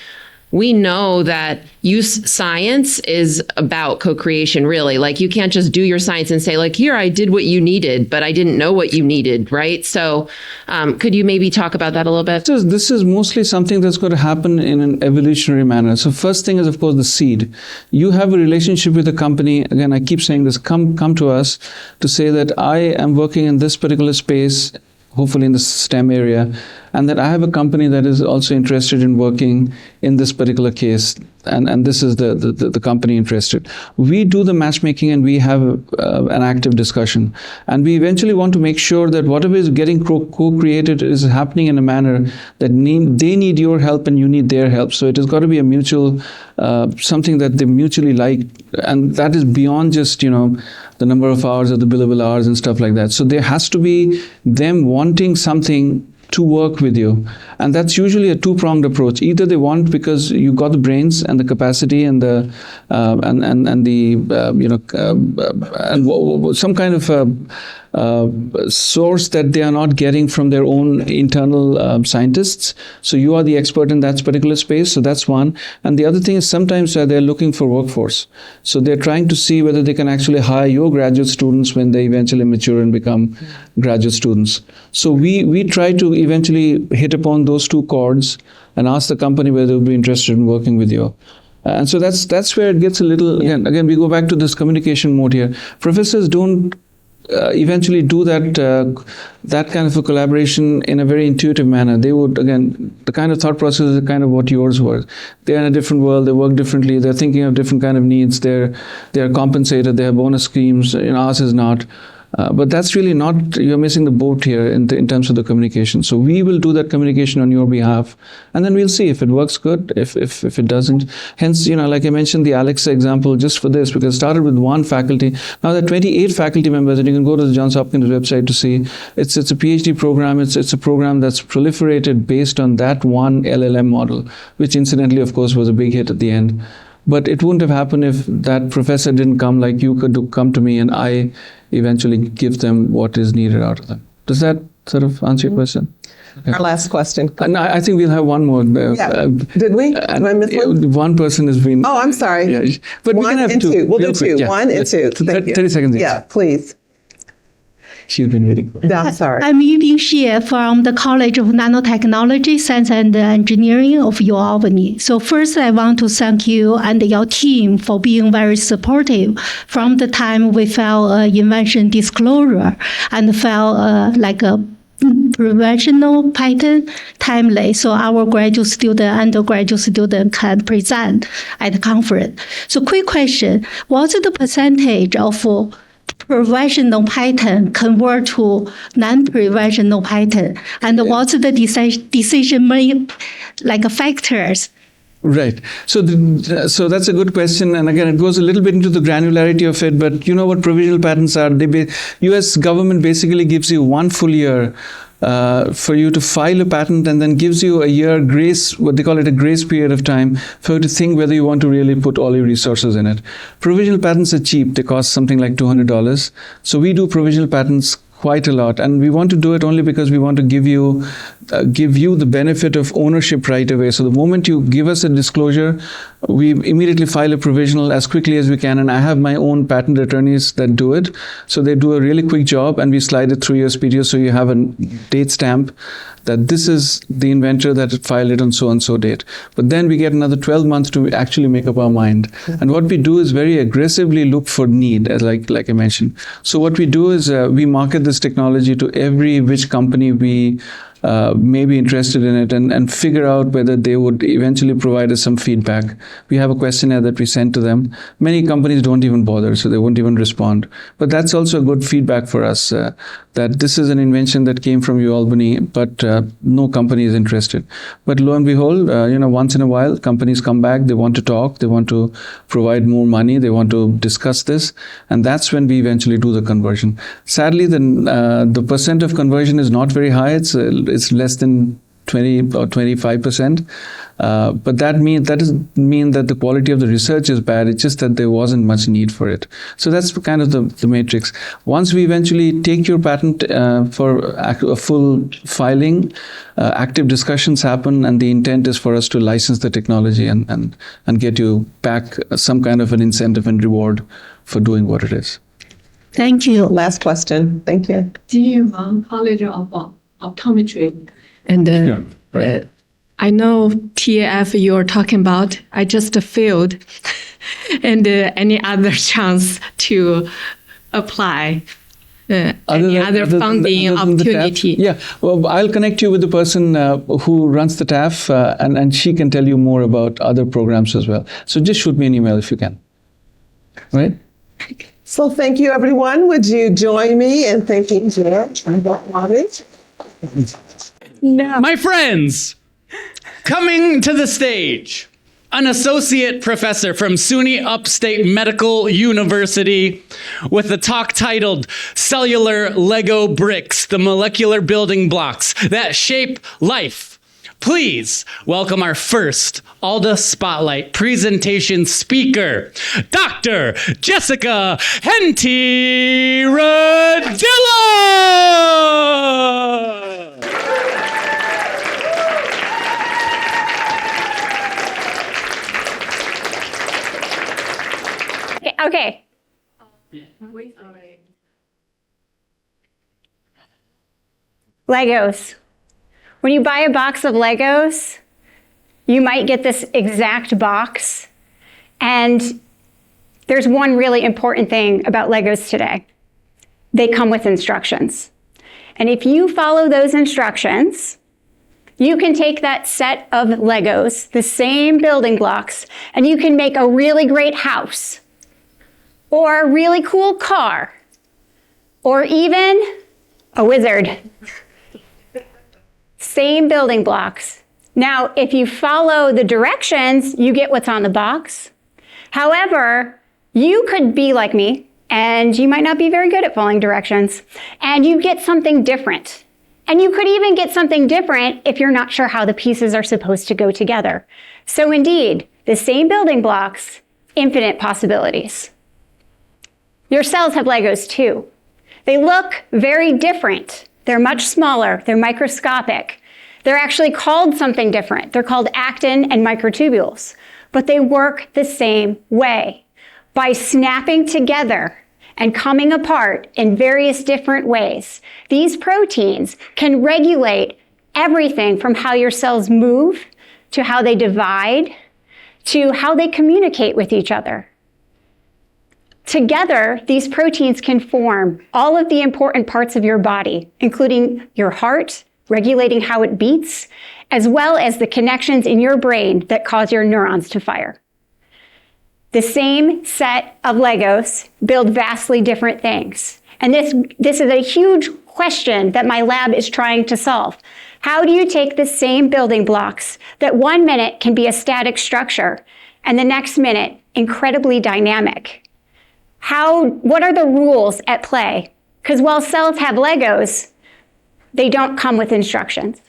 we know that use science is about co-creation, really. Like you can't just do your science and say like, here, I did what you needed, but I didn't know what you needed, right? So could you maybe talk about that a little bit? This is mostly something that's going to happen in an evolutionary manner. So first thing is, of course, the seed. You have a relationship with a company. Again, I keep saying this, come to us to say that I am working in this particular space, hopefully in the STEM area, and that I have a company that is also interested in working in this particular case, and this is the company interested. We do the matchmaking and we have an active discussion, and we eventually want to make sure that whatever is getting co-created is happening in a manner that they need your help and you need their help. So it has got to be a mutual, something that they mutually like, and that is beyond just, the number of hours or the billable hours and stuff like that. So there has to be them wanting something to work with you, and that's usually a two-pronged approach. Either they want because you got the brains and the capacity and the some kind of source that they are not getting from their own internal scientists. So you are the expert in that particular space. So that's one. And the other thing is sometimes they're looking for workforce. So they're trying to see whether they can actually hire your graduate students when they eventually mature and become graduate students. So we try to eventually hit upon those two chords and ask the company whether they'll be interested in working with you. And so that's where it gets a little, again, we go back to this communication mode here. Professors don't eventually do that kind of a collaboration in a very intuitive manner. They would, again, the kind of thought process is kind of what yours was. They're in a different world, they work differently, they're thinking of different kind of needs, they're compensated, they have bonus schemes, ours is not. But that's really not, you're missing the boat here in terms of the communication. So we will do that communication on your behalf, and then we'll see if it works good, if it doesn't. Hence, like I mentioned, the Alexa example just for this, because it started with one faculty. Now there are 28 faculty members, and you can go to the Johns Hopkins website to see. It's a PhD program. It's a program that's proliferated based on that one LLM model, which incidentally, of course, was a big hit at the end. But it wouldn't have happened if that professor didn't come, like you could come to me and I eventually give them what is needed out of them. Does that sort of answer your question? Okay. Our last question. I think we'll have one more. Did we? Did I miss one? One person has been... Oh, I'm sorry. Yeah, but one we can have and two. We'll do two. Yeah. One and two. Thank you. 30 seconds each. Yeah, please. She's been waiting. I'm sorry. I'm Yubing Xie from the College of Nanotechnology, Science and Engineering of Albany. So first, I want to thank you and your team for being very supportive from the time we filed an invention disclosure and filed like a provisional patent timely, so our graduate student, undergraduate student can present at the conference. So quick question, what's the percentage of provisional patent convert to non-provisional patent, and what's the decision made, like factors? Right. So that's a good question. And again, it goes a little bit into the granularity of it. But you know what provisional patents are? U.S. government basically gives you 1 full year for you to file a patent, and then gives you a year grace, what they call it a grace period of time, for you to think whether you want to really put all your resources in it. Provisional patents are cheap. They cost something like $200. So we do provisional patents quite a lot, and we want to do it only because we want to give you the benefit of ownership right away. So the moment you give us a disclosure, we immediately file a provisional as quickly as we can, and I have my own patent attorneys that do it. So they do a really quick job, and we slide it through your SPDO, so you have a date stamp that this is the inventor that filed it on so and so date. But then we get another 12 months to actually make up our mind. And what we do is very aggressively look for need, as like I mentioned. So what we do is we market this technology to every which company we may be interested in it, and figure out whether they would eventually provide us some feedback. We have a questionnaire that we send to them. Many companies don't even bother, so they won't even respond. But that's also a good feedback for us, that this is an invention that came from UAlbany, but no company is interested. But lo and behold, once in a while, companies come back, they want to talk, they want to provide more money, they want to discuss this, and that's when we eventually do the conversion. Sadly, the percent of conversion is not very high. It's less than 20 or 25%. But that doesn't mean that the quality of the research is bad. It's just that there wasn't much need for it. So that's kind of the matrix. Once we eventually take your patent for a full filing, active discussions happen, and the intent is for us to license the technology and get you back some kind of an incentive and reward for doing what it is. Thank you. Last question. Thank you. Dear College of Optometry, and I know TAF you're talking about. I just failed, and any other chance to apply? Any other funding opportunity? Yeah, well, I'll connect you with the person who runs the TAF, and she can tell you more about other programs as well. So just shoot me an email if you can. Right? So thank you, everyone. Would you join me in thanking Jared and Goswami? No. My friends, coming to the stage, an associate professor from SUNY Upstate Medical University with a talk titled Cellular Lego Bricks, the Molecular Building Blocks That Shape Life. Please welcome our first Alda Spotlight presentation speaker, Dr. Jessica Henty-Radilla! Okay. Legos. When you buy a box of Legos, you might get this exact box. And there's one really important thing about Legos today. They come with instructions. And if you follow those instructions, you can take that set of Legos, the same building blocks, and you can make a really great house, or a really cool car, or even a wizard. Same building blocks. Now, if you follow the directions, you get what's on the box. However, you could be like me, and you might not be very good at following directions, and you get something different. And you could even get something different if you're not sure how the pieces are supposed to go together. So indeed, the same building blocks, infinite possibilities. Your cells have Legos too. They look very different. They're much smaller, they're microscopic. They're actually called something different. They're called actin and microtubules, but they work the same way. By snapping together and coming apart in various different ways, these proteins can regulate everything from how your cells move, to how they divide, to how they communicate with each other. Together, these proteins can form all of the important parts of your body, including your heart, regulating how it beats, as well as the connections in your brain that cause your neurons to fire. The same set of Legos build vastly different things. And this is a huge question that my lab is trying to solve. How do you take the same building blocks that 1 minute can be a static structure and the next minute incredibly dynamic? What are the rules at play? Because while cells have Legos, they don't come with instructions.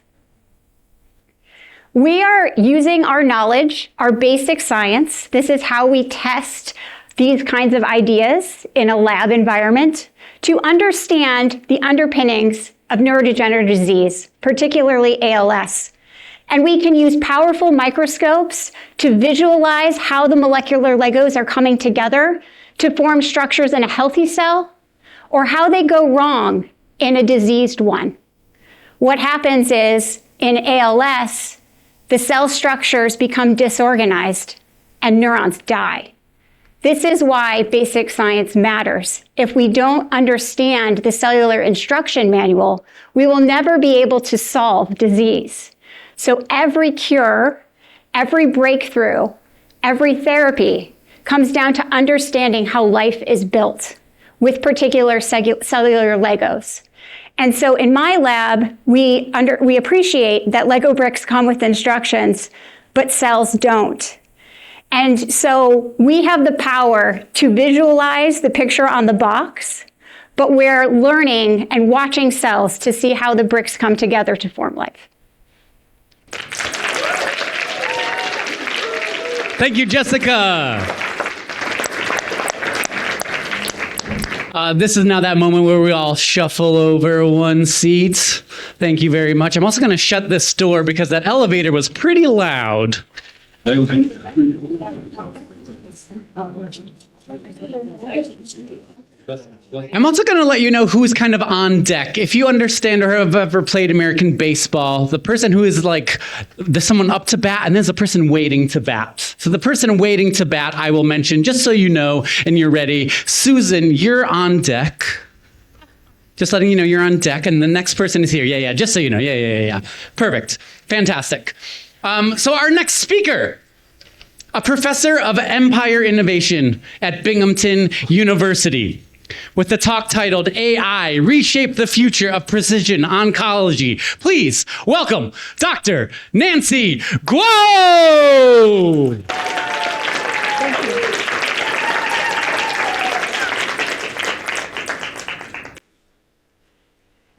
We are using our knowledge, our basic science. This is how we test these kinds of ideas in a lab environment to understand the underpinnings of neurodegenerative disease, particularly ALS. And we can use powerful microscopes to visualize how the molecular Legos are coming together to form structures in a healthy cell, or how they go wrong in a diseased one. What happens is, in ALS, the cell structures become disorganized and neurons die. This is why basic science matters. If we don't understand the cellular instruction manual, we will never be able to solve disease. So every cure, every breakthrough, every therapy comes down to understanding how life is built with particular cellular Legos. And so in my lab, we appreciate that Lego bricks come with instructions, but cells don't. And so we have the power to visualize the picture on the box, but we're learning and watching cells to see how the bricks come together to form life. Thank you, Jessica. This is now that moment where we all shuffle over one seat. Thank you very much. I'm also going to shut this door because that elevator was pretty loud. I'm also going to let you know who's kind of on deck. If you understand or have ever played American baseball, the person who is like, there's someone up to bat and there's a person waiting to bat. So the person waiting to bat, I will mention, just so you know and you're ready. Susan, you're on deck. Just letting you know you're on deck, and the next person is here. Yeah, just so you know. Yeah. Perfect. Fantastic. So our next speaker, a professor of empire innovation at Binghamton University, with the talk titled AI, Reshape the Future of Precision Oncology. Please welcome Dr. Nancy Guo.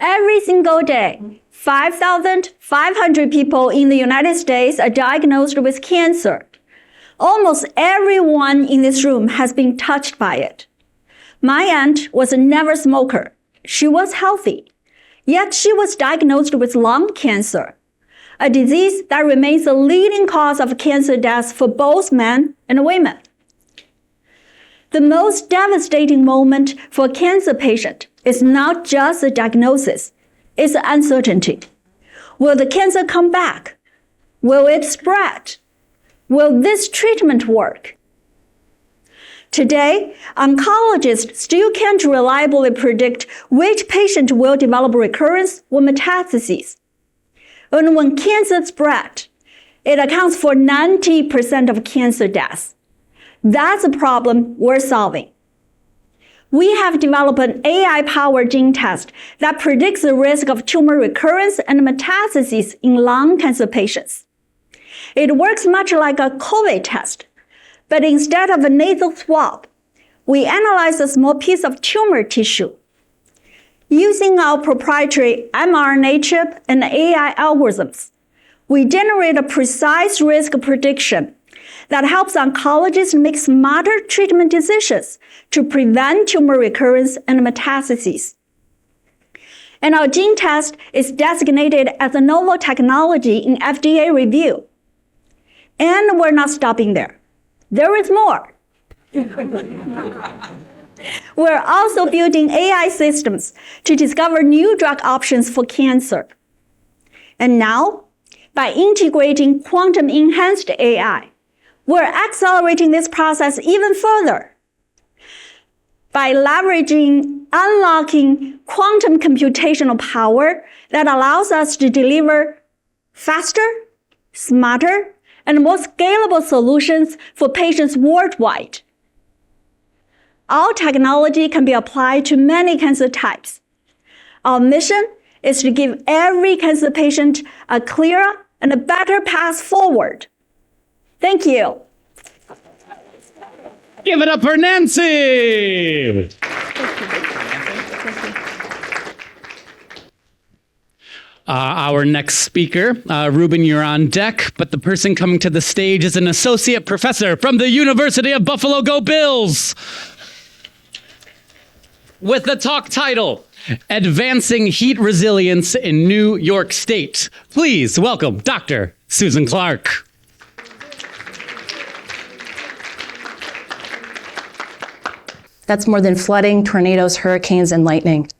Every single day, 5,500 people in the United States are diagnosed with cancer. Almost everyone in this room has been touched by it. My aunt was a never smoker. She was healthy, yet she was diagnosed with lung cancer, a disease that remains the leading cause of cancer deaths for both men and women. The most devastating moment for a cancer patient is not just the diagnosis, it's the uncertainty. Will the cancer come back? Will it spread? Will this treatment work? Today, oncologists still can't reliably predict which patient will develop recurrence or metastases. And when cancer spreads, it accounts for 90% of cancer deaths. That's a problem we're solving. We have developed an AI-powered gene test that predicts the risk of tumor recurrence and metastases in lung cancer patients. It works much like a COVID test, but instead of a nasal swab, we analyze a small piece of tumor tissue. Using our proprietary mRNA chip and AI algorithms, we generate a precise risk prediction that helps oncologists make smarter treatment decisions to prevent tumor recurrence and metastases. And our gene test is designated as a novel technology in FDA review. And we're not stopping there. There is more. We're also building AI systems to discover new drug options for cancer. And now, by integrating quantum-enhanced AI, we're accelerating this process even further. By unlocking quantum computational power that allows us to deliver faster, smarter, and more scalable solutions for patients worldwide. Our technology can be applied to many cancer types. Our mission is to give every cancer patient a clearer and a better path forward. Thank you. Give it up for Nancy. Our next speaker, Ruben, you're on deck, but the person coming to the stage is an associate professor from the University of Buffalo. Go Bills! With the talk title, Advancing Heat Resilience in New York State. Please welcome Dr. Susan Clark. That's more than flooding, tornadoes, hurricanes, and lightning.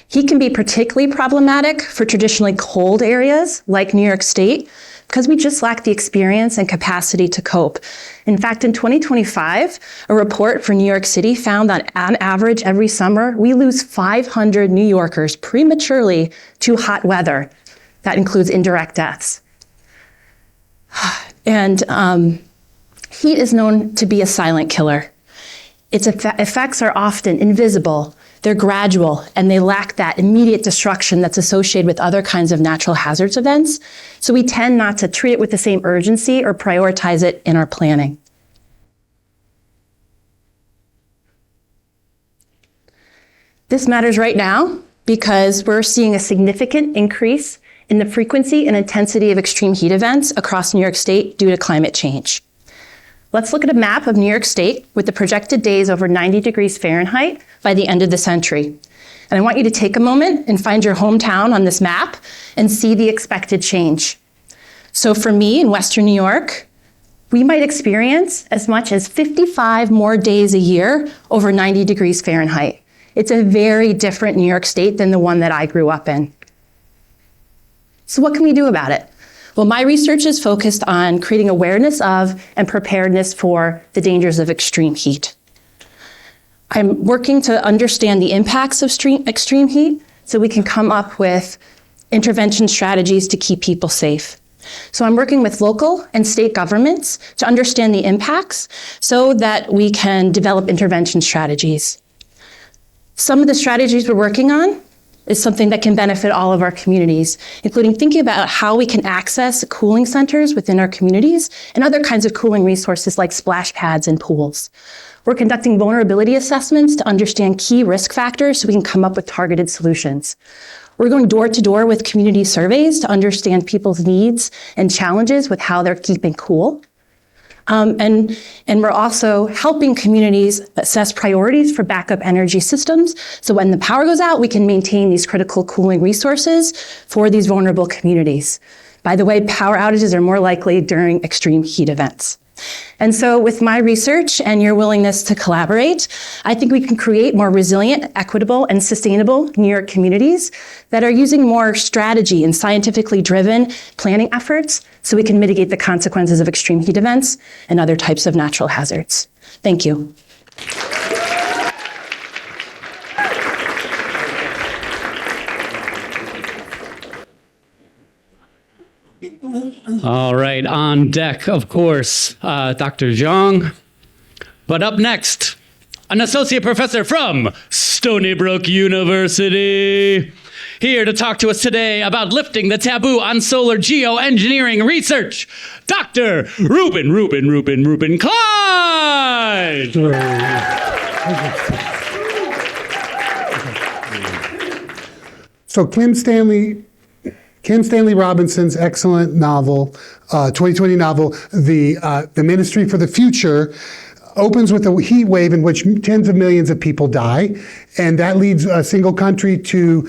Heat can be particularly problematic for traditionally cold areas like New York State because we just lack the experience and capacity to cope. In fact, in 2025, a report for New York City found that on average every summer, we lose 500 New Yorkers prematurely to hot weather. That includes indirect deaths. And heat is known to be a silent killer. Its effects are often invisible. They're gradual, and they lack that immediate destruction that's associated with other kinds of natural hazards events. So we tend not to treat it with the same urgency or prioritize it in our planning. This matters right now because we're seeing a significant increase in the frequency and intensity of extreme heat events across New York State due to climate change. Let's look at a map of New York State with the projected days over 90 degrees Fahrenheit by the end of the century. And I want you to take a moment and find your hometown on this map and see the expected change. So for me in Western New York, we might experience as much as 55 more days a year over 90 degrees Fahrenheit. It's a very different New York State than the one that I grew up in. So what can we do about it? Well, my research is focused on creating awareness of and preparedness for the dangers of extreme heat. I'm working to understand the impacts of extreme heat so we can come up with intervention strategies to keep people safe. So I'm working with local and state governments to understand the impacts so that we can develop intervention strategies. Some of the strategies we're working on is something that can benefit all of our communities, including thinking about how we can access cooling centers within our communities and other kinds of cooling resources like splash pads and pools. We're conducting vulnerability assessments to understand key risk factors so we can come up with targeted solutions. We're going door to door with community surveys to understand people's needs and challenges with how they're keeping cool. And we're also helping communities assess priorities for backup energy systems. So when the power goes out, we can maintain these critical cooling resources for these vulnerable communities. By the way, power outages are more likely during extreme heat events. And so with my research and your willingness to collaborate, I think we can create more resilient, equitable, and sustainable New York communities that are using more strategy and scientifically driven planning efforts so we can mitigate the consequences of extreme heat events and other types of natural hazards. Thank you. All right, on deck, of course, Dr. Zhang. But up next, an associate professor from Stony Brook University. Here to talk to us today about lifting the taboo on solar geoengineering research, Dr. Ruben Clyde. So Kim Stanley Robinson's excellent novel, 2020 novel, The Ministry for the Future, opens with a heat wave in which tens of millions of people die, and that leads a single country to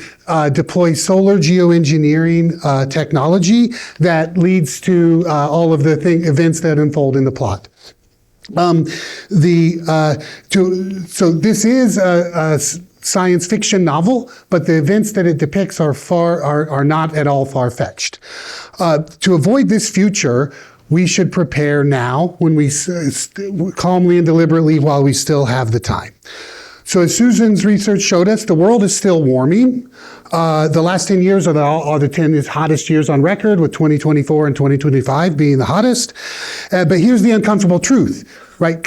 deploy solar geoengineering technology that leads to all of the events that unfold in the plot. So this is a science fiction novel, but the events that it depicts are not at all far-fetched. To avoid this future, we should prepare now when we calmly and deliberately while we still have the time. So as Susan's research showed us, the world is still warming. The last 10 years are the 10 hottest years on record, with 2024 and 2025 being the hottest. But here's the uncomfortable truth, right?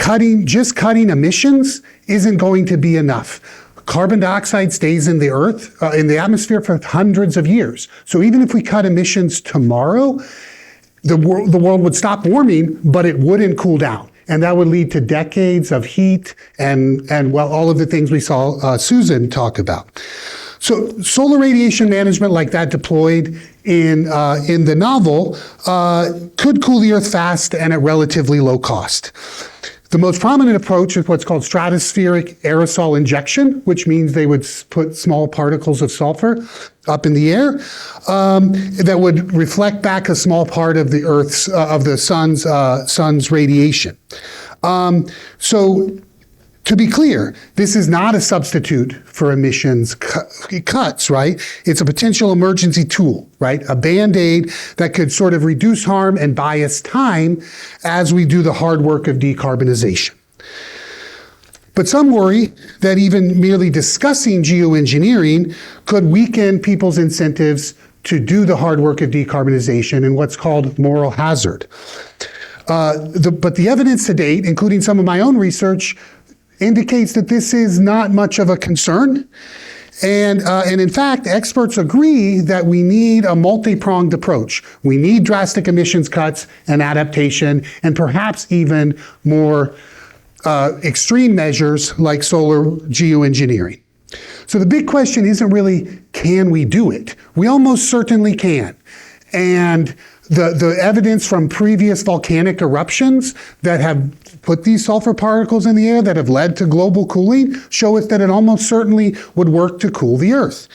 Just cutting emissions isn't going to be enough. Carbon dioxide stays in the earth, in the atmosphere for hundreds of years. So even if we cut emissions tomorrow, the world would stop warming, but it wouldn't cool down. And that would lead to decades of heat and all of the things we saw Susan talk about. So solar radiation management like that deployed in the novel could cool the earth fast and at relatively low cost. The most prominent approach is what's called stratospheric aerosol injection, which means they would put small particles of sulfur up in the air that would reflect back a small part of the sun's radiation. So to be clear, this is not a substitute for emissions cuts, right? It's a potential emergency tool, right? A Band-Aid that could sort of reduce harm and buy us time as we do the hard work of decarbonization. But some worry that even merely discussing geoengineering could weaken people's incentives to do the hard work of decarbonization in what's called moral hazard. But the evidence to date, including some of my own research, indicates that this is not much of a concern. And in fact, experts agree that we need a multi-pronged approach. We need drastic emissions cuts and adaptation, and perhaps even more extreme measures like solar geoengineering. So the big question isn't really, can we do it? We almost certainly can. And the evidence from previous volcanic eruptions that have put these sulfur particles in the air that have led to global cooling show us that it almost certainly would work to cool the Earth.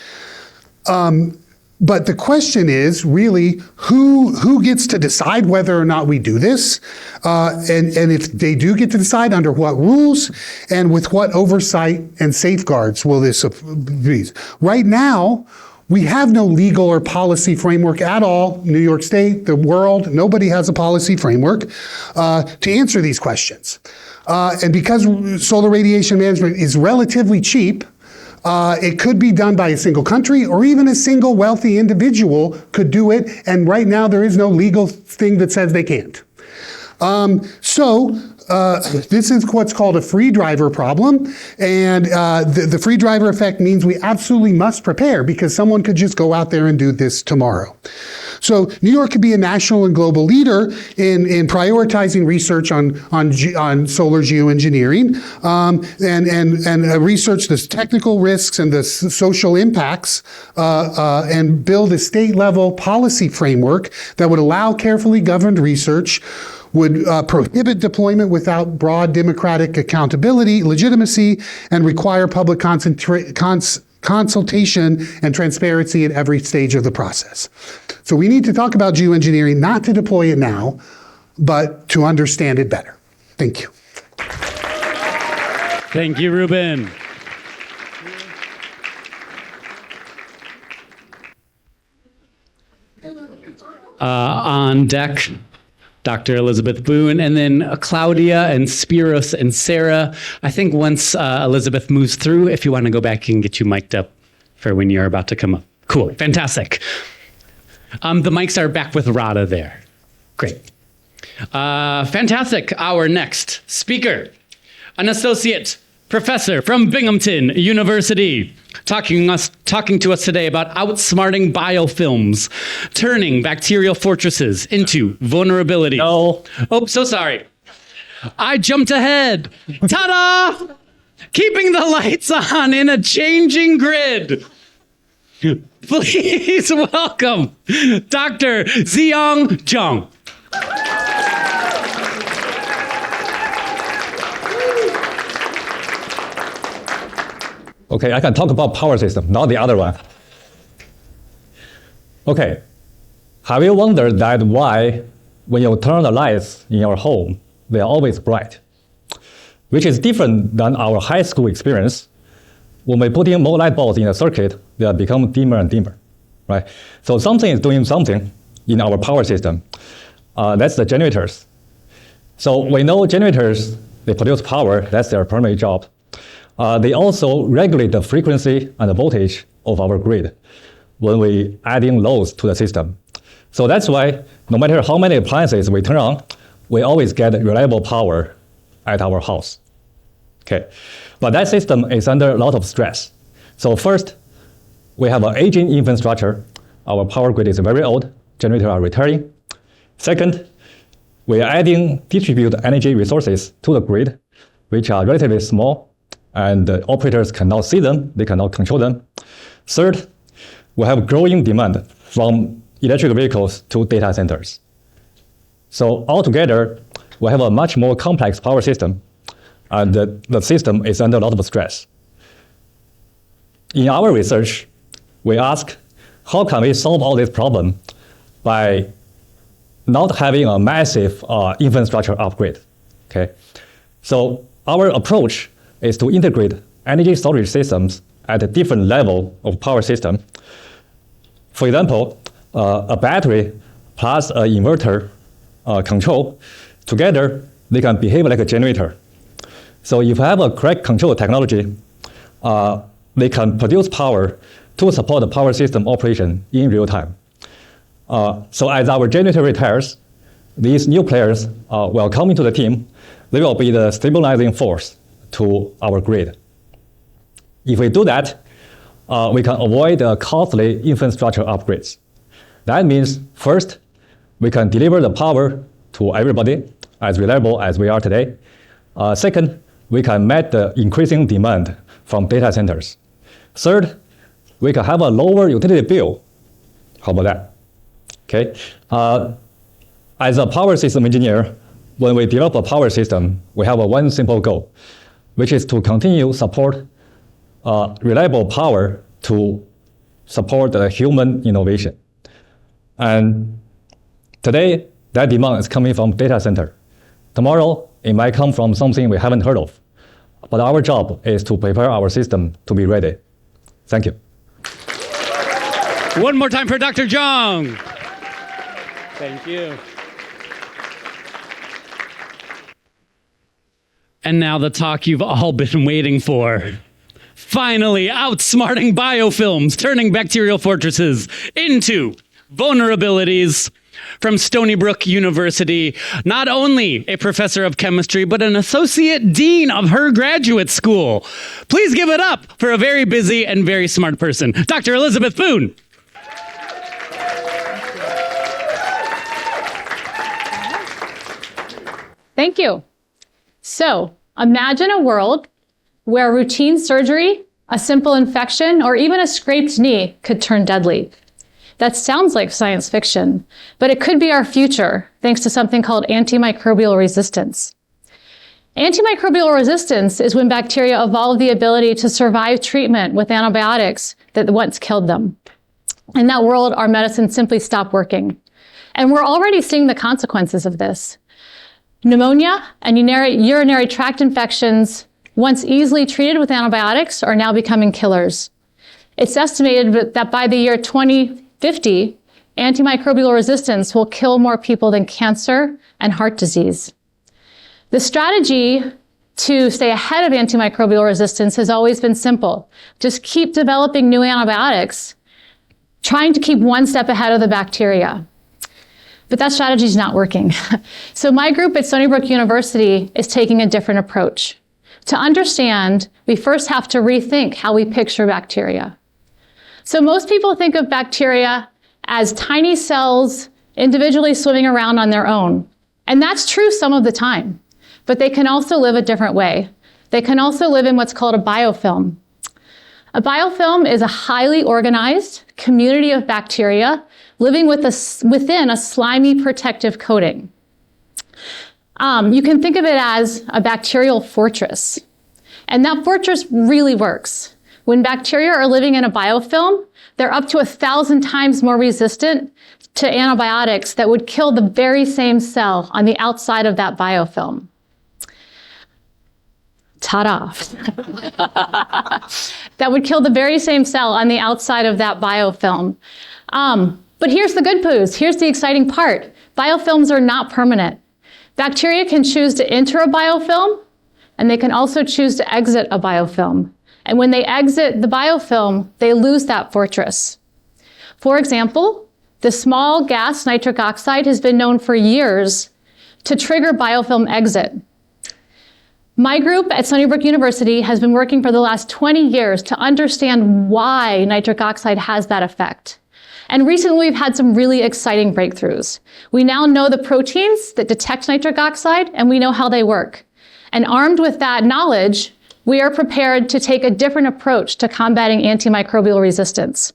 But the question is really who gets to decide whether or not we do this, and if they do get to decide, under what rules and with what oversight and safeguards will this be. Right now, we have no legal or policy framework at all. New York State, the world, nobody has a policy framework to answer these questions. And because solar radiation management is relatively cheap, it could be done by a single country, or even a single wealthy individual could do it, and right now there is no legal thing that says they can't. This is what's called a free driver problem, and the free driver effect means we absolutely must prepare, because someone could just go out there and do this tomorrow. So New York could be a national and global leader in prioritizing research on solar geoengineering, and research the technical risks and the social impacts, and build a state-level policy framework that would allow carefully governed research, would prohibit deployment without broad democratic accountability, legitimacy, and require public consultation and transparency at every stage of the process. So we need to talk about geoengineering, not to deploy it now, but to understand it better. Thank you. Thank you, Ruben. On deck, Dr. Elizabeth Boone, and then Claudia and Spiros and Sarah. I think once Elizabeth moves through, if you want to go back, you can get you mic'd up for when you're about to come up. Cool, fantastic. The mics are back with Radha there. Great. Fantastic. Our next speaker, an associate professor from Binghamton University, talking to us today about outsmarting biofilms, turning bacterial fortresses into vulnerabilities. No. Oh, so sorry. I jumped ahead. Ta-da! Keeping the lights on in a changing grid. Please welcome Dr. Ziyong Zhang. Okay, I can talk about power system, not the other one. Okay, have you wondered that why when you turn the lights in your home, they are always bright? Which is different than our high school experience. When we put in more light bulbs in a circuit, they become dimmer and dimmer, right? So something is doing something in our power system. That's the generators. So we know generators, they produce power, that's their primary job. They also regulate the frequency and the voltage of our grid when we add in loads to the system. So that's why no matter how many appliances we turn on, we always get reliable power at our house. Okay, but that system is under a lot of stress. So first, we have an aging infrastructure. Our power grid is very old, generators are retiring. Second, we are adding distributed energy resources to the grid, which are relatively small, and the operators cannot see them, they cannot control them. Third, we have growing demand from electric vehicles to data centers. So altogether, we have a much more complex power system, and the system is under a lot of stress. In our research, we ask, how can we solve all this problem by not having a massive infrastructure upgrade? Okay, so our approach is to integrate energy storage systems at a different level of power system. For example, a battery plus an inverter control, together they can behave like a generator. So if you have a correct control technology, they can produce power to support the power system operation in real time. So as our generator retires, these new players will come into the team. They will be the stabilizing force to our grid. If we do that, we can avoid costly infrastructure upgrades. That means, first, we can deliver the power to everybody as reliable as we are today. Second, we can meet the increasing demand from data centers. Third, we can have a lower utility bill. How about that? Okay. As a power system engineer, when we develop a power system, we have one simple goal, which is to continue support reliable power to support the human innovation. And today, that demand is coming from data center. Tomorrow, it might come from something we haven't heard of. But our job is to prepare our system to be ready. Thank you. One more time for Dr. Zhang. Thank you. And now the talk you've all been waiting for. Finally, outsmarting biofilms, turning bacterial fortresses into vulnerabilities. From Stony Brook University, not only a professor of chemistry, but an associate dean of her graduate school. Please give it up for a very busy and very smart person, Dr. Elizabeth Boone. Thank you. So, imagine a world where routine surgery, a simple infection, or even a scraped knee could turn deadly. That sounds like science fiction, but it could be our future thanks to something called antimicrobial resistance. Antimicrobial resistance is when bacteria evolve the ability to survive treatment with antibiotics that once killed them. In that world, our medicine simply stopped working. And we're already seeing the consequences of this. Pneumonia and urinary tract infections, once easily treated with antibiotics, are now becoming killers. It's estimated that by the year 2050, antimicrobial resistance will kill more people than cancer and heart disease. The strategy to stay ahead of antimicrobial resistance has always been simple. Just keep developing new antibiotics, trying to keep one step ahead of the bacteria. But that strategy is not working. So my group at Stony Brook University is taking a different approach. To understand, we first have to rethink how we picture bacteria. So most people think of bacteria as tiny cells individually swimming around on their own. And that's true some of the time. But they can also live a different way. They can also live in what's called a biofilm. A biofilm is a highly organized community of bacteria living within a slimy protective coating. You can think of it as a bacterial fortress. And that fortress really works. When bacteria are living in a biofilm, they're up to 1,000 times more resistant to antibiotics that would kill the very same cell on the outside of that biofilm. Ta-da! That would kill the very same cell on the outside of that biofilm. But here's the good news. Here's the exciting part. Biofilms are not permanent. Bacteria can choose to enter a biofilm, and they can also choose to exit a biofilm. And when they exit the biofilm, they lose that fortress. For example, the small gas nitric oxide has been known for years to trigger biofilm exit. My group at Stony Brook University has been working for the last 20 years to understand why nitric oxide has that effect. And recently we've had some really exciting breakthroughs. We now know the proteins that detect nitric oxide, and we know how they work. And armed with that knowledge, we are prepared to take a different approach to combating antimicrobial resistance.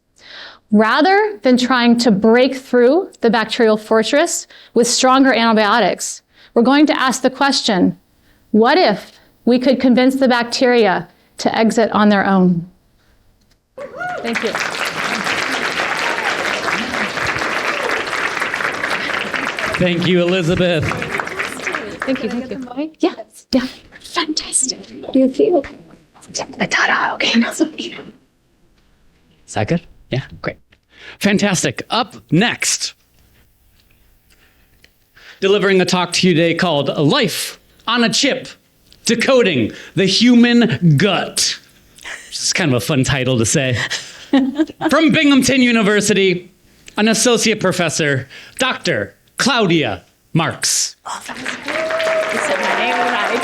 Rather than trying to break through the bacterial fortress with stronger antibiotics, we're going to ask the question, what if we could convince the bacteria to exit on their own? Thank you. Thank you, Elizabeth. Thank you. Yeah. Fantastic. Do you feel? Ta-da, okay. Is that good? Yeah, great. Fantastic. Up next, delivering a talk to you today called Life on a Chip, Decoding the Human Gut. Which is kind of a fun title to say. From Binghamton University, an associate professor, Dr. Claudia Marks. Oh, that was good. You said my name right.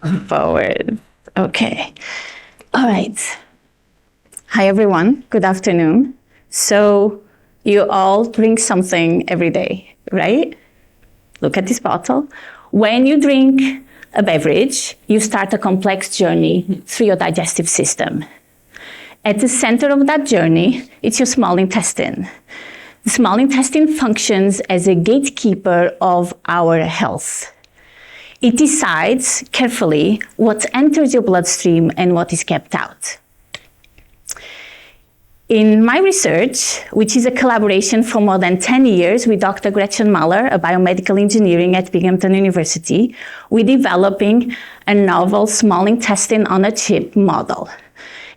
Thank you. Forward. Okay. All right. Hi, everyone. Good afternoon. So you all drink something every day, right? Look at this bottle. When you drink a beverage, you start a complex journey through your digestive system. At the center of that journey, it's your small intestine. The small intestine functions as a gatekeeper of our health. It decides carefully what enters your bloodstream and what is kept out. In my research, which is a collaboration for more than 10 years with Dr. Gretchen Mahler, a biomedical engineer at Binghamton University, we're developing a novel small intestine on a chip model.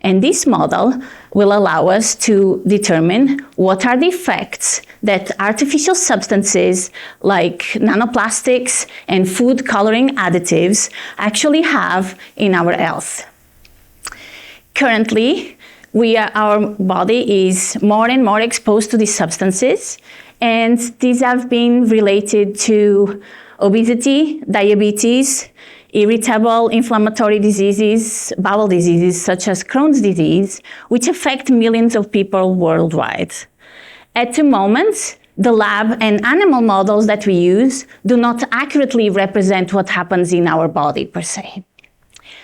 And this model will allow us to determine what are the effects that artificial substances like nanoplastics and food coloring additives actually have in our health. Currently, our body is more and more exposed to these substances, and these have been related to obesity, diabetes, irritable inflammatory diseases, bowel diseases such as Crohn's disease, which affect millions of people worldwide. At the moment, the lab and animal models that we use do not accurately represent what happens in our body per se.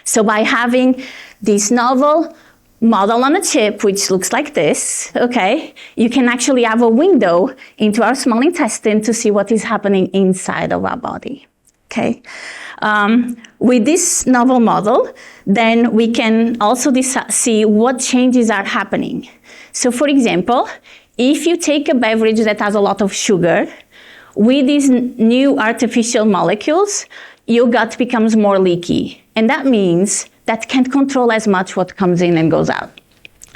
So by having this novel model on a chip, which looks like this, okay, you can actually have a window into our small intestine to see what is happening inside of our body, okay? With this novel model, then we can also see what changes are happening. So for example, if you take a beverage that has a lot of sugar, with these new artificial molecules, your gut becomes more leaky. And that means that can't control as much what comes in and goes out,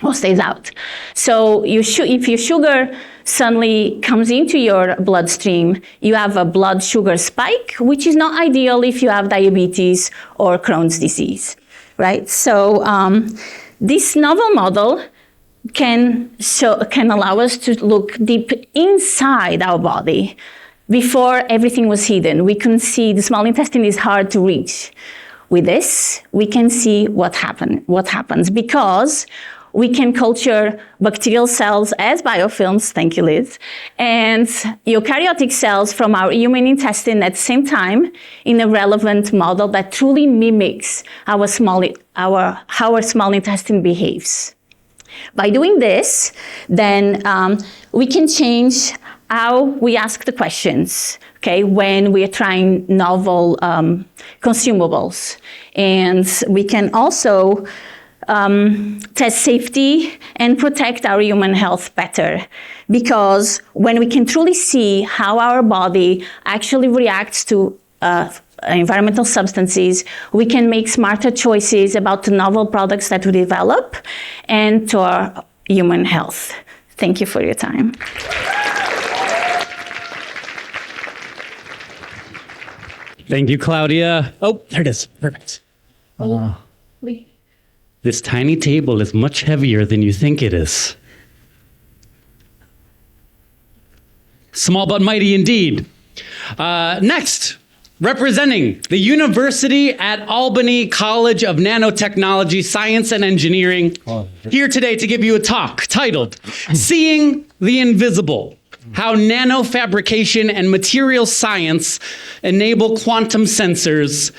or stays out. So if your sugar suddenly comes into your bloodstream, you have a blood sugar spike, which is not ideal if you have diabetes or Crohn's disease, right? So this novel model can allow us to look deep inside our body. Before, everything was hidden. We couldn't see, the small intestine is hard to reach. With this, we can see what happens because we can culture bacterial cells as biofilms, thank you, Liz, and eukaryotic cells from our human intestine at the same time in a relevant model that truly mimics how our small intestine behaves. By doing this, then we can change how we ask the questions, okay, when we are trying novel consumables. And we can also test safety and protect our human health better. Because when we can truly see how our body actually reacts to environmental substances, we can make smarter choices about the novel products that we develop and to our human health. Thank you for your time. Thank you, Claudia. Oh, there it is. Perfect. This tiny table is much heavier than you think it is. Small but mighty indeed. Next, representing the University at Albany College of Nanotechnology, Science and Engineering, here today to give you a talk titled, Seeing the Invisible, How Nanofabrication and Material Science Enable Quantum Sensors.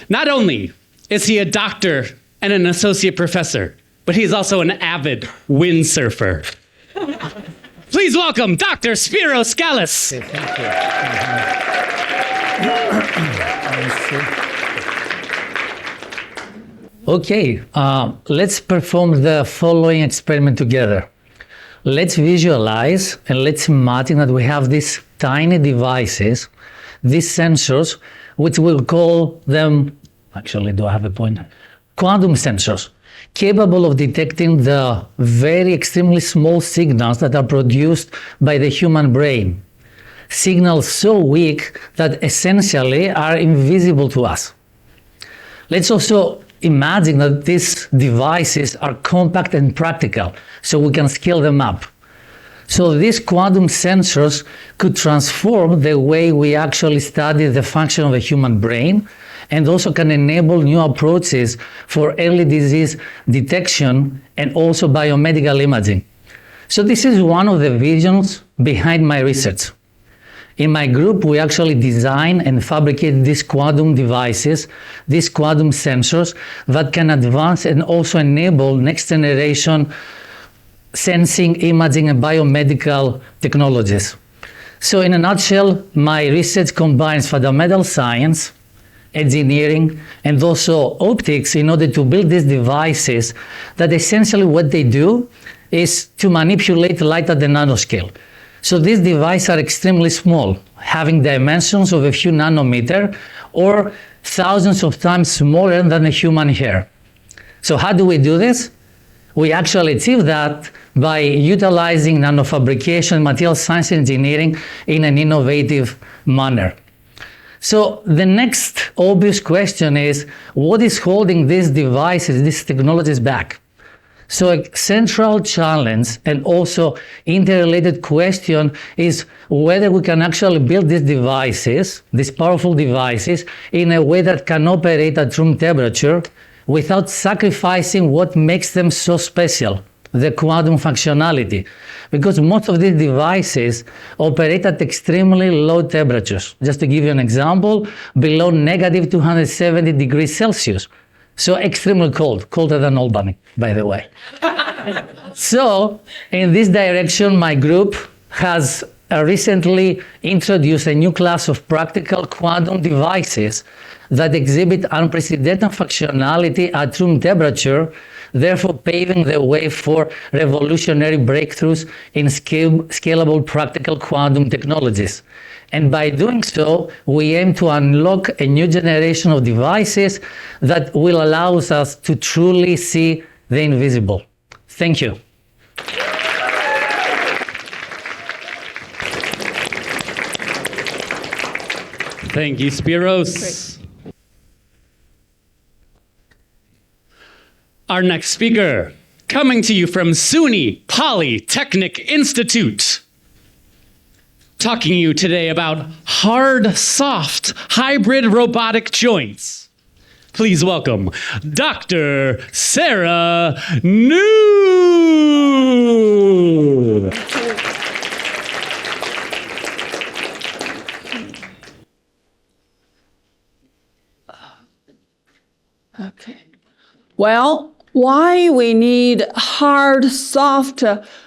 Not only is he a doctor and an associate professor, but he's also an avid windsurfer. Please welcome Dr. Spiro Scalis. Okay, let's perform the following experiment together. Let's visualize and let's imagine that we have these tiny devices, these sensors, which we'll call them, actually, do I have a point? Quantum sensors, capable of detecting the very extremely small signals that are produced by the human brain. Signals so weak that essentially are invisible to us. Let's also imagine that these devices are compact and practical, so we can scale them up. So these quantum sensors could transform the way we actually study the function of the human brain, and also can enable new approaches for early disease detection and also biomedical imaging. So this is one of the visions behind my research. In my group, we actually design and fabricate these quantum devices, these quantum sensors that can advance and also enable next generation sensing, imaging, and biomedical technologies. So in a nutshell, my research combines fundamental science, engineering, and also optics in order to build these devices that essentially what they do is to manipulate light at the nanoscale. So these devices are extremely small, having dimensions of a few nanometers or thousands of times smaller than a human hair. So how do we do this? We actually achieve that by utilizing nanofabrication, material science engineering in an innovative manner. So the next obvious question is, what is holding these devices, these technologies back? So a central challenge and also interrelated question is whether we can actually build these devices, these powerful devices, in a way that can operate at room temperature without sacrificing what makes them so special, the quantum functionality. Because most of these devices operate at extremely low temperatures. Just to give you an example, below negative 270 degrees Celsius. So extremely cold, colder than Albany, by the way. So in this direction, my group has recently introduced a new class of practical quantum devices that exhibit unprecedented functionality at room temperature, therefore paving the way for revolutionary breakthroughs in scalable practical quantum technologies. And by doing so, we aim to unlock a new generation of devices that will allow us to truly see the invisible. Thank you. Thank you, Spiros. Our next speaker, coming to you from SUNY Polytechnic Institute, talking to you today about hard-soft hybrid robotic joints. Please welcome Dr. Sarah New. Okay. Well, why we need hard, soft,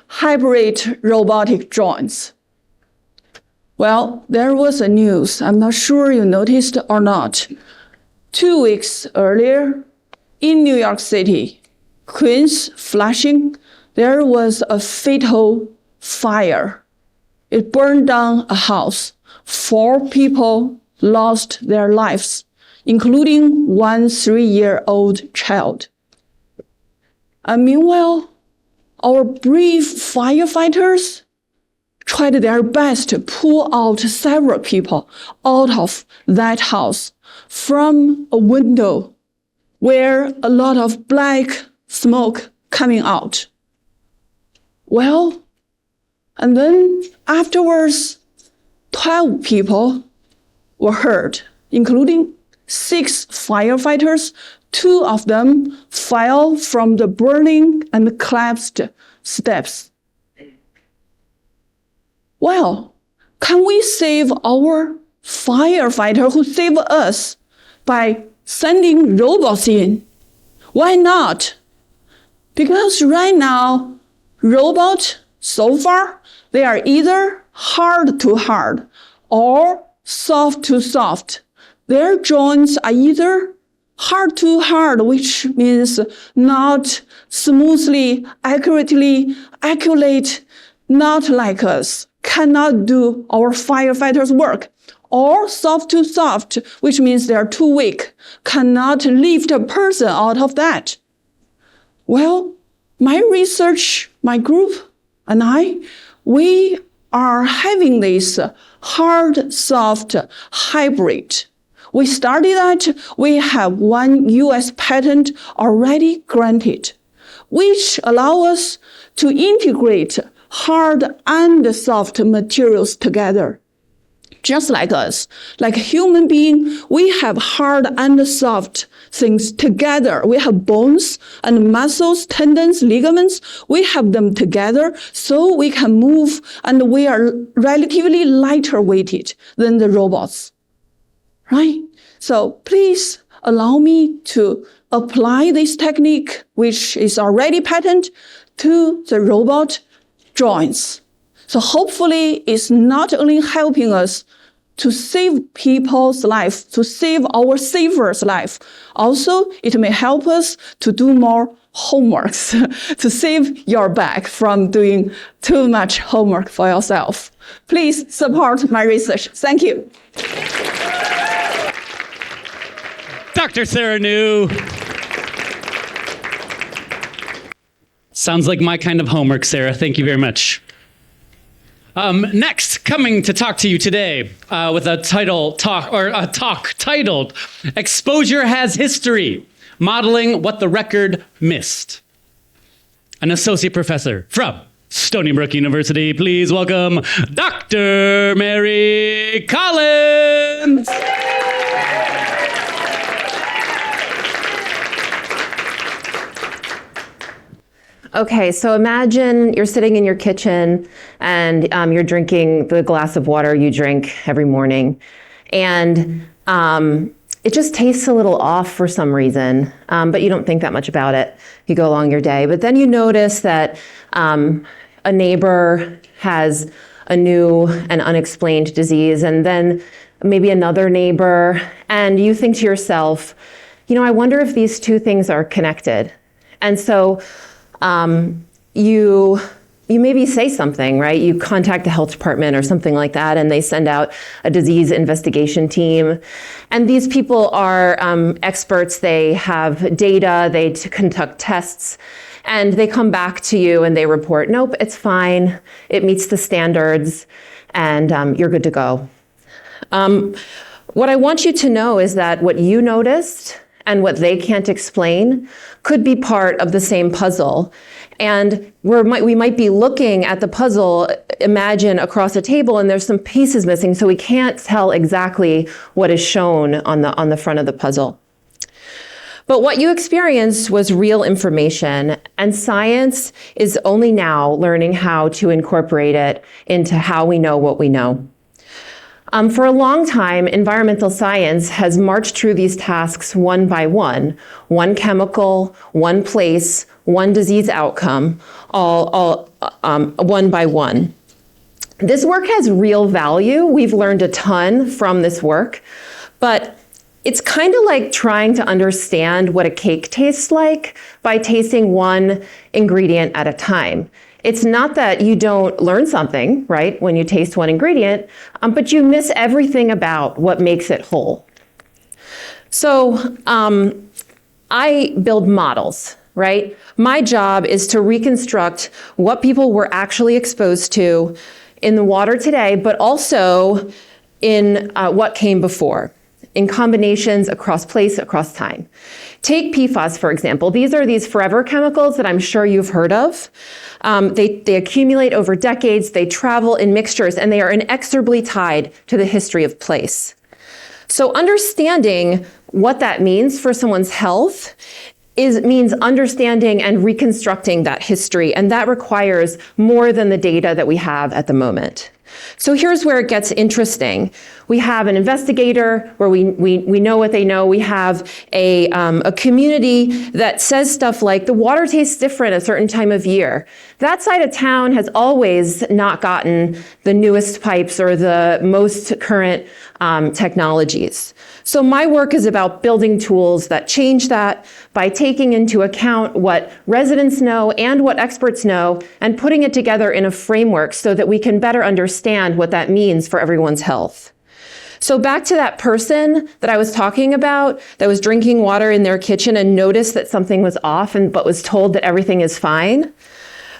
hybrid robotic joints? Well, there was a news. I'm not sure you noticed or not. 2 weeks earlier, in New York City, Queens, Flushing, there was a fatal fire. It burned down a house. 4 people lost their lives, including one 3-year-old child. And meanwhile, our brave firefighters tried their best to pull out several people out of that house from a window where a lot of black smoke coming out. Well, and then afterwards, 12 people were hurt, including 6 firefighters. 2 of them fell from the burning and collapsed steps. Well, can we save our firefighter who saved us by sending robots in? Why not? Because right now, robots, so far, they are either hard to hard or soft to soft. Their joints are either hard to hard, which means not smoothly, accurately, accurate, not like us, cannot do our firefighters' work. Or soft to soft, which means they're too weak, cannot lift a person out of that. Well, my research, my group, and I, we are having this hard, soft hybrid. We studied that. We have one US patent already granted, which allow us to integrate hard and soft materials together. just like us. Like human being, we have hard and soft things together. We have bones and muscles, tendons, ligaments. We have them together so we can move, and we are relatively lighter weighted than the robots, right? So please allow me to apply this technique, which is already patented, to the robot joints. So hopefully it's not only helping us to save people's life, to save our savers' life. Also, it may help us to do more homeworks, to save your back from doing too much homework for yourself. Please support my research. Thank you. Dr. Sarah New. Sounds like my kind of homework, Sarah. Thank you very much. Next, coming to talk to you today with a talk titled "Exposure Has History: Modeling What the Record Missed." An associate professor from Stony Brook University. Please welcome Dr. Mary Collins. Okay, so imagine you're sitting in your kitchen and you're drinking the glass of water you drink every morning. And it just tastes a little off for some reason, but you don't think that much about it. You go along your day. But then you notice that a neighbor has a new and unexplained disease, and then maybe another neighbor, and you think to yourself, you know, I wonder if these two things are connected. And so you maybe say something, right? You contact the health department or something like that, and they send out a disease investigation team. And these people are experts. They have data. They conduct tests. And they come back to you and they report, nope, it's fine. It meets the standards, and you're good to go. What I want you to know is that what you noticed and what they can't explain could be part of the same puzzle. And we might be looking at the puzzle, imagine across a table, and there's some pieces missing, so we can't tell exactly what is shown on the front of the puzzle. But what you experienced was real information, and science is only now learning how to incorporate it into how we know what we know. For a long time, environmental science has marched through these tasks one by one chemical, one place, one disease outcome, all one by one. This work has real value. We've learned a ton from this work, but it's kind of like trying to understand what a cake tastes like by tasting one ingredient at a time. It's not that you don't learn something, right, when you taste one ingredient, but you miss everything about what makes it whole. So I build models, right? My job is to reconstruct what people were actually exposed to in the water today, but also in what came before, in combinations across place, across time. Take PFAS, for example. These are these forever chemicals that I'm sure you've heard of. They accumulate over decades, they travel in mixtures, and they are inexorably tied to the history of place. So understanding what that means for someone's health means understanding and reconstructing that history, and that requires more than the data that we have at the moment. So here's where it gets interesting. We have an investigator where we know what they know. We have a community that says stuff like the water tastes different at a certain time of year. That side of town has always not gotten the newest pipes or the most current technologies. So my work is about building tools that change that by taking into account what residents know and what experts know and putting it together in a framework so that we can better understand what that means for everyone's health. So back to that person that I was talking about that was drinking water in their kitchen and noticed that something was off but was told that everything is fine.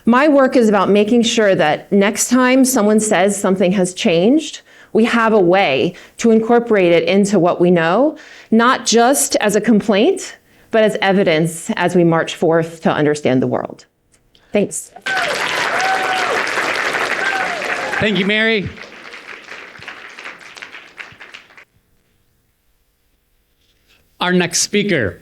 My work is about making sure that next time someone says something has changed, we have a way to incorporate it into what we know, not just as a complaint, but as evidence as we march forth to understand the world. Thanks. Thank you, Mary. Our next speaker,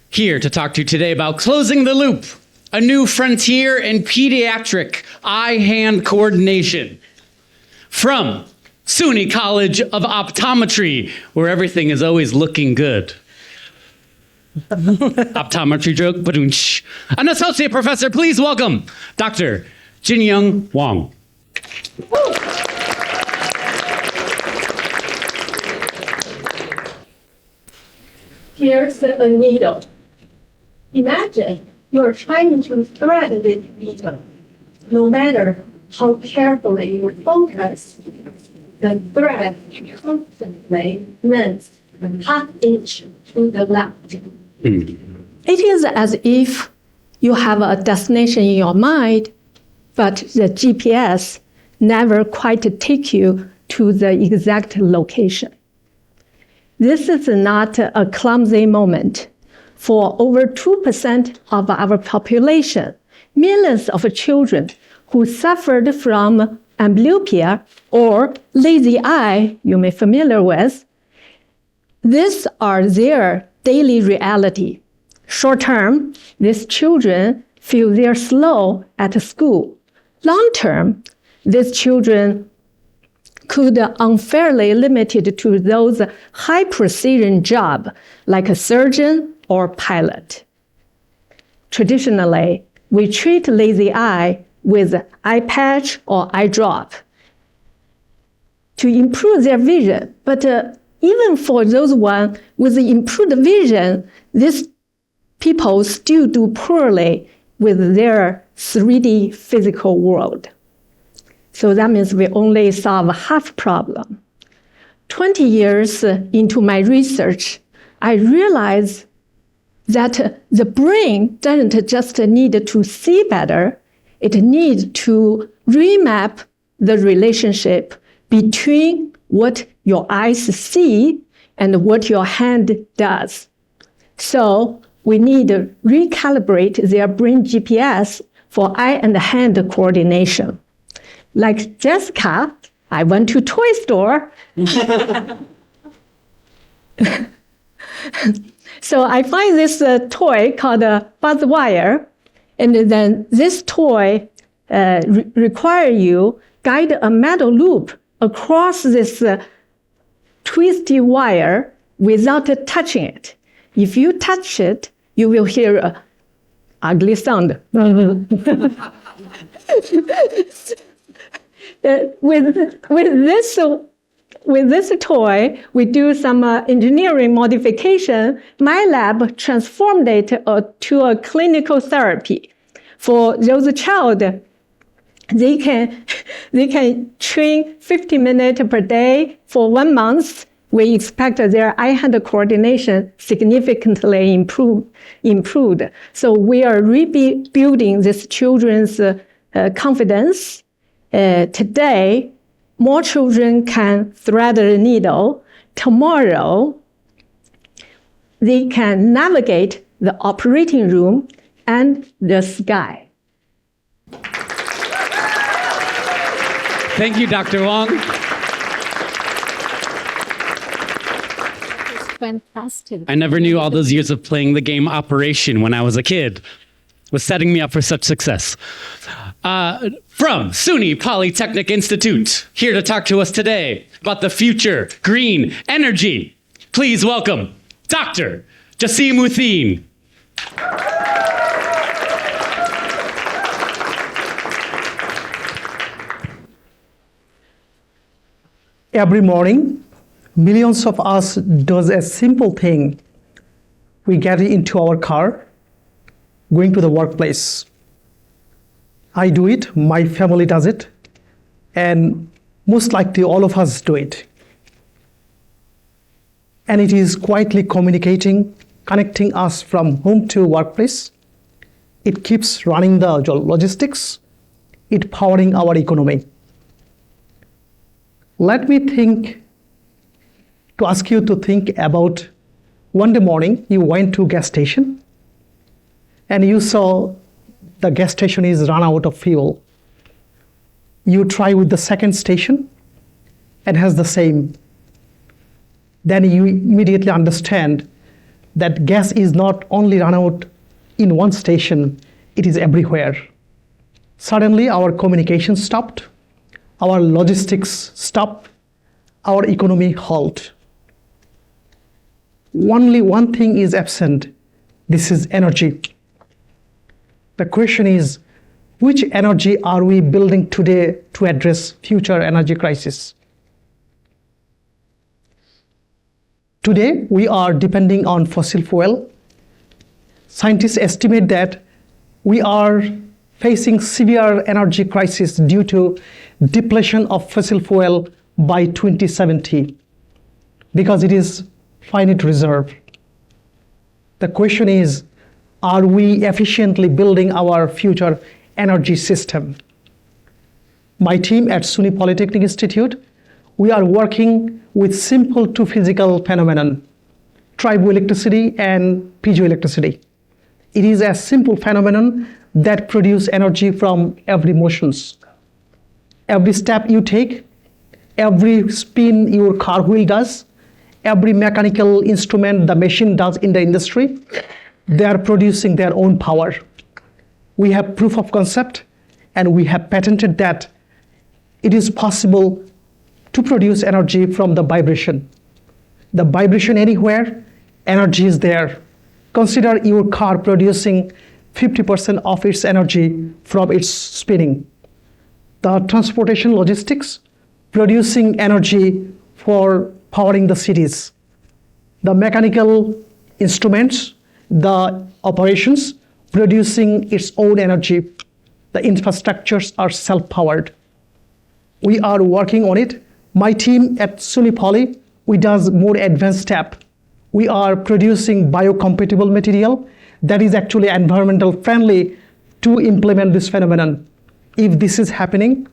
here to talk to you today about closing the loop, a new frontier in pediatric eye-hand coordination. From SUNY College of Optometry, where everything is always looking good. Optometry joke, but an associate professor, please welcome Dr. Jin-Young Wang. Here's a needle. Imagine you're trying to thread this needle. No matter how carefully you focus, the thread constantly moves half-inch to the left. It is as if you have a destination in your mind, but the GPS never quite take you to the exact location. This is not a clumsy moment. For over 2% of our population, millions of children who suffered from amblyopia or lazy eye, you may be familiar with, these are their daily reality. Short term, these children feel they're slow at school. Long term, these children could unfairly limited to those high precision jobs like a surgeon or pilot. Traditionally, we treat lazy eye with eye patch or eye drop to improve their vision. But even for those one with improved vision, these people still do poorly with their 3D physical world. So that means we only solve half problem. 20 years into my research, I realized that the brain doesn't just need to see better, it needs to remap the relationship between what your eyes see and what your hand does. So we need to recalibrate their brain GPS for eye and hand coordination. Like Jessica, I went to toy store. So I find this toy called a buzz wire, and then this toy require you guide a metal loop across this twisty wire without touching it. If you touch it, you will hear an ugly sound. With this toy, we do some engineering modification. My lab transformed it to a clinical therapy. For those child, they can train 50 minutes per day for 1 month. We expect their eye-hand coordination significantly improved. So we are rebuilding this children's confidence. Today, more children can thread a needle. Tomorrow, they can navigate the operating room and the sky. Thank you, Dr. Wang. Fantastic. I never knew all those years of playing the game Operation when I was a kid was setting me up for such success. From SUNY Polytechnic Institute, here to talk to us today about the future green energy. Please welcome Dr. Jasimuddin. Every morning, millions of us does a simple thing. We get into our car, going to the workplace. I do it, my family does it, and most likely all of us do it. And it is quietly communicating, connecting us from home to workplace. It keeps running the logistics, it powering our economy. Let me ask you to think about one day morning, you went to a gas station and you saw the gas station is run out of fuel. You try with the second station and has the same. Then you immediately understand that gas is not only run out in one station, it is everywhere. Suddenly, our communication stopped, our logistics stopped, our economy halt. Only one thing is absent. This is energy. The question is, which energy are we building today to address future energy crisis? Today, we are depending on fossil fuel. Scientists estimate that we are facing severe energy crisis due to depletion of fossil fuel by 2070 because it is finite reserve. The question is, are we efficiently building our future energy system? My team at SUNY Polytechnic Institute, we are working with simple two physical phenomenon, triboelectricity and piezoelectricity. It is a simple phenomenon that produces energy from every motions. Every step you take, every spin your car wheel does, every mechanical instrument the machine does in the industry, they are producing their own power. We have proof of concept and we have patented that it is possible to produce energy from the vibration. The vibration anywhere, energy is there. Consider your car producing 50% of its energy from its spinning. The transportation logistics producing energy for powering the cities. The mechanical instruments, the operations producing its own energy. The infrastructures are self-powered. We are working on it. My team at SUNY Poly, we does more advanced step. We are producing biocompatible material that is actually environmental friendly to implement this phenomenon. If this is happening,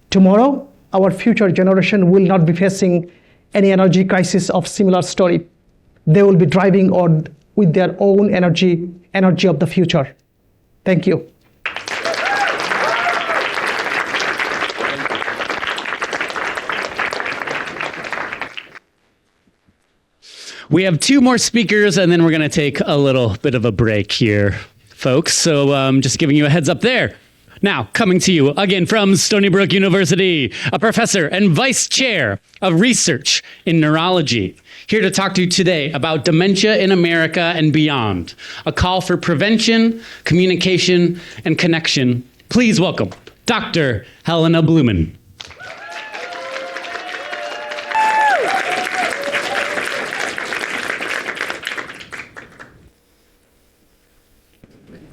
tomorrow, our future generation will not be facing any energy crisis of similar story. They will be driving on with their own energy of the future. Thank you. We have two more speakers, and then we're going to take a little bit of a break here, folks. So just giving you a heads up there. Now, coming to you again from Stony Brook University, a professor and vice chair of research in neurology, here to talk to you today about dementia in America and beyond, a call for prevention, communication, and connection. Please welcome Dr. Helena Blumen.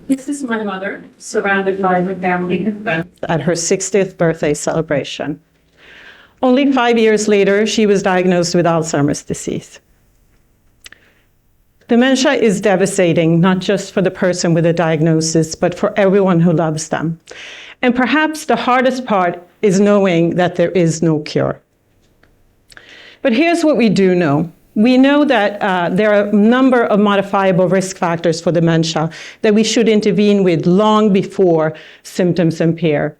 This is my mother, surrounded by her family at her 60th birthday celebration. Only 5 years later, she was diagnosed with Alzheimer's disease. Dementia is devastating, not just for the person with a diagnosis, but for everyone who loves them. And perhaps the hardest part is knowing that there is no cure. But here's what we do know. We know that there are a number of modifiable risk factors for dementia that we should intervene with long before symptoms appear,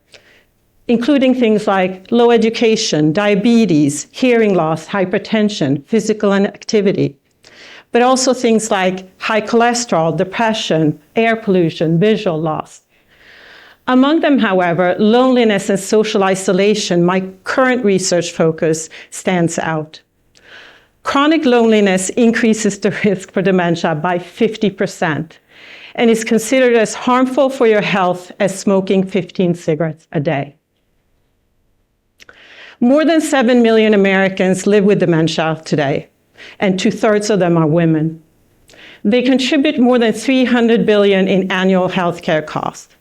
including things like low education, diabetes, hearing loss, hypertension, physical inactivity, but also things like high cholesterol, depression, air pollution, visual loss. Among them, however, loneliness and social isolation, my current research focus, stands out. Chronic loneliness increases the risk for dementia by 50% and is considered as harmful for your health as smoking 15 cigarettes a day. More than 7 million Americans live with dementia today, and 2/3 of them are women. They contribute more than $300 billion in annual healthcare costs.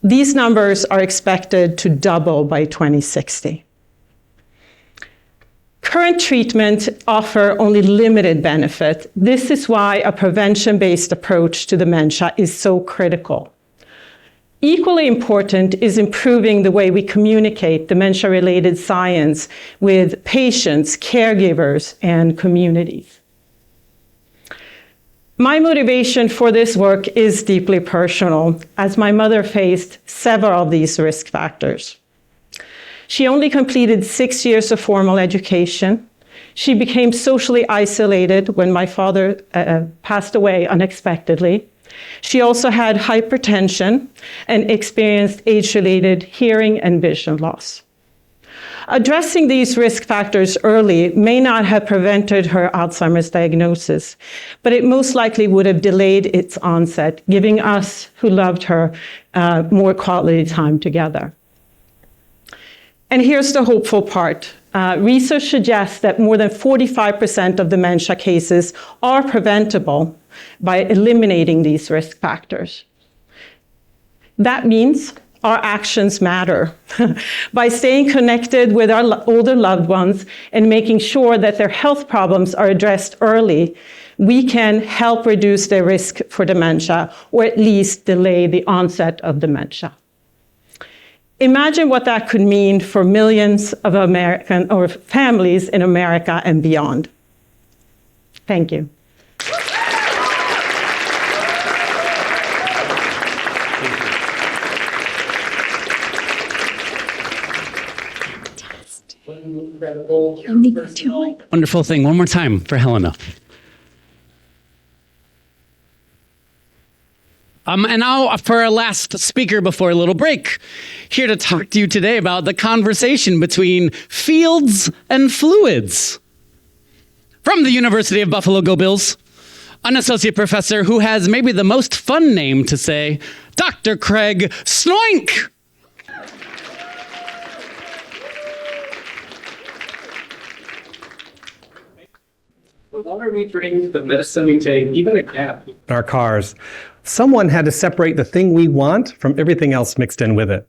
These numbers are expected to double by 2060. Current treatments offer only limited benefit. This is why a prevention-based approach to dementia is so critical. Equally important is improving the way we communicate dementia-related science with patients, caregivers, and communities. My motivation for this work is deeply personal, as my mother faced several of these risk factors. She only completed 6 years of formal education. She became socially isolated when my father passed away unexpectedly. She also had hypertension and experienced age-related hearing and vision loss. Addressing these risk factors early may not have prevented her Alzheimer's diagnosis, but it most likely would have delayed its onset, giving us who loved her more quality time together. And here's the hopeful part. Research suggests that more than 45% of dementia cases are preventable by eliminating these risk factors. That means our actions matter. By staying connected with our older loved ones and making sure that their health problems are addressed early, we can help reduce their risk for dementia, or at least delay the onset of dementia. Imagine what that could mean for millions of American or families in America and beyond. Thank you. Wonderful thing. One more time for Helena. And now for our last speaker before a little break, here to talk to you today about the conversation between fields and fluids. From the University of Buffalo, go Bills, an associate professor who has maybe the most fun name to say, Dr. Craig Snoink. Why are we drinking the medicine we take, even a gap? In our cars, someone had to separate the thing we want from everything else mixed in with it.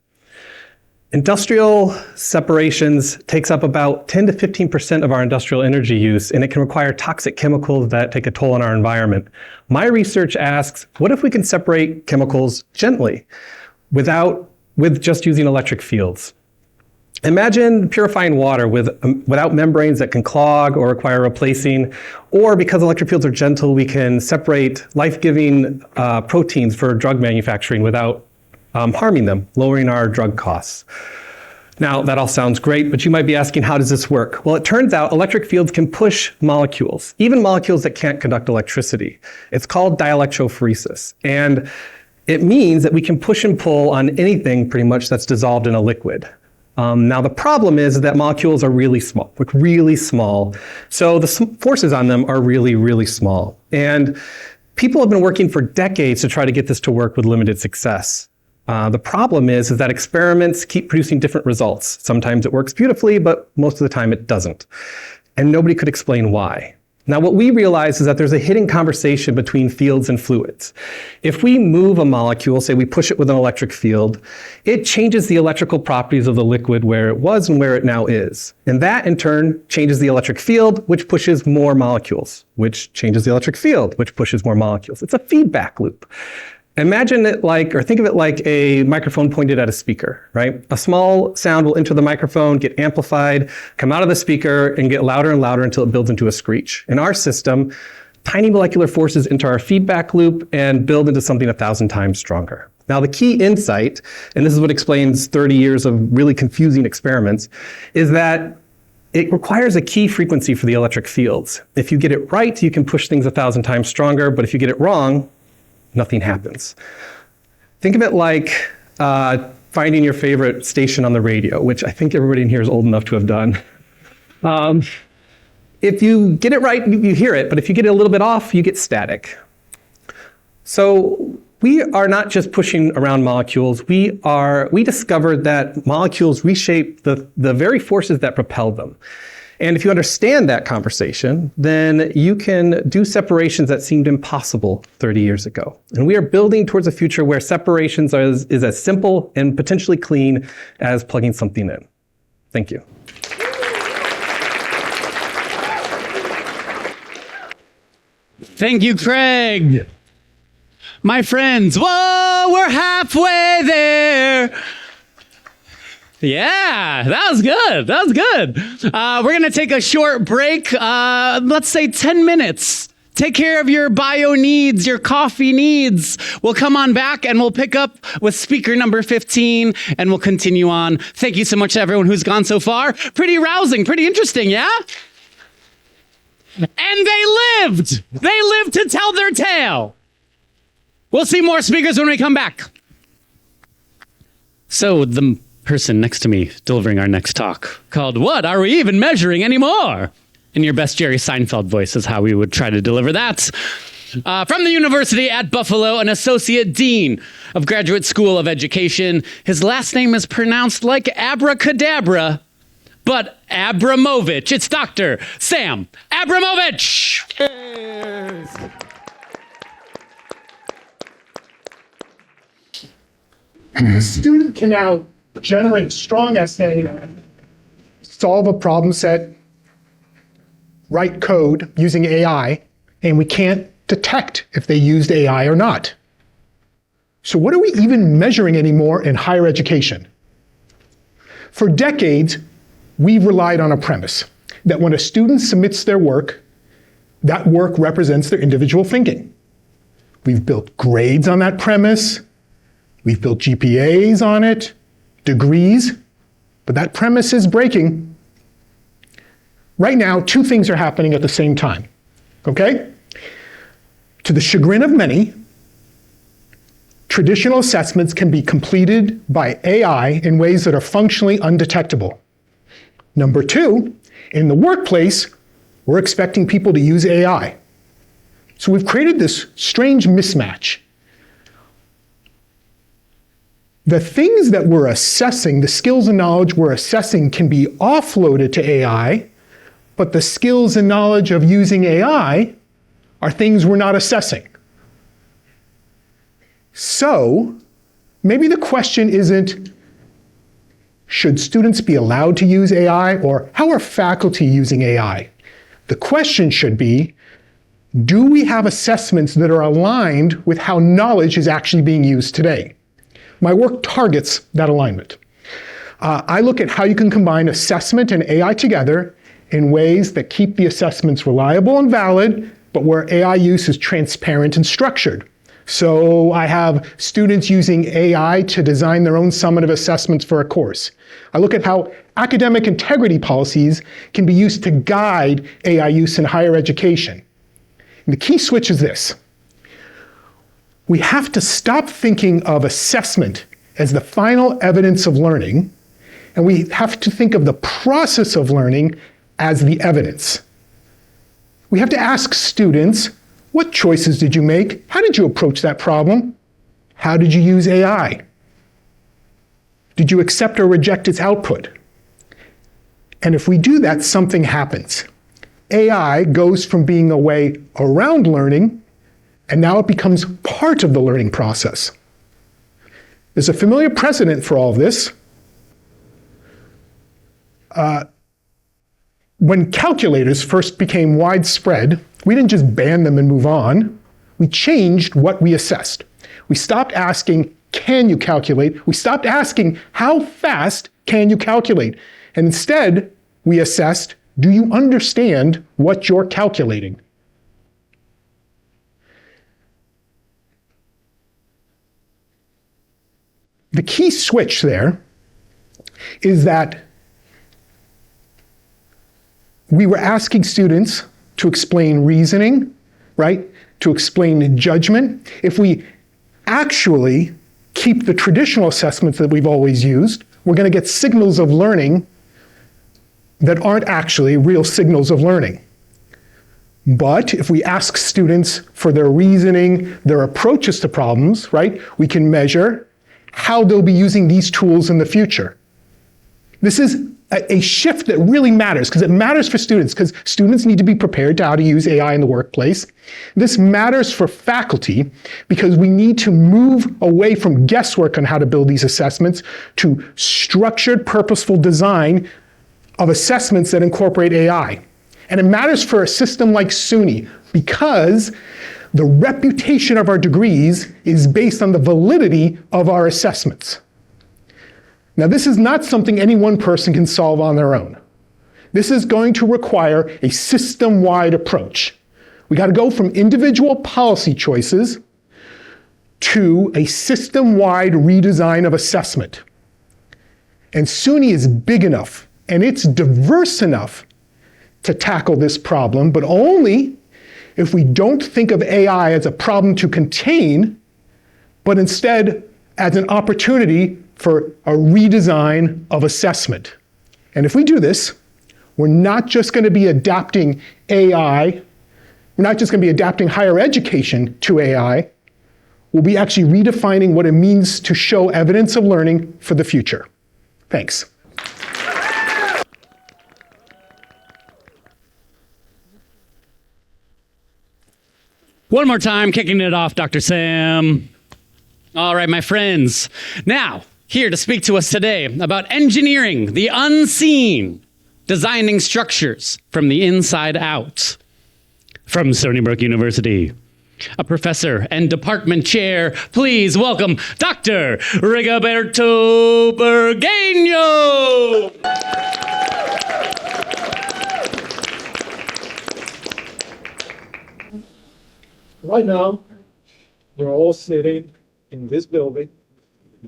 Industrial separations takes up about 10 to 15% of our industrial energy use, and it can require toxic chemicals that take a toll on our environment. My research asks, what if we can separate chemicals gently with just using electric fields? Imagine purifying water without membranes that can clog or require replacing, or because electric fields are gentle, we can separate life-giving proteins for drug manufacturing without harming them, lowering our drug costs. Now, that all sounds great, but you might be asking, how does this work? Well, it turns out electric fields can push molecules, even molecules that can't conduct electricity. It's called dielectrophoresis, and it means that we can push and pull on anything pretty much that's dissolved in a liquid. Now, the problem is that molecules are really small, so the forces on them are really, really small. And people have been working for decades to try to get this to work with limited success. The problem is that experiments keep producing different results. Sometimes it works beautifully, but most of the time it doesn't. And nobody could explain why. Now, what we realize is that there's a hidden conversation between fields and fluids. If we move a molecule, say we push it with an electric field, it changes the electrical properties of the liquid where it was and where it now is. And that, in turn, changes the electric field, which pushes more molecules, which changes the electric field, which pushes more molecules. It's a feedback loop. Imagine it like, or think of it like a microphone pointed at a speaker, right? A small sound will enter the microphone, get amplified, come out of the speaker, and get louder and louder until it builds into a screech. In our system, tiny molecular forces enter our feedback loop and build into something 1,000 times stronger. Now, the key insight, and this is what explains 30 years of really confusing experiments, is that it requires a key frequency for the electric fields. If you get it right, you can push things 1,000 times stronger, but if you get it wrong, nothing happens. Think of it like finding your favorite station on the radio, which I think everybody in here is old enough to have done. If you get it right, you hear it, but if you get it a little bit off, you get static. So we are not just pushing around molecules. We discovered that molecules reshape the very forces that propel them. And if you understand that conversation, then you can do separations that seemed impossible 30 years ago. And we are building towards a future where separations is as simple and potentially clean as plugging something in. Thank you. Thank you, Craig. My friends, whoa, we're halfway there. Yeah, that was good. That was good. We're going to take a short break, let's say 10 minutes. Take care of your bio needs, your coffee needs. We'll come on back and we'll pick up with speaker number 15 and we'll continue on. Thank you so much to everyone who's gone so far. Pretty rousing, pretty interesting, yeah? And they lived! They lived to tell their tale! We'll see more speakers when we come back. So the person next to me delivering our next talk, called What Are We Even Measuring Anymore? In your best Jerry Seinfeld voice is how we would try to deliver that. From the University at Buffalo, an associate dean of Graduate School of Education. His last name is pronounced like abracadabra, but Abramovich. It's Dr. Sam Abramovich. The student can now generate a strong essay, solve a problem set, write code using AI, and we can't detect if they used AI or not. So what are we even measuring anymore in higher education? For decades, we've relied on a premise that when a student submits their work, that work represents their individual thinking. We've built grades on that premise. We've built GPAs on it, degrees, but that premise is breaking. Right now, two things are happening at the same time, okay? To the chagrin of many, traditional assessments can be completed by AI in ways that are functionally undetectable. Number two, in the workplace, we're expecting people to use AI. So we've created this strange mismatch. The things that we're assessing, the skills and knowledge we're assessing can be offloaded to AI, but the skills and knowledge of using AI are things we're not assessing. So maybe the question isn't, should students be allowed to use AI, or how are faculty using AI? The question should be, do we have assessments that are aligned with how knowledge is actually being used today? My work targets that alignment. I look at how you can combine assessment and AI together in ways that keep the assessments reliable and valid, but where AI use is transparent and structured. So I have students using AI to design their own summative assessments for a course. I look at how academic integrity policies can be used to guide AI use in higher education. And the key switch is this. We have to stop thinking of assessment as the final evidence of learning, and we have to think of the process of learning as the evidence. We have to ask students, what choices did you make? How did you approach that problem? How did you use AI? Did you accept or reject its output? And if we do that, something happens. AI goes from being a way around learning, and now it becomes part of the learning process. There's a familiar precedent for all of this. When calculators first became widespread, we didn't just ban them and move on. We changed what we assessed. We stopped asking, can you calculate? We stopped asking, how fast can you calculate? And instead, we assessed, do you understand what you're calculating? The key switch there is that we were asking students to explain reasoning, right? To explain judgment. If we actually keep the traditional assessments that we've always used, we're going to get signals of learning that aren't actually real signals of learning. But if we ask students for their reasoning, their approaches to problems, right, we can measure how they'll be using these tools in the future. This is a shift that really matters, because it matters for students, because students need to be prepared to how to use AI in the workplace. This matters for faculty, because we need to move away from guesswork on how to build these assessments to structured, purposeful design of assessments that incorporate AI. And it matters for a system like SUNY, because the reputation of our degrees is based on the validity of our assessments. Now, this is not something any one person can solve on their own. This is going to require a system-wide approach. We got to go from individual policy choices to a system-wide redesign of assessment. And SUNY is big enough and it's diverse enough to tackle this problem, but only if we don't think of AI as a problem to contain, but instead as an opportunity for a redesign of assessment. And if we do this, we're not just going to be adapting AI, we're not just going to be adapting higher education to AI, we'll be actually redefining what it means to show evidence of learning for the future. Thanks. One more time, kicking it off, Dr. Sam. All right, my friends. Now, here to speak to us today about engineering the unseen, designing structures from the inside out. From Stony Brook University, a professor and department chair, please welcome Dr. Rigoberto Burgueño. Right now, you're all sitting in this building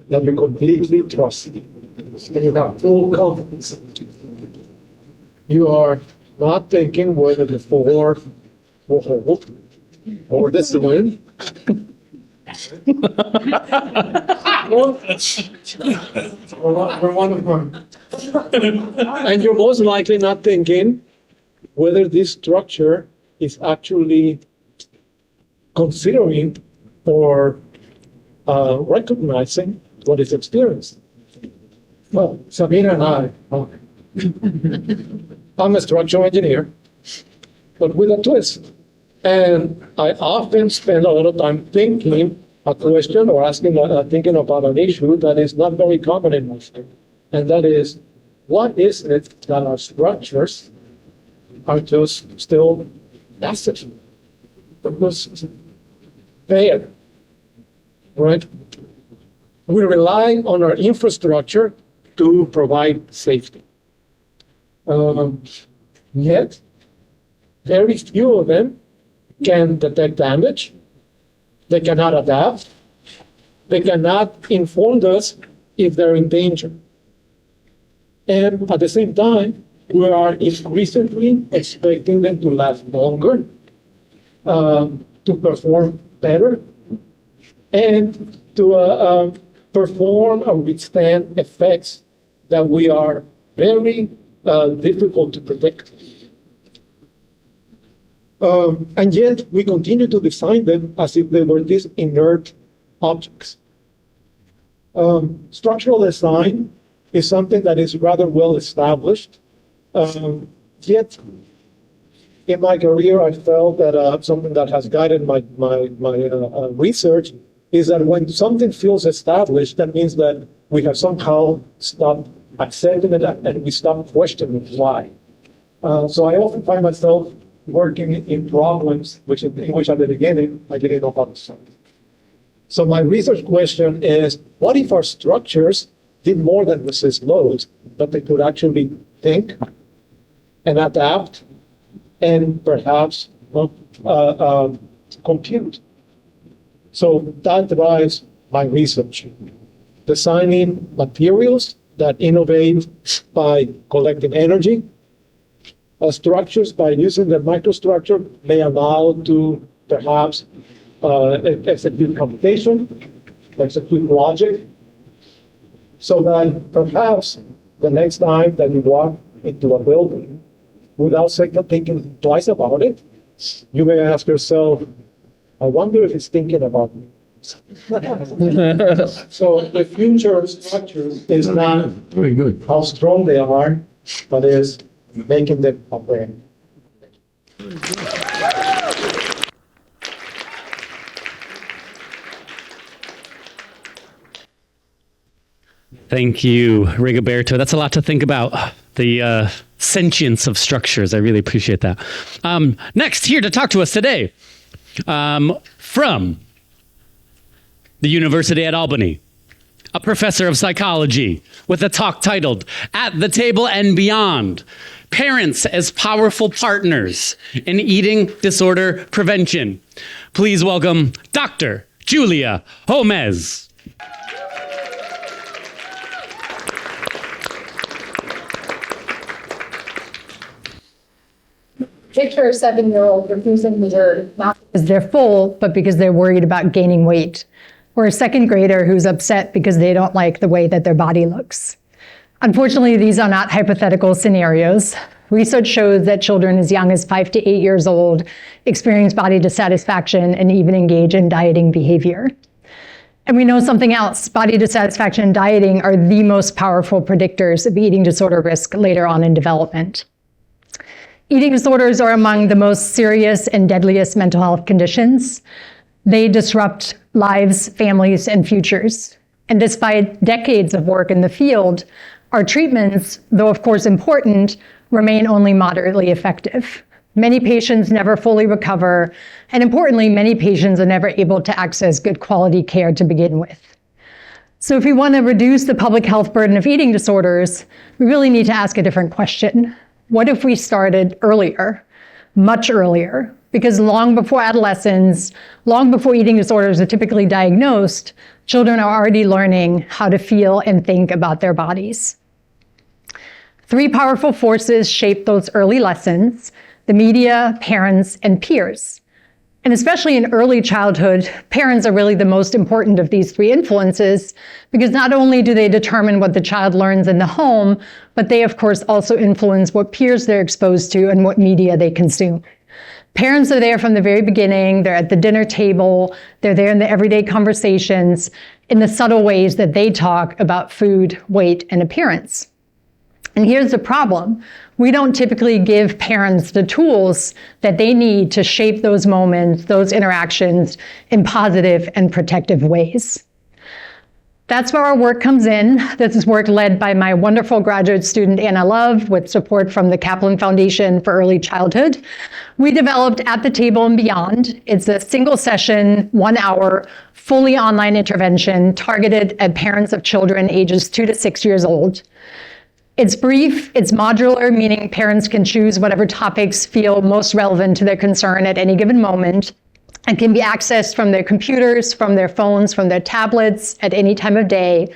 that you completely trust, and you have full confidence. You are not thinking whether the floor will hold or the ceiling. We're one of them. And you're most likely not thinking whether this structure is actually considering or recognizing what is experienced. Well, Sabina and I, I'm a structural engineer, but with a twist. And I often spend a lot of time thinking a question or thinking about an issue that is not very common in my field. And that is, what is it that our structures are just still massive? Because there, right? We rely on our infrastructure to provide safety. Yet, very few of them can detect damage. They cannot adapt. They cannot inform us if they're in danger. And at the same time, we are increasingly expecting them to last longer, to perform better, and to perform or withstand effects that we are very difficult to predict. And yet we continue to design them as if they were these inert objects. Structural design is something that is rather well established. Yet in my career, I felt that something that has guided my research is that when something feels established, that means that we have somehow stopped accepting it and we stop questioning why. So I often find myself working in problems in which at the beginning I didn't know how to solve. So my research question is, what if our structures did more than resist loads, but they could actually think and adapt and perhaps compute? So that drives my research. Designing materials that innovate by collecting energy. Structures, by using the microstructure, may allow to perhaps execute computation, execute logic, so that perhaps the next time that you walk into a building, without second thinking twice about it, you may ask yourself, I wonder if it's thinking about me. So the future of structures is not very good how strong they are, but is making them operate. Thank you, Rigoberto. That's a lot to think about. The sentience of structures. I really appreciate that. Next, here to talk to us today, from the University at Albany, a professor of psychology with a talk titled At the Table and Beyond, Parents as Powerful Partners in Eating Disorder Prevention. Please welcome Dr. Julia Gomez. picture a 7-year-old refusing dessert, not because they're full, but because they're worried about gaining weight. Or a second grader who's upset because they don't like the way that their body looks. Unfortunately, these are not hypothetical scenarios. Research shows that children as young as 5 to 8 years old experience body dissatisfaction and even engage in dieting behavior. And we know something else. Body dissatisfaction and dieting are the most powerful predictors of eating disorder risk later on in development. Eating disorders are among the most serious and deadliest mental health conditions. They disrupt lives, families, and futures. And despite decades of work in the field, our treatments, though of course important, remain only moderately effective. Many patients never fully recover, and importantly, many patients are never able to access good quality care to begin with. So if we want to reduce the public health burden of eating disorders, we really need to ask a different question. What if we started earlier, much earlier? Because long before adolescence, long before eating disorders are typically diagnosed, children are already learning how to feel and think about their bodies. 3 powerful forces shape those early lessons: the media, parents, and peers. And especially in early childhood, parents are really the most important of these 3 influences, because not only do they determine what the child learns in the home, but they of course also influence what peers they're exposed to and what media they consume. Parents are there from the very beginning. They're at the dinner table. They're there in the everyday conversations, in the subtle ways that they talk about food, weight, and appearance. And here's the problem. We don't typically give parents the tools that they need to shape those moments, those interactions in positive and protective ways. That's where our work comes in. This is work led by my wonderful graduate student, Anna Love, with support from the Kaplan Foundation for Early Childhood. We developed At the Table and Beyond. It's a single session, 1 hour, fully online intervention targeted at parents of children ages 2 to 6 years old. It's brief, it's modular, meaning parents can choose whatever topics feel most relevant to their concern at any given moment, and can be accessed from their computers, from their phones, from their tablets at any time of day.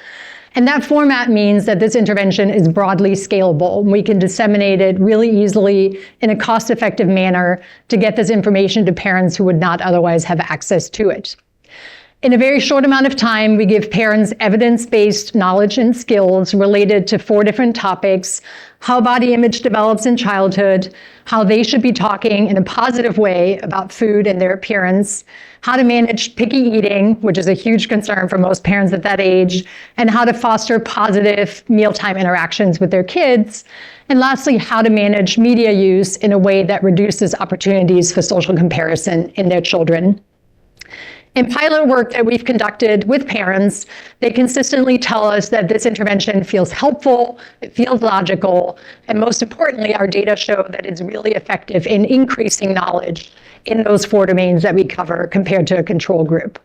And that format means that this intervention is broadly scalable. We can disseminate it really easily in a cost-effective manner to get this information to parents who would not otherwise have access to it. In a very short amount of time, we give parents evidence-based knowledge and skills related to 4 different topics: how body image develops in childhood, how they should be talking in a positive way about food and their appearance, how to manage picky eating, which is a huge concern for most parents at that age, and how to foster positive mealtime interactions with their kids, and lastly, how to manage media use in a way that reduces opportunities for social comparison in their children. In pilot work that we've conducted with parents, they consistently tell us that this intervention feels helpful, it feels logical, and most importantly, our data show that it's really effective in increasing knowledge in those 4 domains that we cover compared to a control group.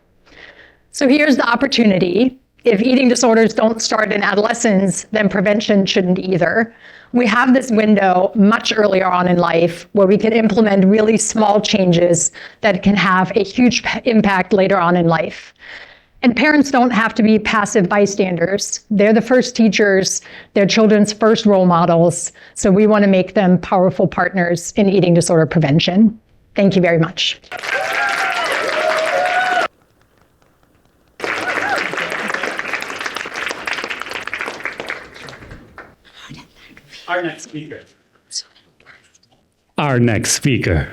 So here's the opportunity. If eating disorders don't start in adolescence, then prevention shouldn't either. We have this window much earlier on in life where we can implement really small changes that can have a huge impact later on in life. And parents don't have to be passive bystanders. They're the first teachers, they're children's first role models, so we want to make them powerful partners in eating disorder prevention. Thank you very much. Our next speaker.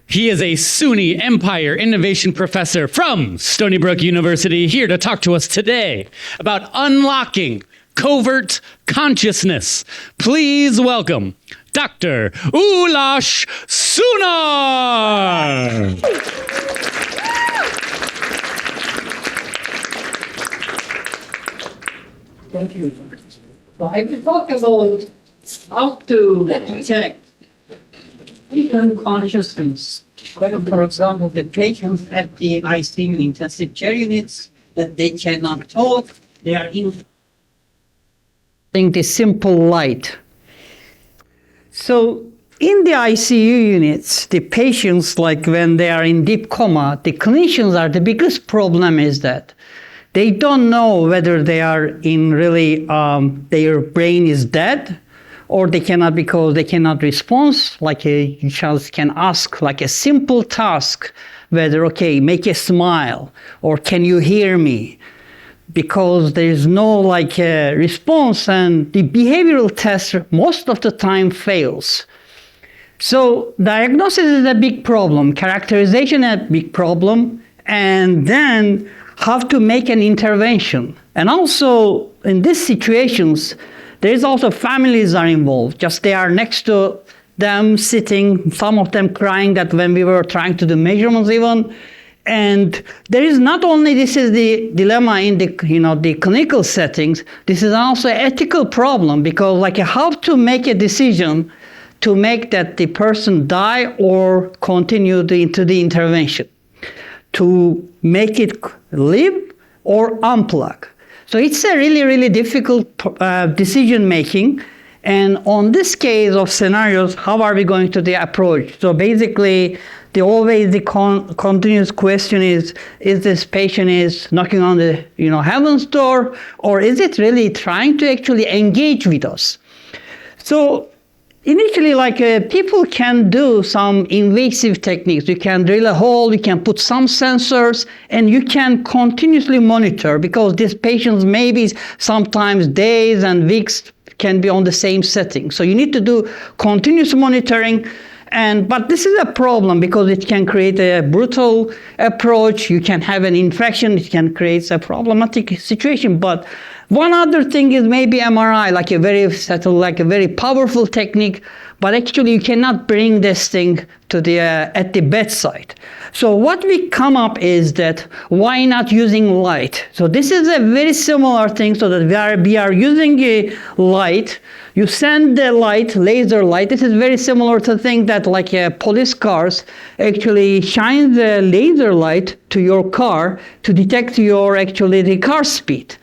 He is a SUNY Empire Innovation Professor from Stony Brook University, here to talk to us today about unlocking covert consciousness. Please welcome Dr. Ulash Sunar. Thank you. So I will talk about how to check hidden consciousness. Well, for example, the patients at the ICU intensive care units, that they cannot talk, they are in the simple light. So in the ICU units, the patients, like when they are in deep coma, the clinicians are the biggest problem is that they don't know whether they are in really, their brain is dead or they cannot because they cannot respond. Like a child can ask like a simple task, whether, okay, make a smile, or can you hear me? Because there is no like response, and the behavioral test most of the time fails. So diagnosis is a big problem, characterization is a big problem, and then how to make an intervention. And also in these situations, there is also families are involved. Just they are next to them sitting, some of them crying that when we were trying to do measurements even. And there is not only this is the dilemma in the the clinical settings, this is also an ethical problem, because like how to make a decision to make that the person die or continue into the intervention, to make it live or unplug. So it's a really, really difficult decision making. And on this case of scenarios, how are we going to the approach? So basically, always the continuous question is this patient is knocking on the heaven's door, or is it really trying to actually engage with us? So initially, like people can do some invasive techniques. You can drill a hole, you can put some sensors, and you can continuously monitor, because these patients maybe sometimes days and weeks can be on the same setting. So you need to do continuous monitoring. But this is a problem because it can create a brutal approach. You can have an infection. It can create a problematic situation. But one other thing is maybe MRI, like a very subtle, like a very powerful technique. But actually, you cannot bring this thing to the at the bedside. So what we come up is that why not using light? So this is a very similar thing. So that we are using a light. You send the light, laser light. This is very similar to the thing that like police cars actually shine the laser light to your car to detect your the car speed.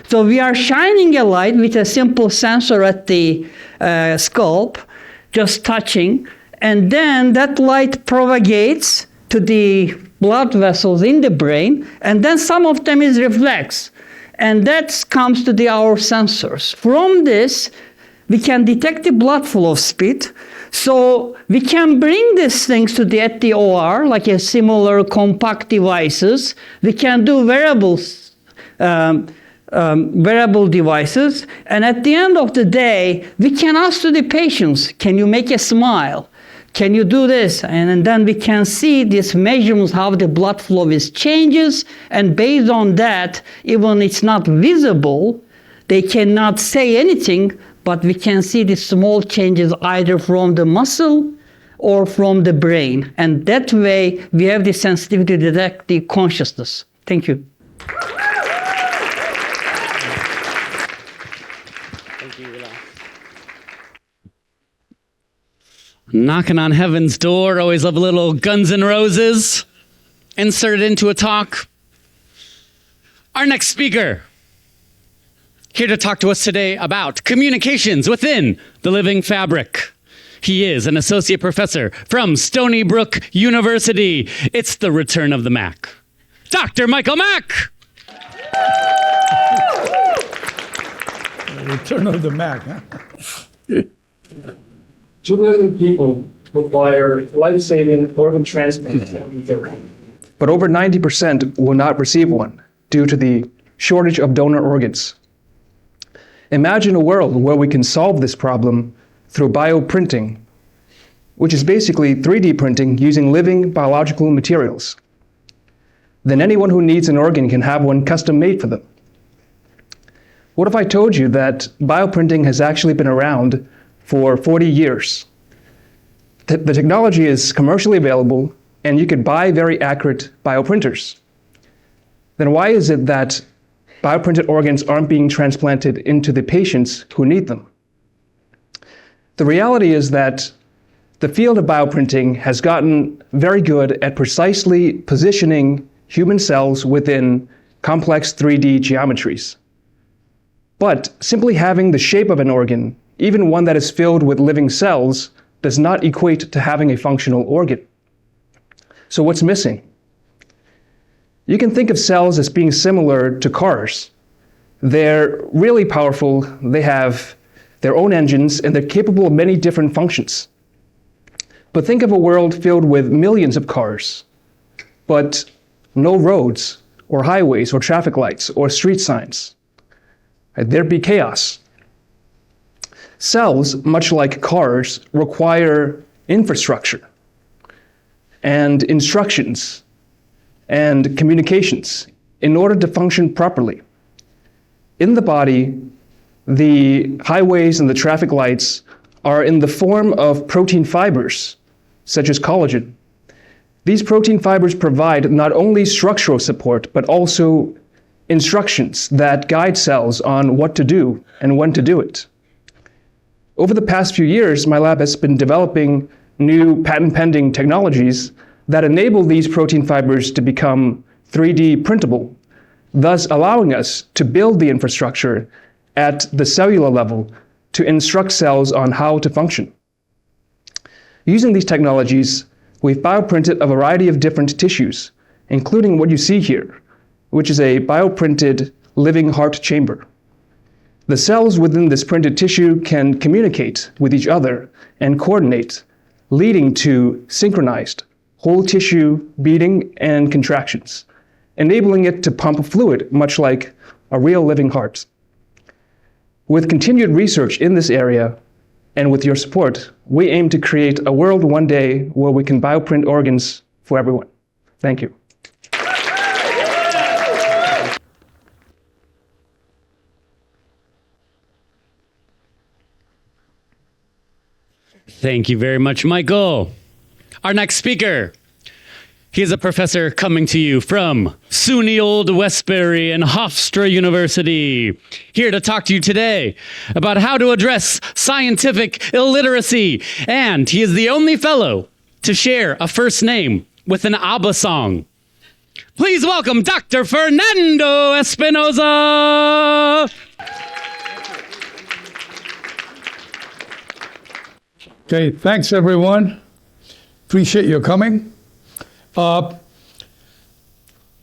So we are shining a light with a simple sensor at the scalp, just touching, and then that light propagates to the blood vessels in the brain, and then some of them is reflex, and that comes to our sensors. From this, we can detect the blood flow speed, so we can bring these things at the OR, like a similar compact devices. We can do wearables. Wearable devices, and at the end of the day, we can ask to the patients, can you make a smile? Can you do this? And then we can see these measurements, how the blood flow changes, and based on that, even it's not visible, they cannot say anything, but we can see the small changes either from the muscle or from the brain. And that way, we have the sensitivity to detect the consciousness. Thank you. Knocking on heaven's door, always love a little Guns N' Roses inserted into a talk. Our next speaker, here to talk to us today about communications within the living fabric. He is an associate professor from Stony Brook University. It's the return of the Mac. Dr. Michael Mack! Return of the Mac, huh? 2 million people require life-saving organ transplants every year. But over 90% will not receive one due to the shortage of donor organs. Imagine a world where we can solve this problem through bioprinting, which is basically 3D printing using living biological materials. Then anyone who needs an organ can have one custom made for them. What if I told you that bioprinting has actually been around for 40 years? The technology is commercially available, and you could buy very accurate bioprinters. Then why is it that bioprinted organs aren't being transplanted into the patients who need them? The reality is that the field of bioprinting has gotten very good at precisely positioning human cells within complex 3D geometries. But simply having the shape of an organ, even one that is filled with living cells, does not equate to having a functional organ. So what's missing? You can think of cells as being similar to cars. They're really powerful. They have their own engines, and they're capable of many different functions. But think of a world filled with millions of cars, but no roads or highways or traffic lights or street signs. There'd be chaos. Cells, much like cars, require infrastructure and instructions and communications in order to function properly. In the body, the highways and the traffic lights are in the form of protein fibers, such as collagen. These protein fibers provide not only structural support, but also instructions that guide cells on what to do and when to do it. Over the past few years, my lab has been developing new patent-pending technologies that enable these protein fibers to become 3D printable, thus allowing us to build the infrastructure at the cellular level to instruct cells on how to function. Using these technologies, we've bioprinted a variety of different tissues, including what you see here, which is a bioprinted living heart chamber. The cells within this printed tissue can communicate with each other and coordinate, leading to synchronized whole tissue beating and contractions, enabling it to pump fluid, much like a real living heart. With continued research in this area, and with your support, we aim to create a world one day where we can bioprint organs for everyone. Thank you. Thank you very much, Michael. Our next speaker, he is a professor coming to you from SUNY Old Westbury and Hofstra University, here to talk to you today about how to address scientific illiteracy. And he is the only fellow to share a first name with an ABBA song. Please welcome Dr. Fernando Espinoza. Okay, thanks everyone. Appreciate your coming.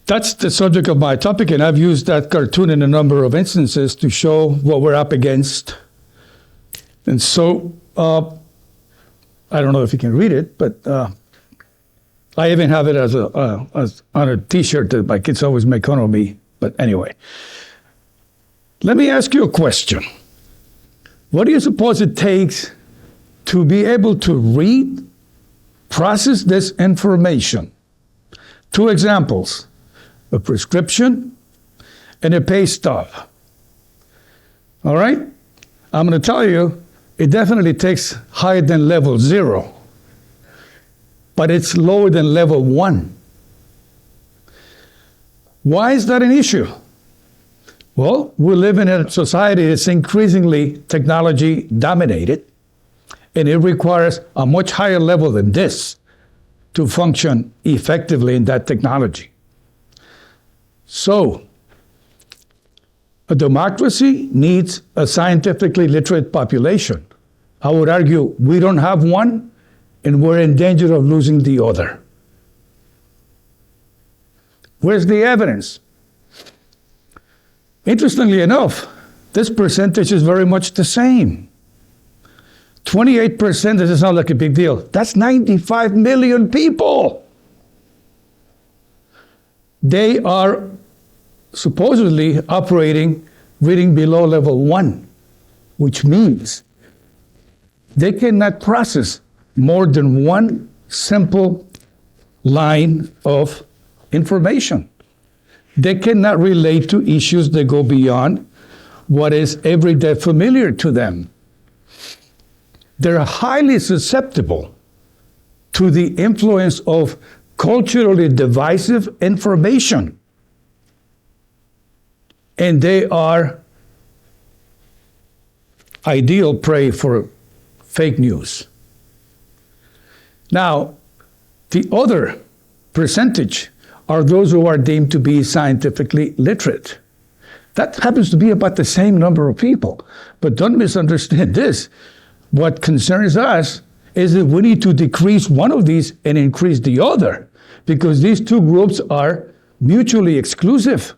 That's the subject of my topic, and I've used that cartoon in a number of instances to show what we're up against. And so, I don't know if you can read it, but I even have it as on a T-shirt that my kids always make fun of me. But anyway, let me ask you a question. What do you suppose it takes to be able to read, process this information? Two examples, a prescription and a pay stub. All right? I'm going to tell you, it definitely takes higher than level 0, but it's lower than level 1. Why is that an issue? Well, we live in a society that's increasingly technology dominated, and it requires a much higher level than this to function effectively in that technology. So, a democracy needs a scientifically literate population. I would argue we don't have one, and we're in danger of losing the other. Where's the evidence? Interestingly enough, this percentage is very much the same. 28% doesn't sound like a big deal. That's 95 million people. They are supposedly operating reading below level 1, which means they cannot process more than one simple line of information. They cannot relate to issues that go beyond what is everyday familiar to them. They're highly susceptible to the influence of culturally divisive information. And they are ideal prey for fake news. Now, the other percentage are those who are deemed to be scientifically literate. That happens to be about the same number of people. But don't misunderstand this. What concerns us is that we need to decrease one of these and increase the other, because these two groups are mutually exclusive.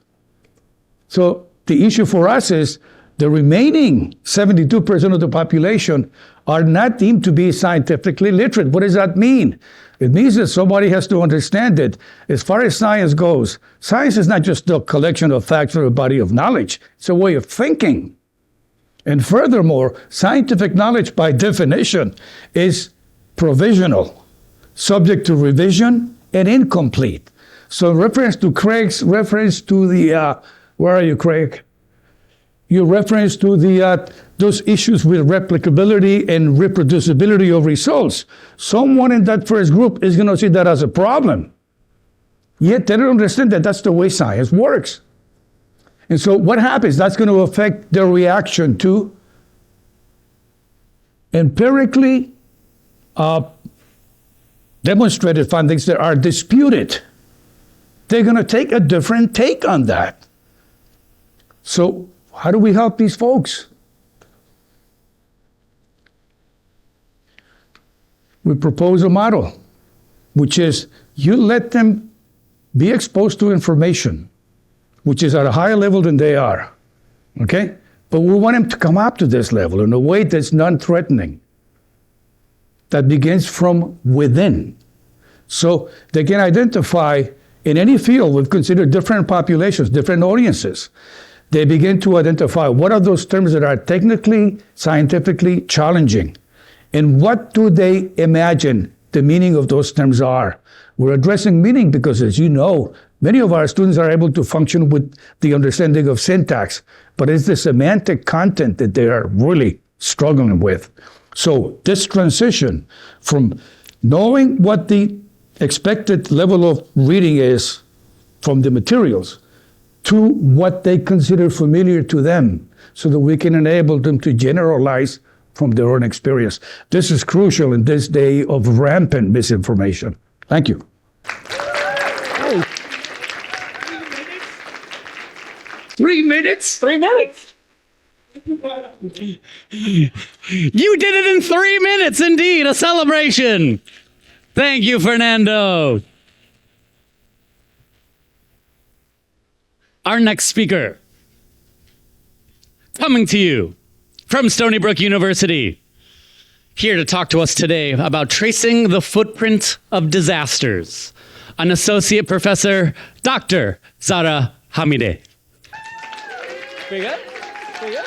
So the issue for us is The remaining 72% of the population are not deemed to be scientifically literate. What does that mean? It means that somebody has to understand that as far as science goes, science is not just a collection of facts or a body of knowledge. It's a way of thinking. And furthermore, scientific knowledge by definition is provisional, subject to revision, and incomplete. So in reference to Craig's reference to the, where are you, Craig? Your reference to the those issues with replicability and reproducibility of results. Someone in that first group is going to see that as a problem. Yet they don't understand that that's the way science works. And so what happens? That's going to affect their reaction to empirically demonstrated findings that are disputed. They're going to take a different take on that. So how do we help these folks? We propose a model, which is you let them be exposed to information, which is at a higher level than they are, okay? But we want them to come up to this level in a way that's non-threatening, that begins from within. So they can identify, in any field, we've considered different populations, different audiences. They begin to identify what are those terms that are technically, scientifically challenging, and what do they imagine the meaning of those terms are. We're addressing meaning because, as you know, many of our students are able to function with the understanding of syntax, but it's the semantic content that they are really struggling with. So this transition from knowing what the expected level of reading is from the materials to what they consider familiar to them, so that we can enable them to generalize from their own experience. This is crucial in this day of rampant misinformation. Thank you. Hey. 3 minutes? 3 minutes. You did it in 3 minutes, indeed, a celebration. Thank you, Fernando. Our next speaker, coming to you from Stony Brook University, here to talk to us today about tracing the footprint of disasters, an associate professor, Dr. Zara Hamide. Pretty good? Pretty good?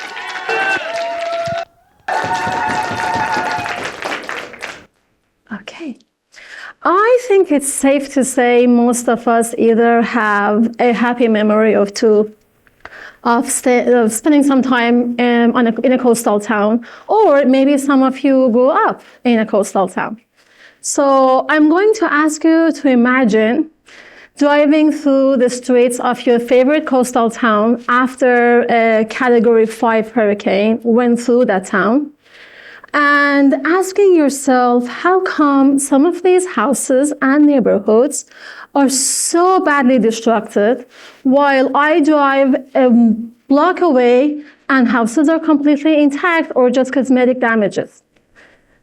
Okay. I think it's safe to say most of us either have a happy memory of spending some time in a coastal town, or maybe some of you grew up in a coastal town. So I'm going to ask you to imagine driving through the streets of your favorite coastal town after a Category 5 hurricane went through that town, and asking yourself, how come some of these houses and neighborhoods are so badly destructed while I drive a block away and houses are completely intact or just cosmetic damages?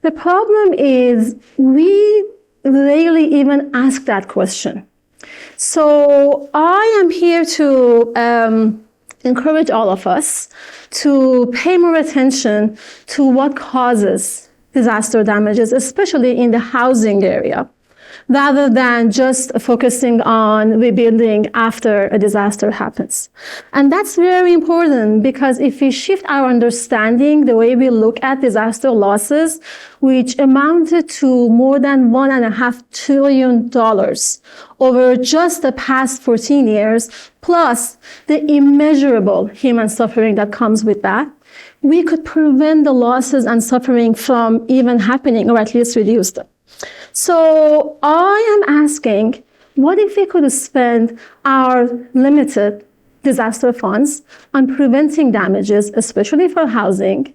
The problem is we rarely even ask that question. So I am here to encourage all of us to pay more attention to what causes disaster damages, especially in the housing area, rather than just focusing on rebuilding after a disaster happens. And that's very important, because if we shift our understanding, the way we look at disaster losses, which amounted to more than $1.5 trillion over just the past 14 years, plus the immeasurable human suffering that comes with that, we could prevent the losses and suffering from even happening, or at least reduce them. So I am asking, what if we could spend our limited disaster funds on preventing damages, especially for housing?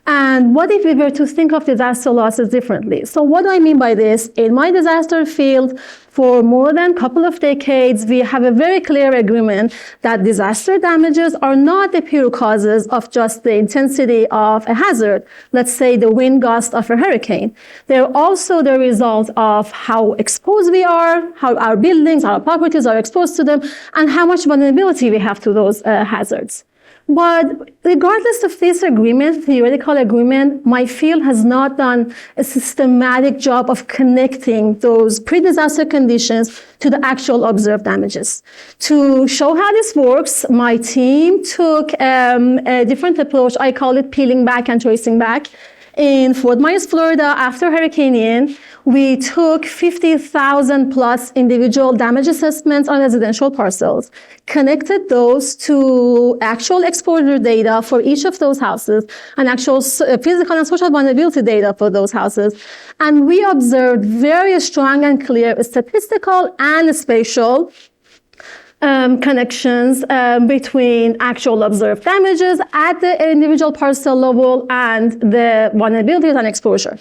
And what if we were to think of disaster losses differently? So what do I mean by this? In my disaster field, for more than a couple of decades, we have a very clear agreement that disaster damages are not the pure causes of just the intensity of a hazard, let's say the wind gust of a hurricane. They're also the result of how exposed we are, how our buildings, our properties are exposed to them, and how much vulnerability we have to those hazards. But regardless of this agreement, theoretical agreement, my field has not done a systematic job of connecting those pre-disaster conditions to the actual observed damages. To show how this works, my team took a different approach. I call it peeling back and tracing back. In Fort Myers, Florida, after Hurricane Ian, we took 50,000 plus individual damage assessments on residential parcels, connected those to actual exposure data for each of those houses, and actual physical and social vulnerability data for those houses. And we observed very strong and clear statistical and spatial connections between actual observed damages at the individual parcel level and the vulnerabilities and exposure.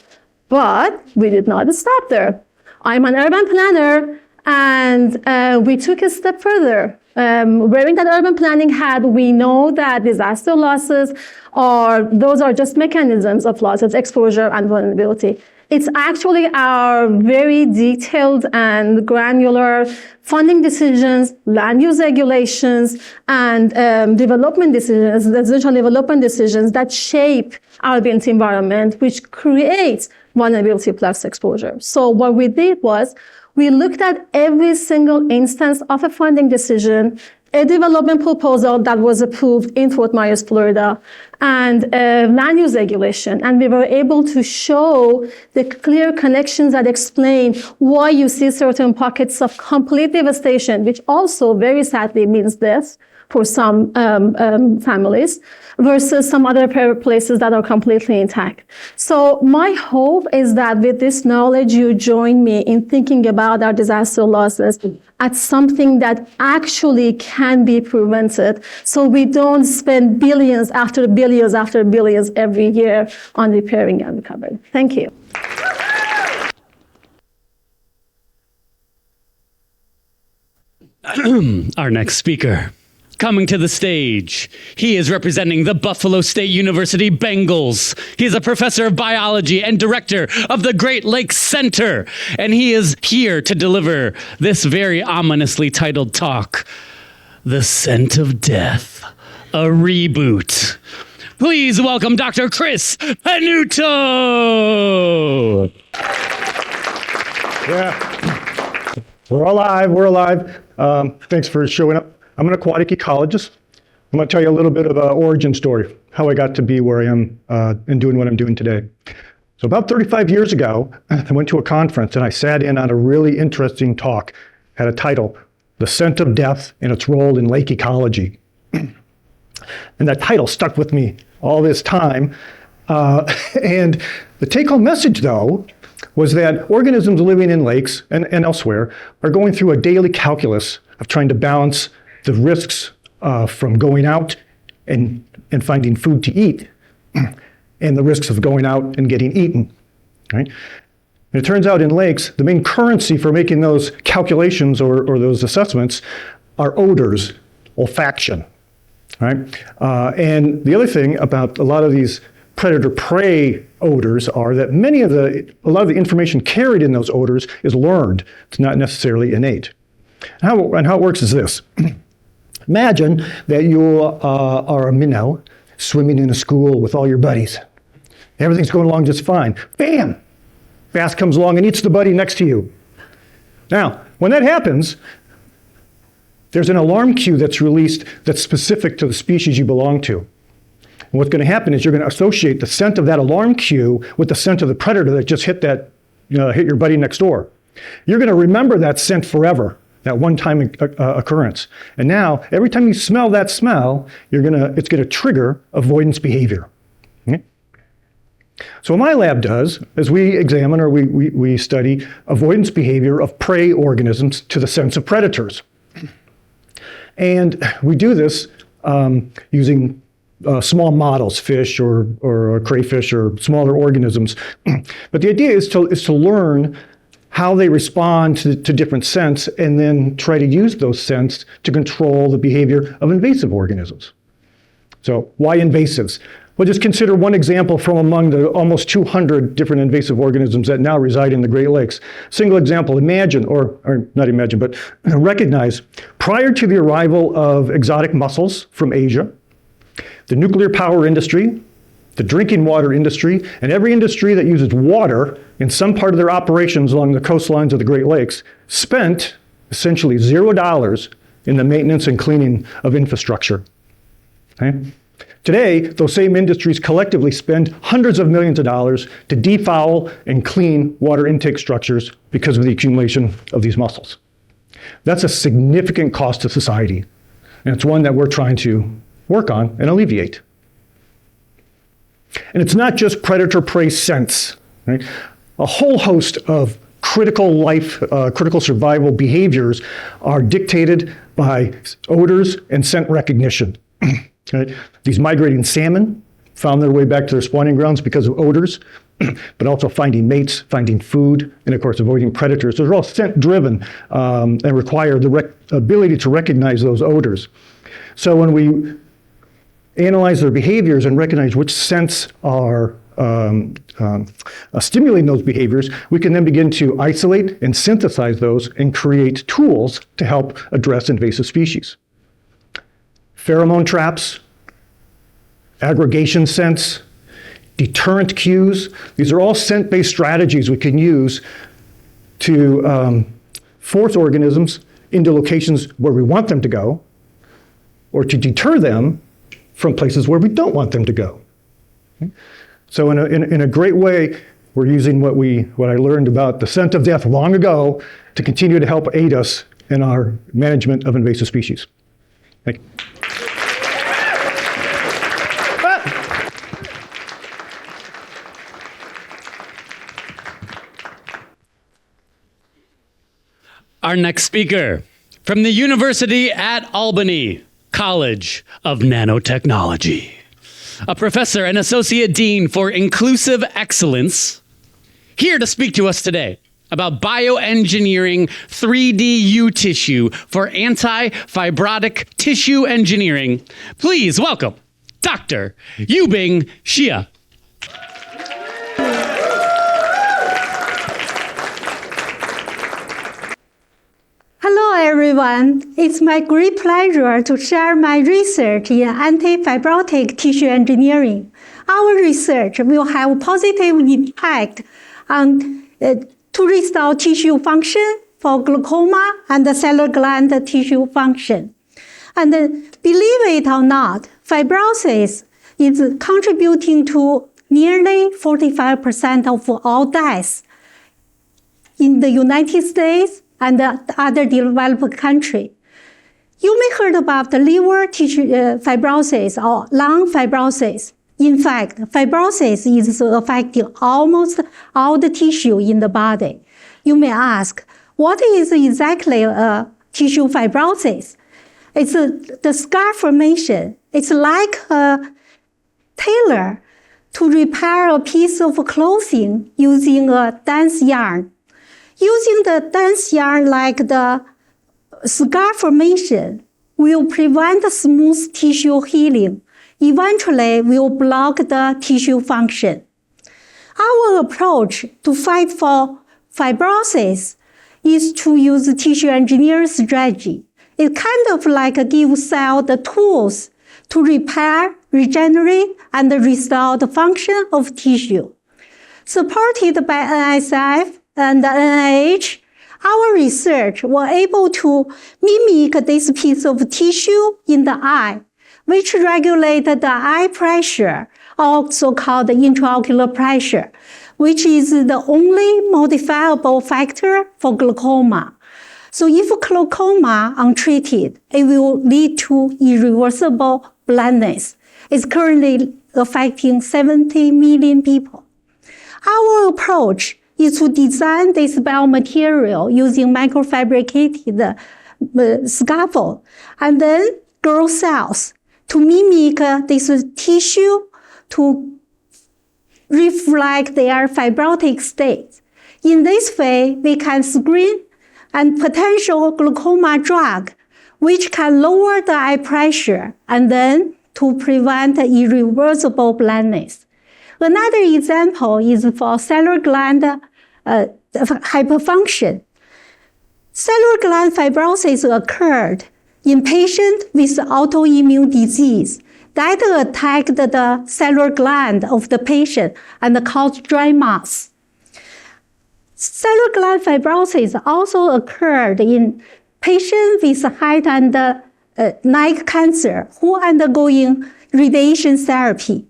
But we did not stop there. I'm an urban planner, and we took a step further. Wearing that urban planning hat, we know that disaster losses those are just mechanisms of losses, exposure and vulnerability. It's actually our very detailed and granular funding decisions, land use regulations, and development decisions, residential development decisions that shape our built environment, which creates vulnerability plus exposure. So what we did was we looked at every single instance of a funding decision, a development proposal that was approved in Fort Myers, Florida, and a land use regulation. And we were able to show the clear connections that explain why you see certain pockets of complete devastation, which also very sadly means death for some families, versus some other places that are completely intact. So my hope is that with this knowledge, you join me in thinking about our disaster losses as something that actually can be prevented, so we don't spend billions after billions after billions every year on repairing and recovering. Thank you. Our next speaker. Coming to the stage, he is representing the Buffalo State University Bengals. He is a professor of biology and director of the Great Lakes Center, and he is here to deliver this very ominously titled talk, The Scent of Death, a Reboot. Please welcome Dr. Chris Panuto. Yeah, we're alive. Thanks for showing up. I'm an aquatic ecologist. I'm going to tell you a little bit of an origin story, how I got to be where I am and doing what I'm doing today. So about 35 years ago, I went to a conference and I sat in on a really interesting talk, had a title, The Scent of Death and Its Role in Lake Ecology. And that title stuck with me all this time. And the take-home message, though, was that organisms living in lakes and elsewhere are going through a daily calculus of trying to balance the risks from going out and finding food to eat and the risks of going out and getting eaten, right? And it turns out in lakes, the main currency for making those calculations or those assessments are odors, olfaction, right? And the other thing about a lot of these predator-prey odors are that a lot of the information carried in those odors is learned. It's not necessarily innate. And how it works is this. Imagine that you are a minnow swimming in a school with all your buddies. Everything's going along just fine. Bam! Bass comes along and eats the buddy next to you. Now, when that happens, there's an alarm cue that's released that's specific to the species you belong to. And what's going to happen is you're going to associate the scent of that alarm cue with the scent of the predator that just hit your buddy next door. You're going to remember that scent forever. That one-time occurrence. And now, every time you smell that smell, it's going to trigger avoidance behavior. Okay? So what my lab does is we examine or we study avoidance behavior of prey organisms to the scents of predators. And we do this using small models, fish or crayfish or smaller organisms. But the idea is to learn how they respond to different scents, and then try to use those scents to control the behavior of invasive organisms. So why invasives? Well, just consider one example from among the almost 200 different invasive organisms that now reside in the Great Lakes. Single example, imagine, or not imagine, but recognize, prior to the arrival of exotic mussels from Asia, The nuclear power industry, the drinking water industry, and every industry that uses water in some part of their operations along the coastlines of the Great Lakes spent essentially $0 in the maintenance and cleaning of infrastructure. Okay? Today, those same industries collectively spend hundreds of millions of dollars to defoul and clean water intake structures because of the accumulation of these mussels. That's a significant cost to society, and it's one that we're trying to work on and alleviate. And it's not just predator-prey scents, right? A whole host of critical survival behaviors are dictated by odors and scent recognition. Right? These migrating salmon found their way back to their spawning grounds because of odors, but also finding mates, finding food, and of course avoiding predators. Those are all scent-driven and require the ability to recognize those odors. So when we analyze their behaviors and recognize which scents are stimulating those behaviors, we can then begin to isolate and synthesize those and create tools to help address invasive species. Pheromone traps, aggregation scents, deterrent cues. These are all scent-based strategies we can use to force organisms into locations where we want them to go, or to deter them from places where we don't want them to go. Okay? So in a great way, we're using what I learned about the scent of death long ago to continue to help aid us in our management of invasive species. Thank you. Our next speaker, from the University at Albany College of Nanotechnology, a professor and associate dean for inclusive excellence, here to speak to us today about bioengineering 3D tissue for anti-fibrotic tissue engineering. Please welcome Dr. Yubing Xia. Hello, everyone. It's my great pleasure to share my research in anti-fibrotic tissue engineering. Our research will have a positive impact on to restore tissue function for glaucoma and the cellular gland tissue function. And believe it or not, fibrosis is contributing to nearly 45% of all deaths in the United States and other developed countries. You may heard about the liver tissue fibrosis or lung fibrosis. In fact, fibrosis is affecting almost all the tissue in the body. You may ask, what is exactly a tissue fibrosis? It's the scar formation. It's like a tailor to repair a piece of clothing using a dense yarn. Using the dense yarn like the scar formation will prevent smooth tissue healing. Eventually, will block the tissue function. Our approach to fight for fibrosis is to use tissue engineering strategy. It kind of like give cell the tools to repair, regenerate, and restore the function of tissue. Supported by NSF and the NIH, our research were able to mimic this piece of tissue in the eye, which regulated the eye pressure, also called the intraocular pressure, which is the only modifiable factor for glaucoma. So if glaucoma untreated, it will lead to irreversible blindness. It's currently affecting 70 million people. Our approach is to design this biomaterial using microfabricated scaffold and then grow cells to mimic this tissue to reflect their fibrotic state. In this way, we can screen and potential glaucoma drug, which can lower the eye pressure and then to prevent irreversible blindness. Another example is for cellular gland hyperfunction. Cellular gland fibrosis occurred in patients with autoimmune disease. that attack the cellular gland of the patient and cause dry mouth. Cellular gland fibrosis also occurred in patients with head and neck cancer who are undergoing radiation therapy.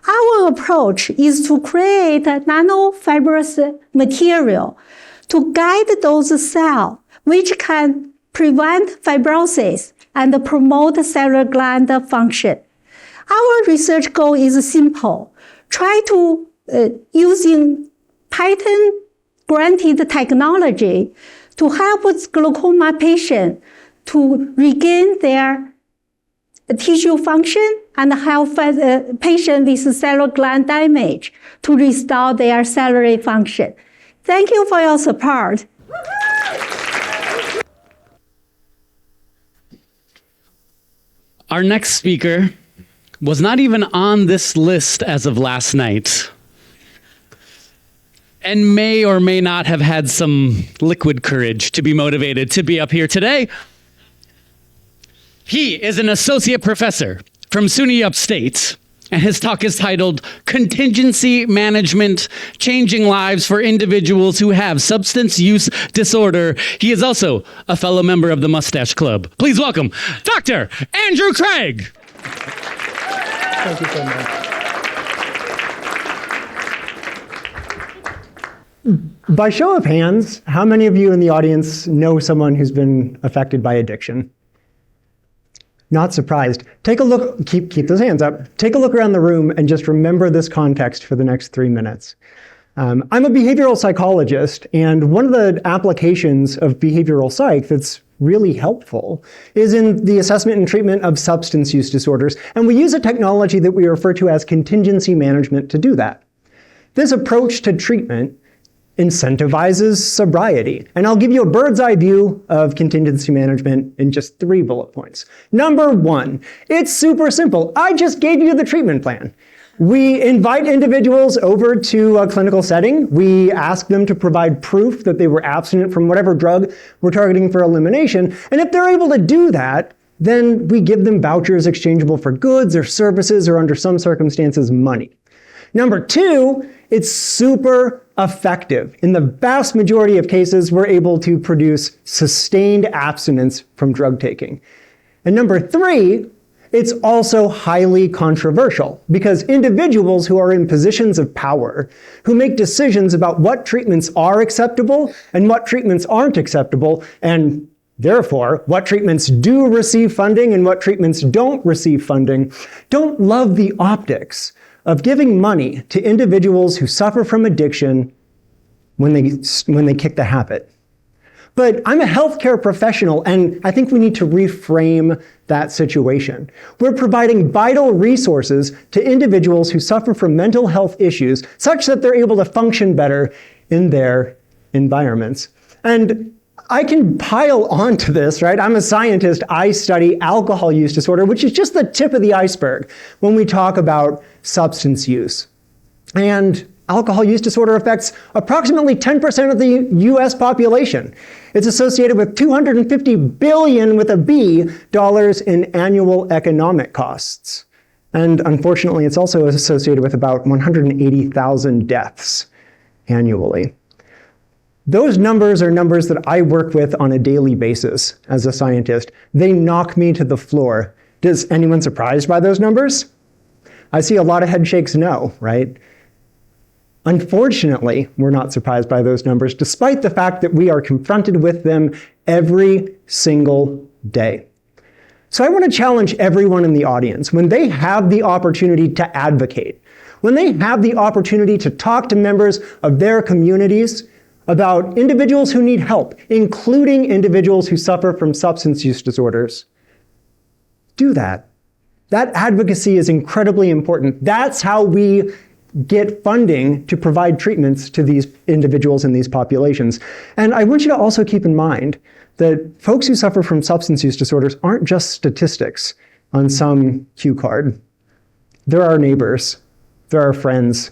Our approach is to create a nanofibrous material to guide those cells which can prevent fibrosis and promote cellular gland function. Our research goal is simple. Try to, using patent-granted technology to help glaucoma patients to regain their tissue function and help patients with cellular gland damage to restore their cellular function. Thank you for your support. Our next speaker was not even on this list as of last night, and may or may not have had some liquid courage to be motivated to be up here today. He is an associate professor from SUNY Upstate, and his talk is titled Contingency Management, Changing Lives for Individuals Who Have Substance Use Disorder. He is also a fellow member of the Mustache Club. Please welcome Dr. Andrew Craig. Thank you so much. By show of hands, how many of you in the audience know someone who's been affected by addiction? Not surprised. Take a look, keep those hands up. Take a look around the room and just remember this context for the next 3 minutes. I'm a behavioral psychologist, and one of the applications of behavioral psych that's really helpful is in the assessment and treatment of substance use disorders, and we use a technology that we refer to as contingency management to do that. This approach to treatment incentivizes sobriety. And I'll give you a bird's eye view of contingency management in just 3 bullet points. Number 1, it's super simple. I just gave you the treatment plan. We invite individuals over to a clinical setting. We ask them to provide proof that they were abstinent from whatever drug we're targeting for elimination. And if they're able to do that, then we give them vouchers exchangeable for goods or services or under some circumstances, money. Number 2, it's super effective. In the vast majority of cases, we're able to produce sustained abstinence from drug taking. And number 3, it's also highly controversial because individuals who are in positions of power, who make decisions about what treatments are acceptable and what treatments aren't acceptable, and therefore what treatments do receive funding and what treatments don't receive funding, don't love the optics of giving money to individuals who suffer from addiction when they kick the habit. But I'm a healthcare professional, and I think we need to reframe that situation. We're providing vital resources to individuals who suffer from mental health issues such that they're able to function better in their environments. And I can pile onto this, right? I'm a scientist. I study alcohol use disorder, which is just the tip of the iceberg when we talk about substance use. And alcohol use disorder affects approximately 10% of the US population. It's associated with $250 billion with a B dollars in annual economic costs. And unfortunately, it's also associated with about 180,000 deaths annually. Those numbers are numbers that I work with on a daily basis as a scientist. They knock me to the floor. Is anyone surprised by those numbers? I see a lot of head shakes no, right? Unfortunately, we're not surprised by those numbers, despite the fact that we are confronted with them every single day. So I want to challenge everyone in the audience, when they have the opportunity to advocate, when they have the opportunity to talk to members of their communities about individuals who need help, including individuals who suffer from substance use disorders, do that. That advocacy is incredibly important. That's how we get funding to provide treatments to these individuals in these populations. And I want you to also keep in mind that folks who suffer from substance use disorders aren't just statistics on some cue card. They're our neighbors, they're our friends,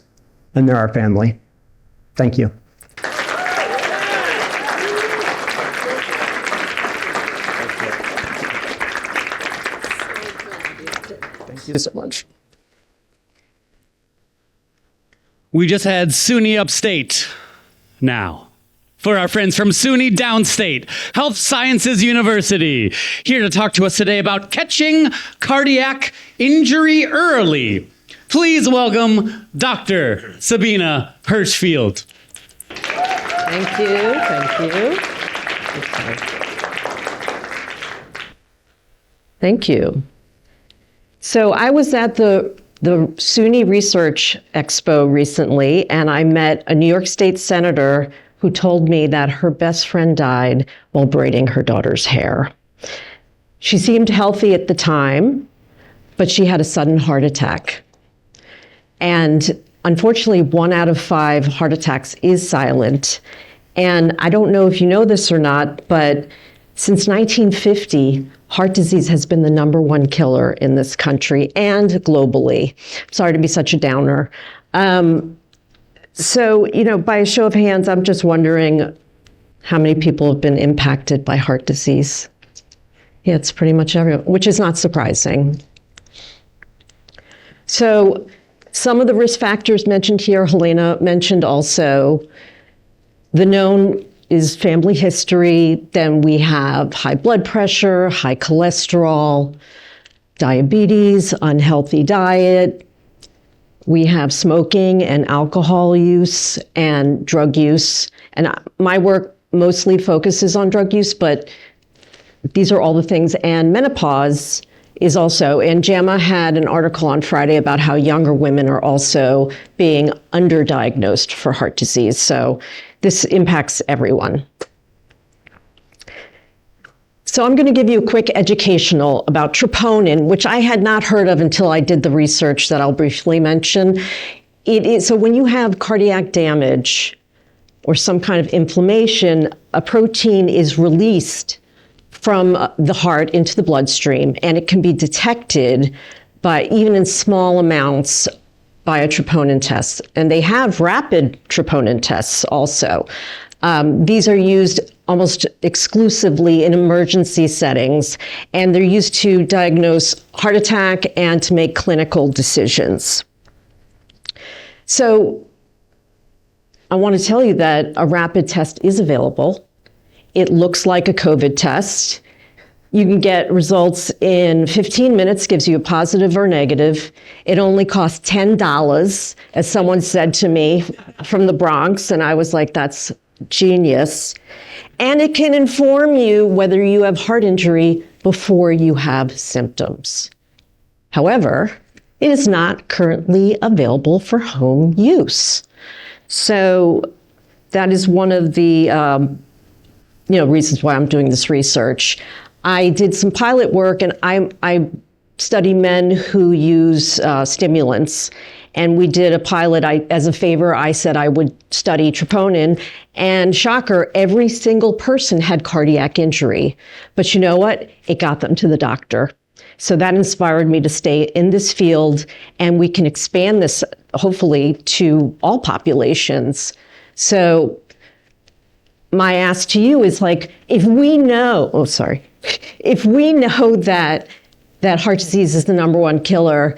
and they're our family. Thank you. you so much. We just had SUNY upstate. Now, for our friends from SUNY downstate, Health Sciences University, here to talk to us today about catching cardiac injury early. Please welcome Dr. Sabina Hirschfield. Thank you, thank you. Thank you. So I was at the SUNY Research Expo recently, and I met a New York State senator who told me that her best friend died while braiding her daughter's hair. She seemed healthy at the time, but she had a sudden heart attack. And unfortunately, 1 out of 5 heart attacks is silent. And I don't know if you know this or not, but since 1950, heart disease has been the #1 killer in this country and globally. Sorry to be such a downer. So, by a show of hands, I'm just wondering how many people have been impacted by heart disease. Yeah, it's pretty much everyone, which is not surprising. So some of the risk factors mentioned here, Helena mentioned also. The known is family history. Then we have high blood pressure, high cholesterol, diabetes, unhealthy diet. We have smoking and alcohol use and drug use. And my work mostly focuses on drug use, but these are all the things. And menopause is also, and JAMA had an article on Friday about how younger women are also being underdiagnosed for heart disease. So this impacts everyone. So I'm going to give you a quick educational about troponin, which I had not heard of until I did the research that I'll briefly mention. So when you have cardiac damage or some kind of inflammation, a protein is released from the heart into the bloodstream, and it can be detected by, even in small amounts, by a troponin test. And they have rapid troponin tests also. These are used almost exclusively in emergency settings, and they're used to diagnose heart attack and to make clinical decisions. So I want to tell you that a rapid test is available. It looks like a COVID test. You can get results in 15 minutes, gives you a positive or negative. It only costs $10, as someone said to me from the Bronx, and I was like, that's genius. And it can inform you whether you have heart injury before you have symptoms. However, it is not currently available for home use. So that is one of the reasons why I'm doing this research. I did some pilot work, and I study men who use stimulants. And we did a pilot. As a favor, I said I would study troponin. And shocker, every single person had cardiac injury. But you know what? It got them to the doctor. So that inspired me to stay in this field, and we can expand this, hopefully, to all populations. So my ask to you is if we know that heart disease is the #1 killer,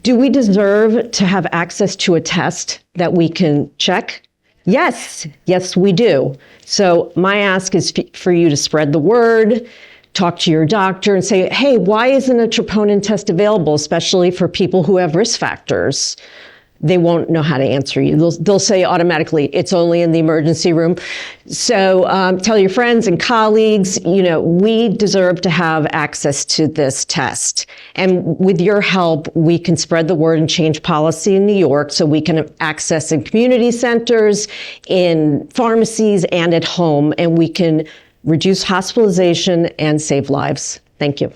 do we deserve to have access to a test that we can check? Yes, we do. So my ask is for you to spread the word, talk to your doctor and say, hey, why isn't a troponin test available, especially for people who have risk factors? They won't know how to answer you. They'll say automatically, it's only in the emergency room. So tell your friends and colleagues, we deserve to have access to this test. And with your help, we can spread the word and change policy in New York so we can have access in community centers, in pharmacies, and at home, and we can reduce hospitalization and save lives. Thank you.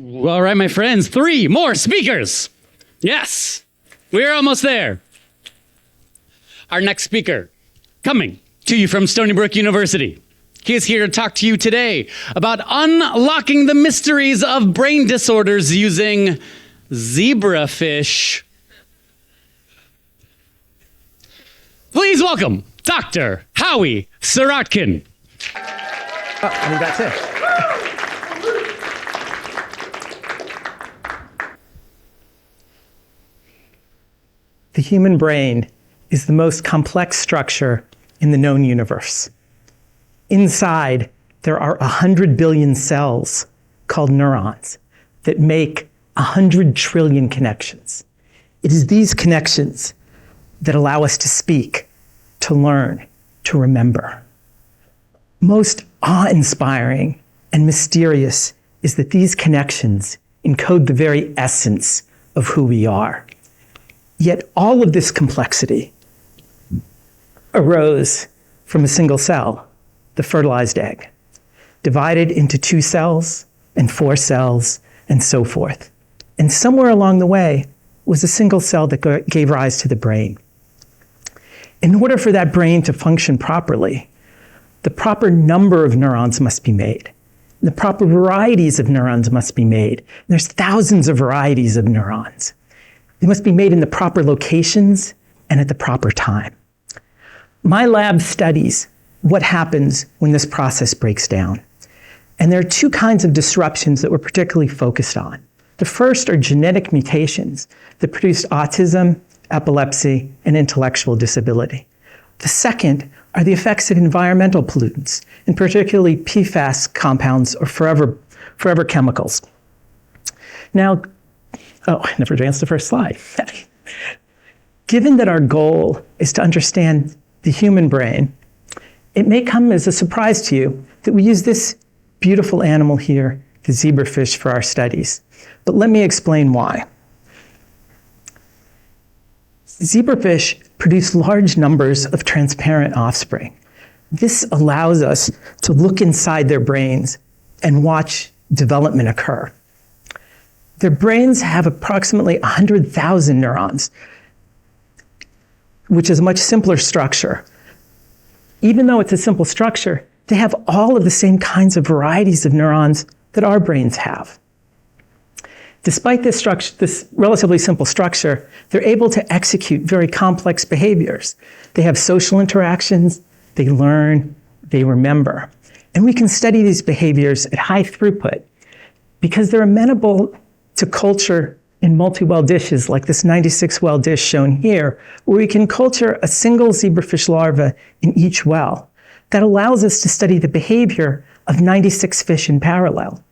All right, my friends, 3 more speakers. Yes, we're almost there. Our next speaker, coming to you from Stony Brook University. He is here to talk to you today about unlocking the mysteries of brain disorders using zebrafish. Please welcome Dr. Howie Sirotkin. I think that's it. The human brain is the most complex structure in the known universe. Inside, there are 100 billion cells called neurons that make 100 trillion connections. It is these connections that allow us to speak, to learn, to remember. Most awe-inspiring and mysterious is that these connections encode the very essence of who we are. Yet all of this complexity arose from a single cell, the fertilized egg, divided into 2 cells and 4 cells and so forth. And somewhere along the way was a single cell that gave rise to the brain. In order for that brain to function properly, the proper number of neurons must be made. The proper varieties of neurons must be made. There's thousands of varieties of neurons. They must be made in the proper locations and at the proper time. My lab studies what happens when this process breaks down. And there are 2 kinds of disruptions that we're particularly focused on. The first are genetic mutations that produce autism, epilepsy, and intellectual disability. The second are the effects of environmental pollutants, and particularly PFAS compounds or forever chemicals. Now, I never advanced the first slide. Given that our goal is to understand the human brain, it may come as a surprise to you that we use this beautiful animal here, the zebrafish, for our studies. But let me explain why. Zebrafish produce large numbers of transparent offspring. This allows us to look inside their brains and watch development occur. Their brains have approximately 100,000 neurons, which is a much simpler structure. Even though it's a simple structure, they have all of the same kinds of varieties of neurons that our brains have. Despite this relatively simple structure, they're able to execute very complex behaviors. They have social interactions, they learn, they remember. And we can study these behaviors at high throughput because they're amenable to culture in multi-well dishes like this 96-well dish shown here, where we can culture a single zebrafish larva in each well. That allows us to study the behavior of 96 fish in parallel.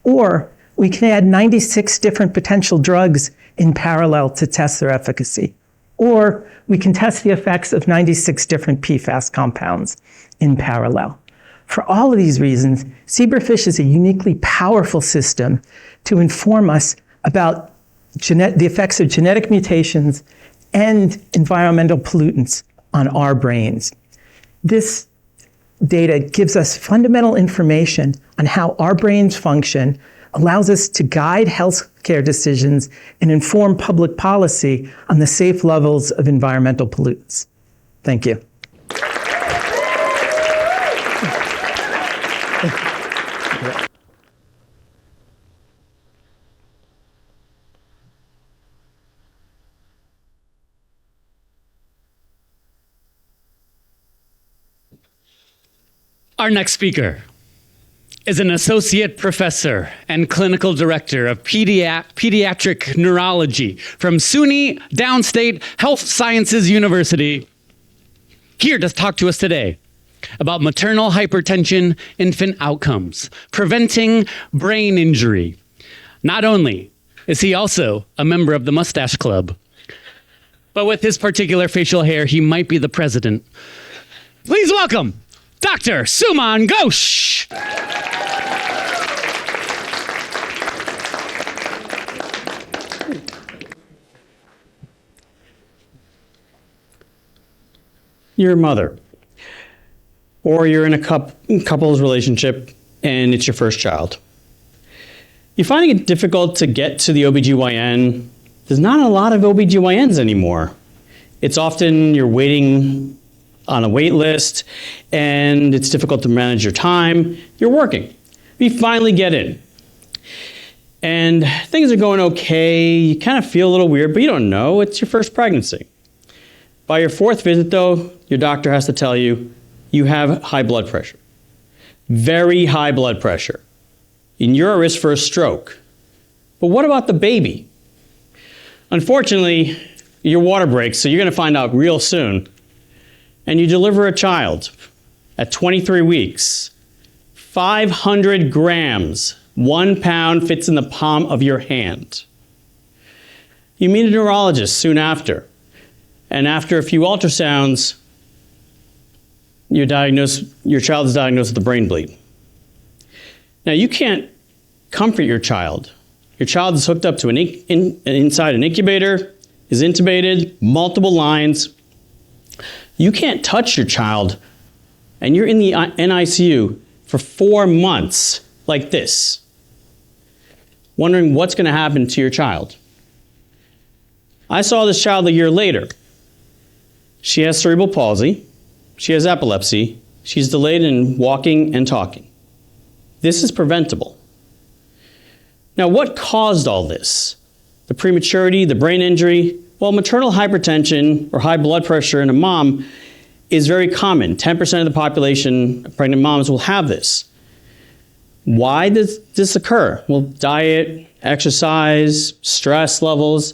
Or we can add 96 different potential drugs in parallel to test their efficacy. Or we can test the effects of 96 different PFAS compounds in parallel. For all of these reasons, zebrafish is a uniquely powerful system to inform us about the effects of genetic mutations and environmental pollutants on our brains. This data gives us fundamental information on how our brains function, allows us to guide healthcare decisions and inform public policy on the safe levels of environmental pollutants. Thank you. Our next speaker is an associate professor and clinical director of pediatric neurology from SUNY Downstate Health Sciences University, here to talk to us today about maternal hypertension infant outcomes, preventing brain injury. Not only is he also a member of the Mustache Club, but with his particular facial hair, he might be the president. Please welcome Dr. Suman Ghosh. Your mother, or you're in a couple's relationship and it's your first child. You're finding it difficult to get to the OBGYN. There's not a lot of OBGYNs anymore. It's often you're waiting on a wait list and it's difficult to manage your time. You're working. You finally get in. And things are going okay. You kind of feel a little weird, but you don't know. It's your first pregnancy. By your 4th visit, though, your doctor has to tell you, you have high blood pressure. Very high blood pressure. And you're at risk for a stroke. But what about the baby? Unfortunately, your water breaks, so you're going to find out real soon. And you deliver a child at 23 weeks. 500 grams, 1 pound fits in the palm of your hand. You meet a neurologist soon after. And after a few ultrasounds, your child is diagnosed with a brain bleed. Now, you can't comfort your child. Your child is hooked up to inside an incubator, is intubated, multiple lines. You can't touch your child, and you're in the NICU for 4 months like this, wondering what's going to happen to your child. I saw this child a year later. She has cerebral palsy. She has epilepsy. She's delayed in walking and talking. This is preventable. Now, what caused all this? The prematurity, the brain injury? Well, maternal hypertension or high blood pressure in a mom is very common. 10% of the population of pregnant moms will have this. Why does this occur? Well, diet, exercise, stress levels,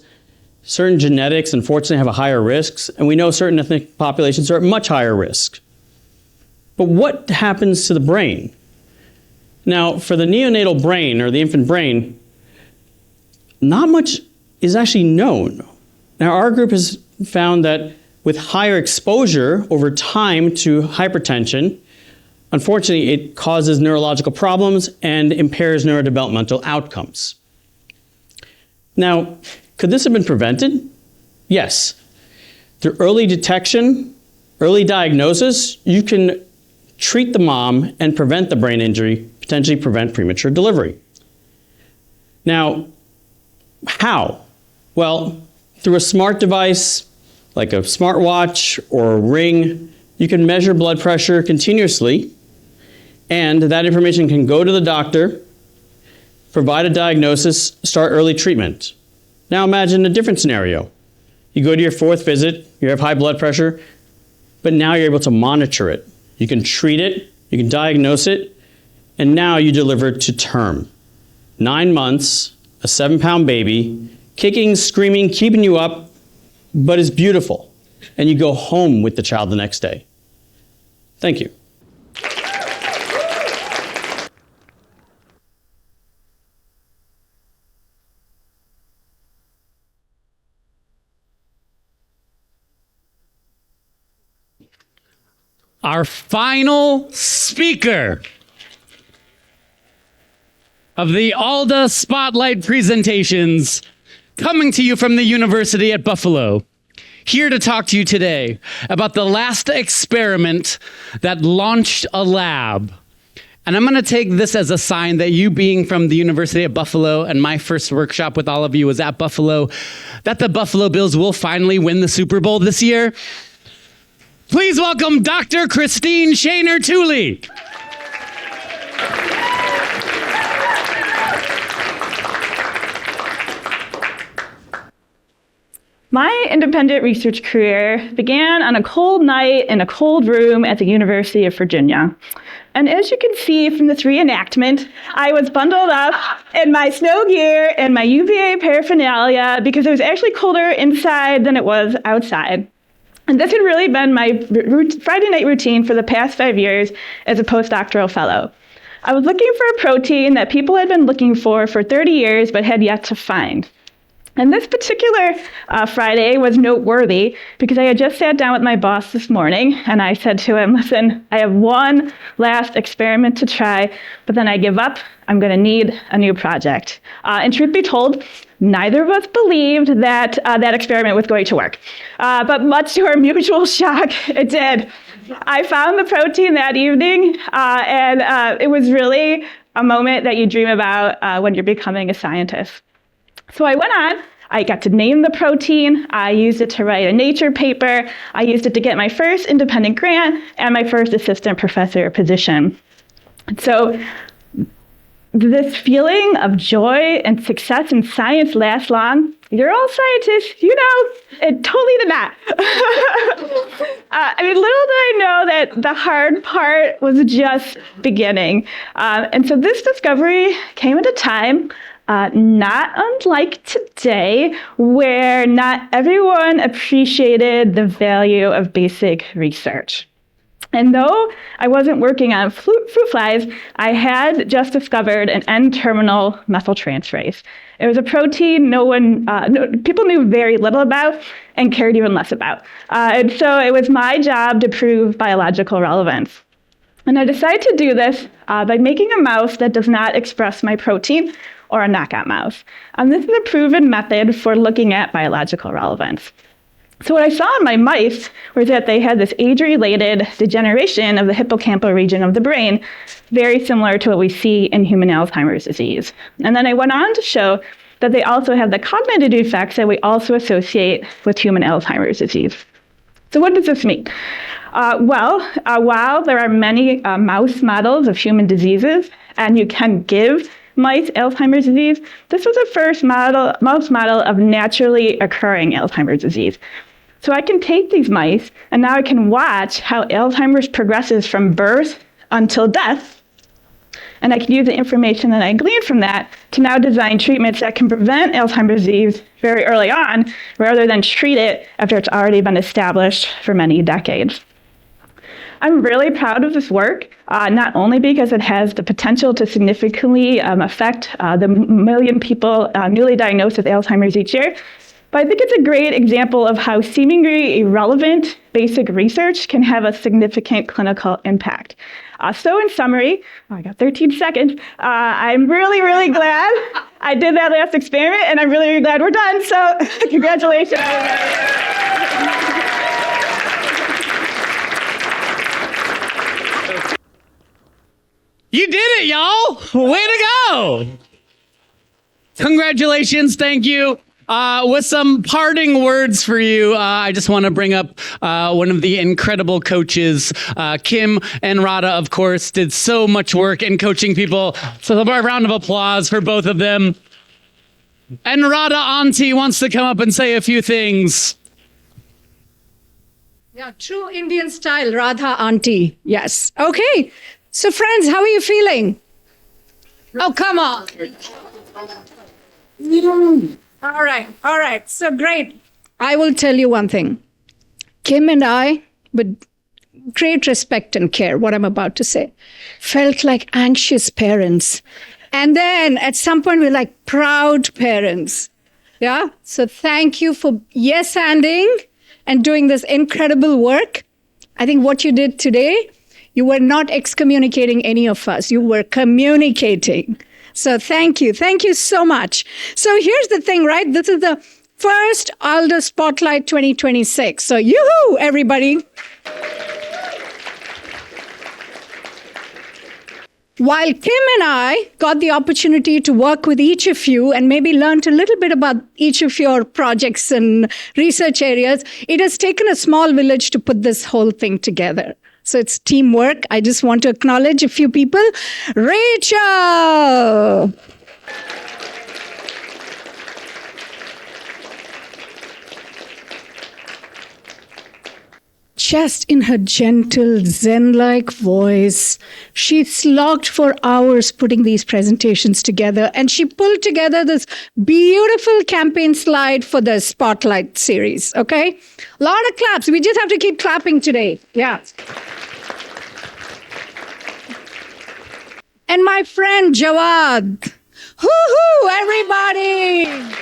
certain genetics unfortunately have a higher risk, and we know certain ethnic populations are at much higher risk. But what happens to the brain? Now, for the neonatal brain or the infant brain, not much is actually known. Now, our group has found that with higher exposure over time to hypertension, unfortunately, it causes neurological problems and impairs neurodevelopmental outcomes. Now, could this have been prevented? Yes. Through early detection, early diagnosis, you can treat the mom and prevent the brain injury, potentially prevent premature delivery. Now, how? Well, through a smart device, like a smartwatch or a ring, you can measure blood pressure continuously, and that information can go to the doctor, provide a diagnosis, start early treatment. Now imagine a different scenario. You go to your 4th visit, you have high blood pressure, but now you're able to monitor it. You can treat it, you can diagnose it, and now you deliver to term. 9 months, a 7-pound baby, kicking, screaming, keeping you up, but it's beautiful. And you go home with the child the next day. Thank you. Our final speaker of the Alda Spotlight presentations, coming to you from the University at Buffalo, here to talk to you today about the last experiment that launched a lab. And I'm going to take this as a sign that you being from the University of Buffalo, and my first workshop with all of you was at Buffalo, that the Buffalo Bills will finally win the Super Bowl this year. Please welcome Dr. Christine Shaner-Tooley. My independent research career began on a cold night in a cold room at the University of Virginia. And as you can see from this reenactment, I was bundled up in my snow gear and my UVA paraphernalia because it was actually colder inside than it was outside. And this had really been my Friday night routine for the past 5 years as a postdoctoral fellow. I was looking for a protein that people had been looking for 30 years but had yet to find. And this particular Friday was noteworthy because I had just sat down with my boss this morning and I said to him, listen, I have one last experiment to try, but then I give up. I'm going to need a new project. And truth be told, neither of us believed that that experiment was going to work. But much to our mutual shock, it did. I found the protein that evening, and it was really a moment that you dream about when you're becoming a scientist. So I went on, I got to name the protein, I used it to write a Nature paper, I used it to get my first independent grant and my first assistant professor position. So this feeling of joy and success in science lasts long you're all scientists, you know, it totally did not. Little did I know that the hard part was just beginning. And so this discovery came at a time not unlike today, where not everyone appreciated the value of basic research. And though I wasn't working on fruit flies, I had just discovered an N-terminal methyltransferase. It was a protein people knew very little about and cared even less about. And so it was my job to prove biological relevance. And I decided to do this by making a mouse that does not express my protein, or a knockout mouse. This is a proven method for looking at biological relevance. So what I saw in my mice was that they had this age-related degeneration of the hippocampal region of the brain, very similar to what we see in human Alzheimer's disease. And then I went on to show that they also have the cognitive effects that we also associate with human Alzheimer's disease. So what does this mean? While there are many mouse models of human diseases, and you can give mice Alzheimer's disease, this was the first mouse model of naturally occurring Alzheimer's disease. So I can take these mice, and now I can watch how Alzheimer's progresses from birth until death, and I can use the information that I gleaned from that to now design treatments that can prevent Alzheimer's disease very early on, rather than treat it after it's already been established for many decades. I'm really proud of this work, not only because it has the potential to significantly affect the million people newly diagnosed with Alzheimer's each year, but I think it's a great example of how seemingly irrelevant basic research can have a significant clinical impact. So in summary, I got 13 seconds, I'm really, really glad I did that last experiment, and I'm really, really glad we're done, so congratulations. You did it, y'all! Way to go! Congratulations, thank you. With some parting words for you, I just want to bring up one of the incredible coaches. Kim and Radha, of course, did so much work in coaching people. So a round of applause for both of them. And Radha Auntie wants to come up and say a few things. Yeah, true Indian style, Radha Auntie. Yes. Okay. So friends, how are you feeling? Oh, come on. All right. So great. I will tell you one thing. Kim and I, with great respect and care, what I'm about to say, felt like anxious parents. And then at some point, we're like proud parents. Yeah? So thank you for yes-anding and doing this incredible work. I think what you did today, you were not excommunicating any of us. You were communicating. So thank you. Thank you so much. So here's the thing, right? This is the first Alda Spotlight 2026. So yoo-hoo, everybody. While Kim and I got the opportunity to work with each of you and maybe learned a little bit about each of your projects and research areas, it has taken a small village to put this whole thing together. So it's teamwork. I just want to acknowledge a few people. Rachel! Just in her gentle, Zen-like voice, she slogged for hours putting these presentations together, and she pulled together this beautiful campaign slide for the Spotlight series, okay? A lot of claps. We just have to keep clapping today. Yeah. And my friend Jawad. Hoo-hoo, everybody!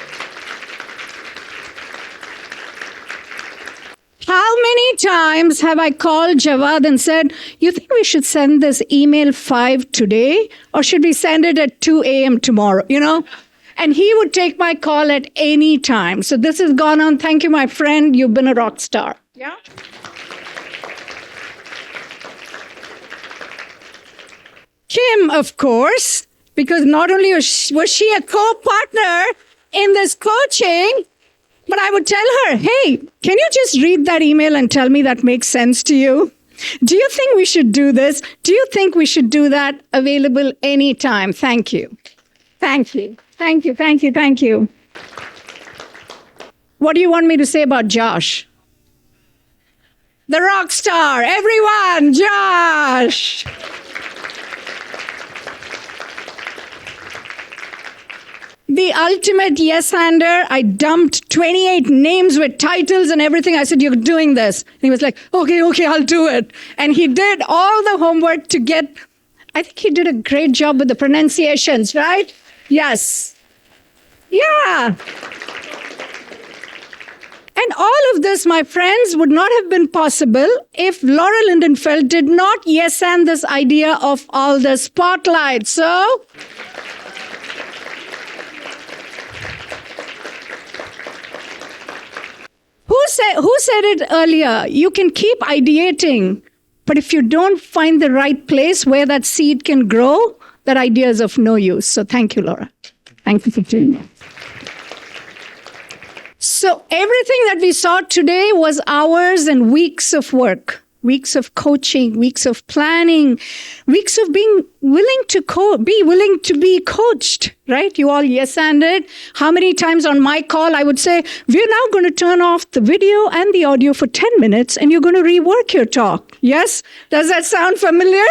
How many times have I called Jawad and said, you think we should send this email 5 today? Or should we send it at 2 a.m. tomorrow, you know? And he would take my call at any time. So this has gone on. Thank you, my friend. You've been a rock star. Yeah? Kim, of course, because not only was she a co-partner in this coaching, but I would tell her, hey, can you just read that email and tell me that makes sense to you? Do you think we should do this? Do you think we should do that? Available anytime. Thank you. Thank you. Thank you. Thank you. Thank you. What do you want me to say about Josh? The rock star. Everyone, Josh. The ultimate yes-hander. I dumped 28 names with titles and everything. I said, you're doing this. And he was like, okay, I'll do it. And he did all the homework to get, I think he did a great job with the pronunciations, right? Yes. Yeah. And all of this, my friends, would not have been possible if Laura Lindenfeld did not yes-and this idea of all the spotlight. So, who said it earlier? You can keep ideating, but if you don't find the right place where that seed can grow, that idea is of no use. So thank you, Laura. Thank you for doing that. So everything that we saw today was hours and weeks of work, weeks of coaching, weeks of planning, weeks of being willing to be coached, right? You all yes-anded. How many times on my call I would say, we're now going to turn off the video and the audio for 10 minutes and you're going to rework your talk. Yes? Does that sound familiar?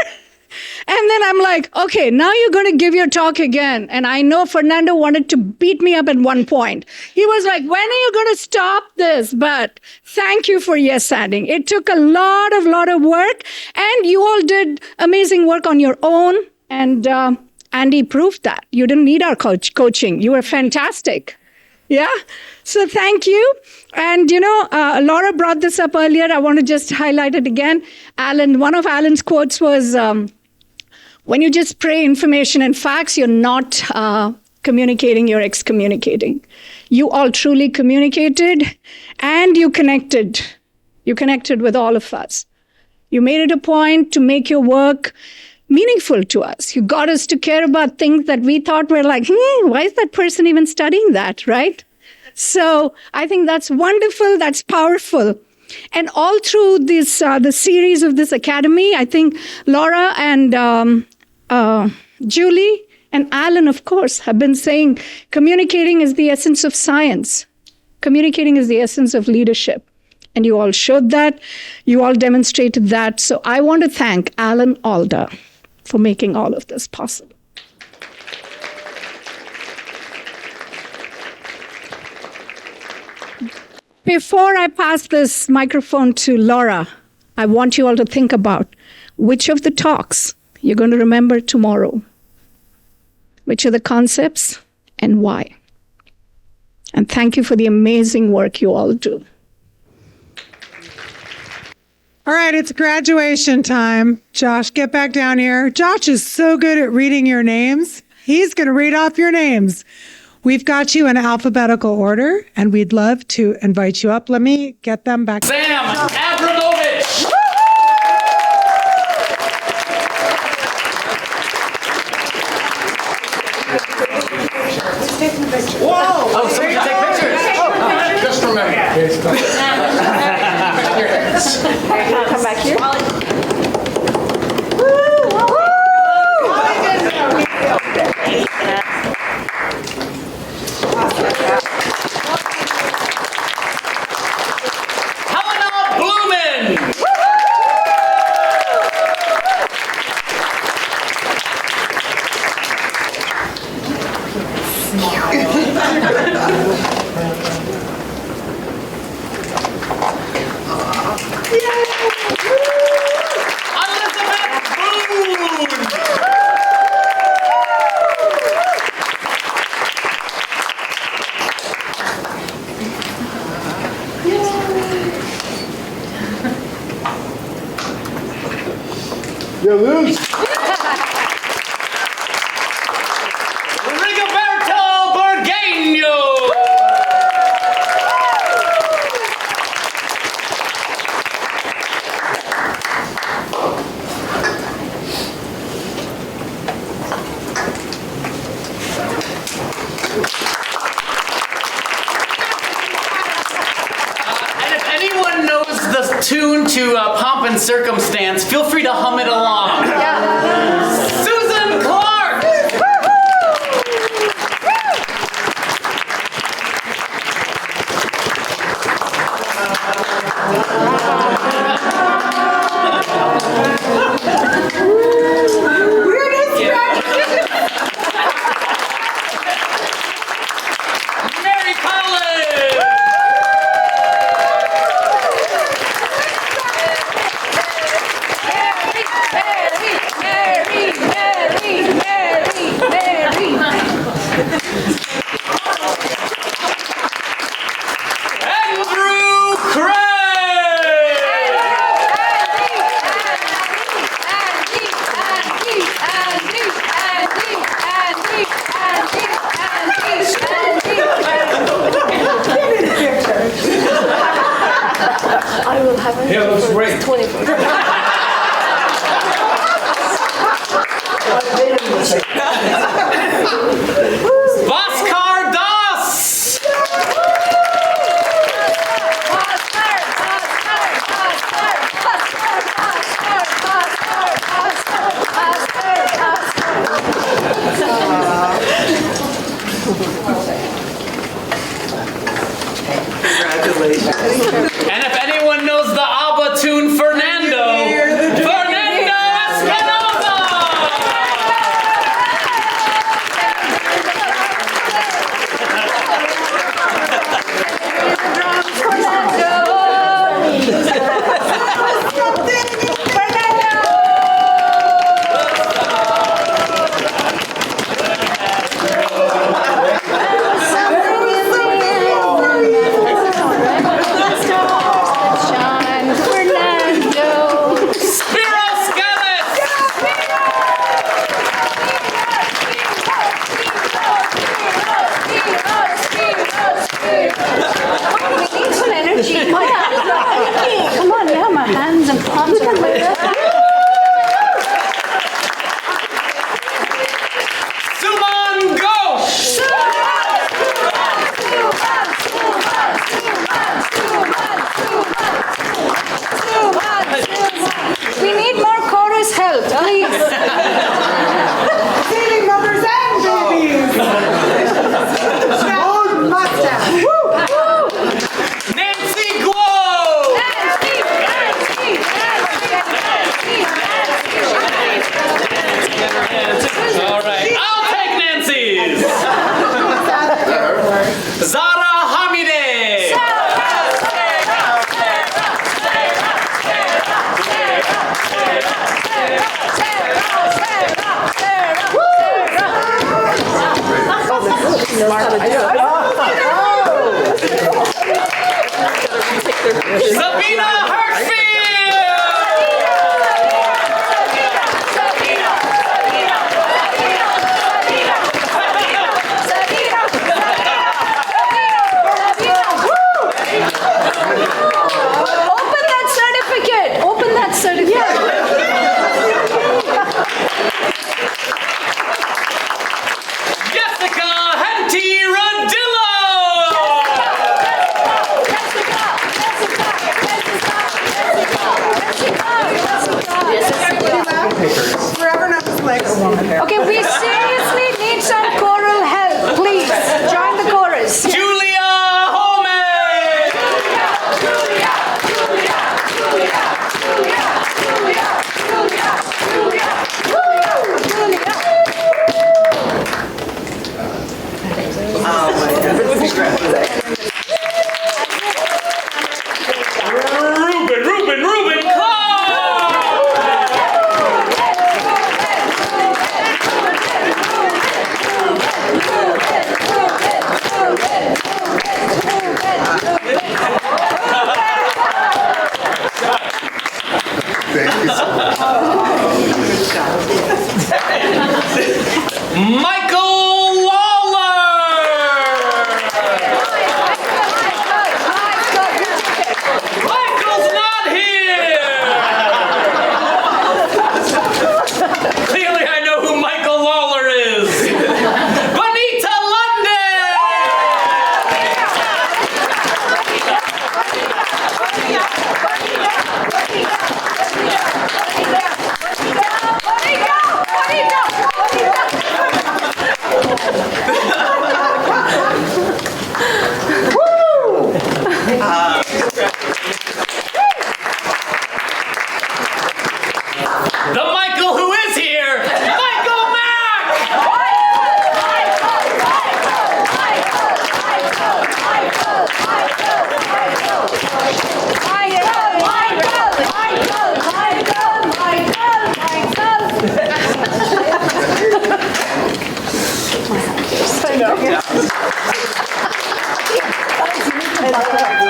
And then I'm like, okay, now you're going to give your talk again. And I know Fernando wanted to beat me up at one point. He was like, when are you going to stop this? But thank you for yes-anding. It took a lot of work, and you all did amazing work on your own. And Andy proved that. You didn't need our coaching. You were fantastic. Yeah? So thank you. And, Laura brought this up earlier. I want to just highlight it again. One of Alan's quotes was, when you just spray information and facts, you're not communicating, you're excommunicating. You all truly communicated, and you connected. You connected with all of us. You made it a point to make your work meaningful to us. You got us to care about things that we thought were like, why is that person even studying that, right? So I think that's wonderful, that's powerful. And all through this, the series of this academy, I think Laura and Julie and Alan, of course, have been saying communicating is the essence of science. Communicating is the essence of leadership. And you all showed that. You all demonstrated that. So I want to thank Alan Alda for making all of this possible. Before I pass this microphone to Laura, I want you all to think about which of the talks you're going to remember tomorrow. Which are the concepts and why. And thank you for the amazing work you all do. All right, it's graduation time. Josh, get back down here. Josh is so good at reading your names. He's going to read off your names. We've got you in alphabetical order, and we'd love to invite you up. Let me get them back. Sam Abramovich. Whoa! Oh, somebody take pictures. Oh, just remember. Come back here. You lose. Tune to Pomp and Circumstance, feel free to hum it along. Yeah. Susan Clark! Hair looks great. Bhaskar Das! Congratulations. And if anyone knows the ABBA tune Fernando, Fernando Espinosa! Come on, yeah, my hands and palms are like Suman Ghosh! We need more chorus help, please. Feeding mothers and babies. Old mustache. Nancy Guo! All right, I'll take Nancy's! Zara Hamide! Sabina Open that certificate. Open that certificate. Jessica Henty Rodillo! Forever known as like a woman. Okay, we seriously need some choral help. Please join the chorus. Julia Holman! Oh my goodness. Congratulations. Ruben Clark! Michael Lawler! Michael's not here! Clearly I know who Michael Lawler is! Bonita The Michael who is here, Michael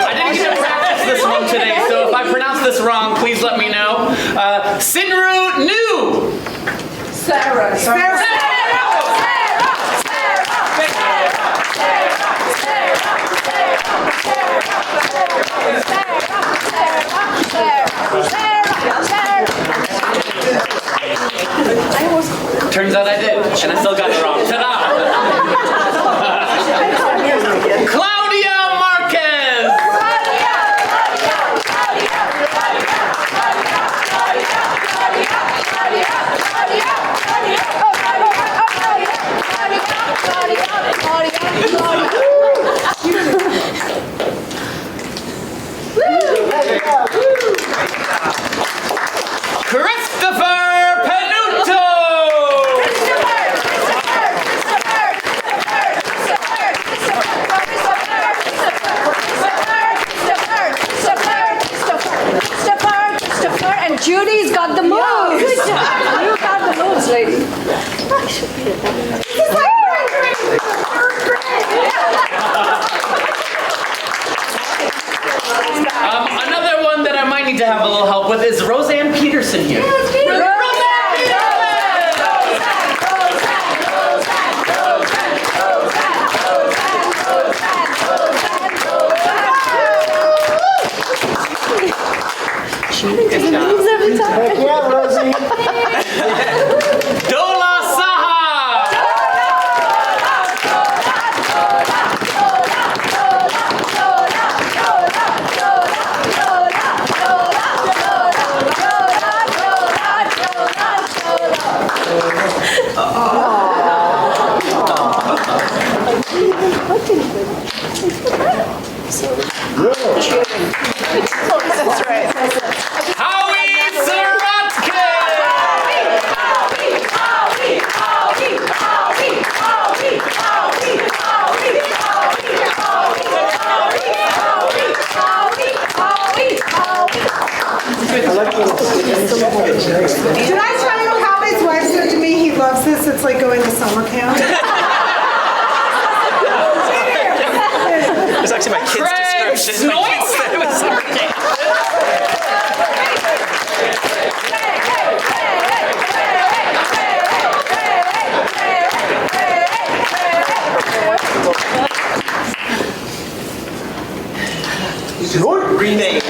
I didn't get to practice this one today, so if I pronounce this wrong, please let me know. Sinru Nu. Sarah. Sarah. Turns out I did, and I still got it wrong. Ta-da! Claudia Marquez! Christopher Penuto! And Judy's got the moves. You got the moves, lady. Another one that I might need to have a little help with is Roseanne Peterson here. Moves every time. Yeah, Rosie. Dola Saha! That's right. Howie Sirotkin! Did I tell you how his wife said to me he loves this? It's like going to summer camp. It's actually my kid's description. My kids said it was summer camp. Rename.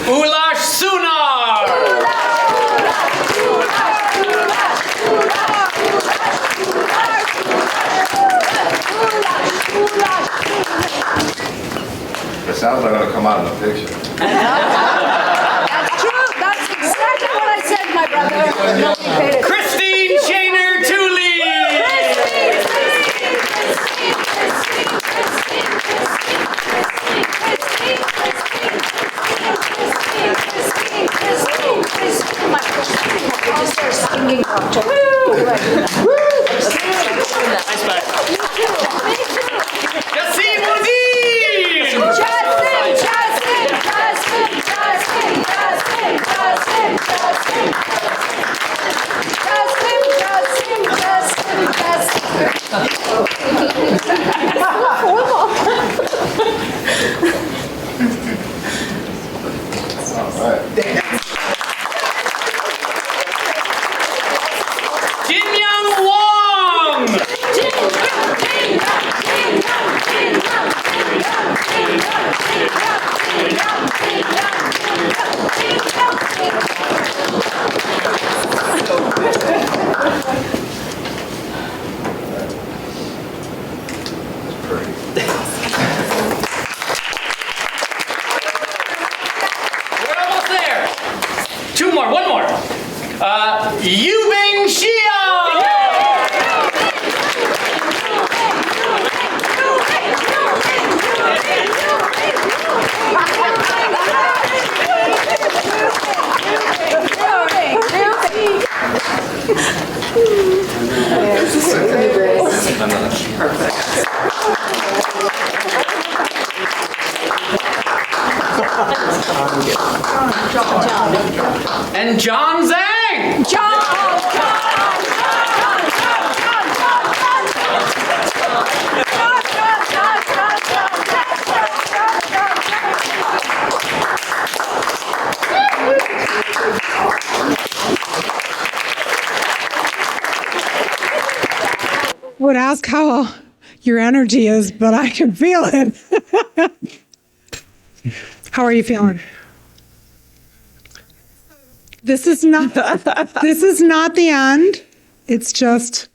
Ulash Sunar! It sounds like it'll come out in the picture. That's true. That's exactly what I said, my brother. Nobody paid it. Christine Shaner Tooley! Nice back. Jassim Uddin! Jin-Young Wong! We're almost there. Two more, one more. Yubing Xia! And John Zhang! Would ask how your energy is, but I can feel it. How are you feeling? This is not the end. It's just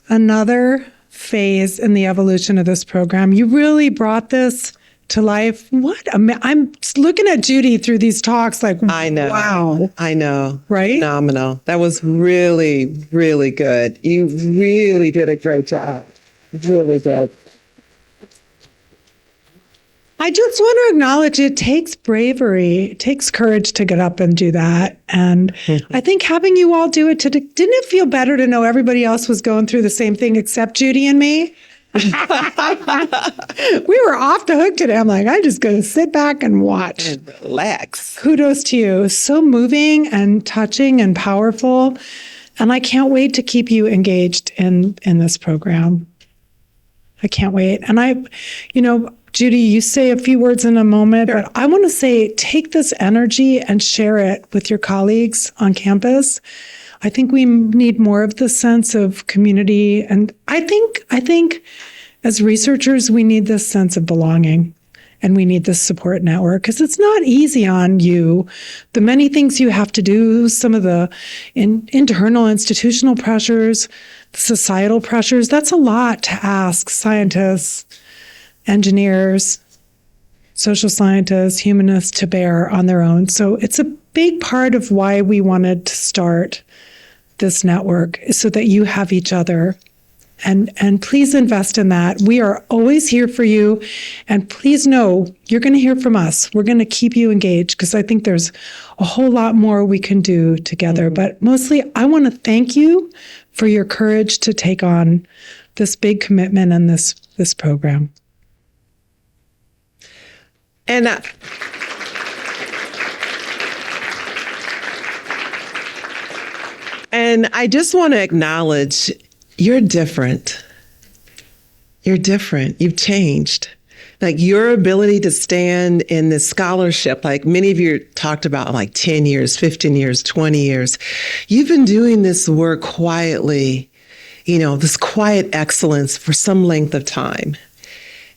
another phase in the evolution of this program. You really brought this to life. I'm looking at Judi through these talks like, I know. Wow. I know. Right? Phenomenal. That was really, really good. You really did a great job. Really good. I just want to acknowledge it takes bravery. It takes courage to get up and do that. And I think having you all do it today, didn't it feel better to know everybody else was going through the same thing except Judi and me? We were off the hook today. I'm like, I'm just going to sit back and watch. And relax. Kudos to you. So moving and touching and powerful. And I can't wait to keep you engaged in this program. I can't wait. And Judi, you say a few words in a moment, but I want to say, take this energy and share it with your colleagues on campus. I think we need more of the sense of community. And I think as researchers, we need this sense of belonging and we need this support network because it's not easy on you. The many things you have to do, some of the internal institutional pressures, the societal pressures, that's a lot to ask scientists, engineers, social scientists, humanists to bear on their own. So it's a big part of why we wanted to start this network is so that you have each other. And please invest in that. We are always here for you. And please know you're going to hear from us. We're going to keep you engaged because I think there's a whole lot more we can do together. But mostly, I want to thank you for your courage to take on this big commitment and this program. And I just want to acknowledge you're different. You're different. You've changed. Like your ability to stand in this scholarship, like many of you talked about like 10 years, 15 years, 20 years. You've been doing this work quietly, this quiet excellence for some length of time.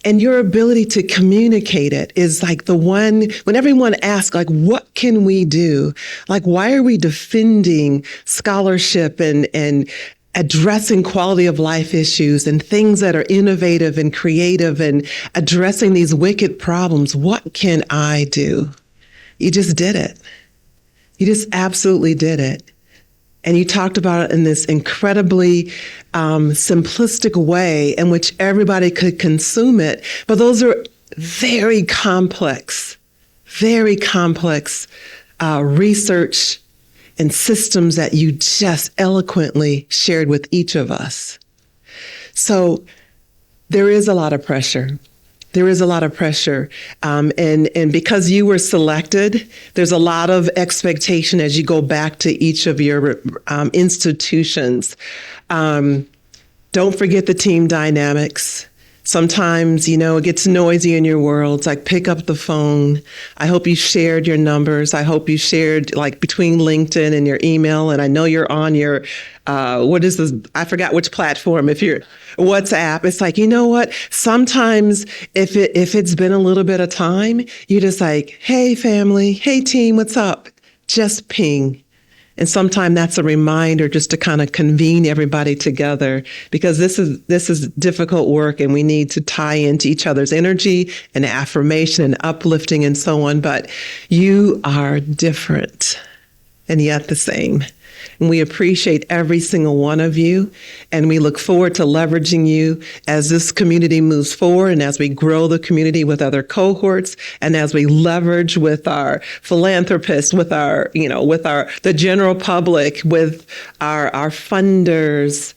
And your ability to communicate it is like the one, when everyone asks, like, what can we do? Like, why are we defending scholarship and addressing quality of life issues and things that are innovative and creative and addressing these wicked problems? What can I do? You just did it. You just absolutely did it. And you talked about it in this incredibly simplistic way in which everybody could consume it. But those are very complex research and systems that you just eloquently shared with each of us. So there is a lot of pressure. There is a lot of pressure. And because you were selected, there's a lot of expectation as you go back to each of your institutions. Don't forget the team dynamics. Sometimes, it gets noisy in your worlds, like pick up the phone. I hope you shared your numbers. I hope you shared like between LinkedIn and your email. And I know you're on your, what is this? I forgot which platform. If you're WhatsApp, it's like, you know what? Sometimes if it's been a little bit of time, you're just like, hey family, hey team, what's up? Just ping. And sometimes that's a reminder just to kind of convene everybody together because this is difficult work and we need to tie into each other's energy and affirmation and uplifting and so on. But you are different and yet the same. And we appreciate every single one of you. And we look forward to leveraging you as this community moves forward and as we grow the community with other cohorts and as we leverage with our philanthropists, with our, the general public, with our funders,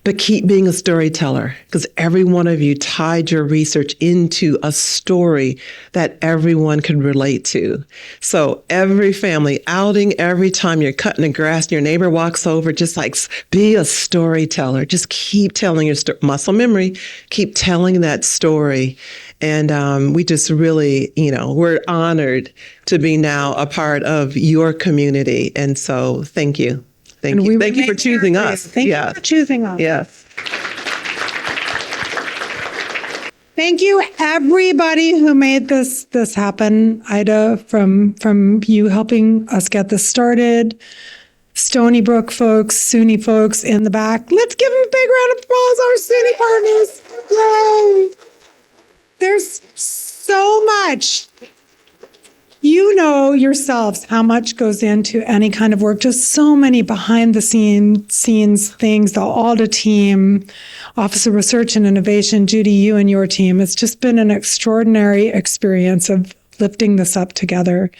but keep being a storyteller because every one of you tied your research into a story that everyone could relate to. So every family outing, every time you're cutting the grass and your neighbor walks over, just like be a storyteller. Just keep telling your story. Muscle memory, keep telling that story. And we just really, we're honored to be now a part of your community. And so thank you. Thank you. Thank you for choosing us. Thank you for choosing us. Yes. Thank you, everybody who made this happen. Ida, from you helping us get this started. Stony Brook folks, SUNY folks in the back. Let's give them a big round of applause, our SUNY partners. Yay! There's so much. You know yourselves how much goes into any kind of work, just so many behind the scenes things, the Alda team, Office of Research and Innovation, Judi, you and your team. It's just been an extraordinary experience of lifting this up together.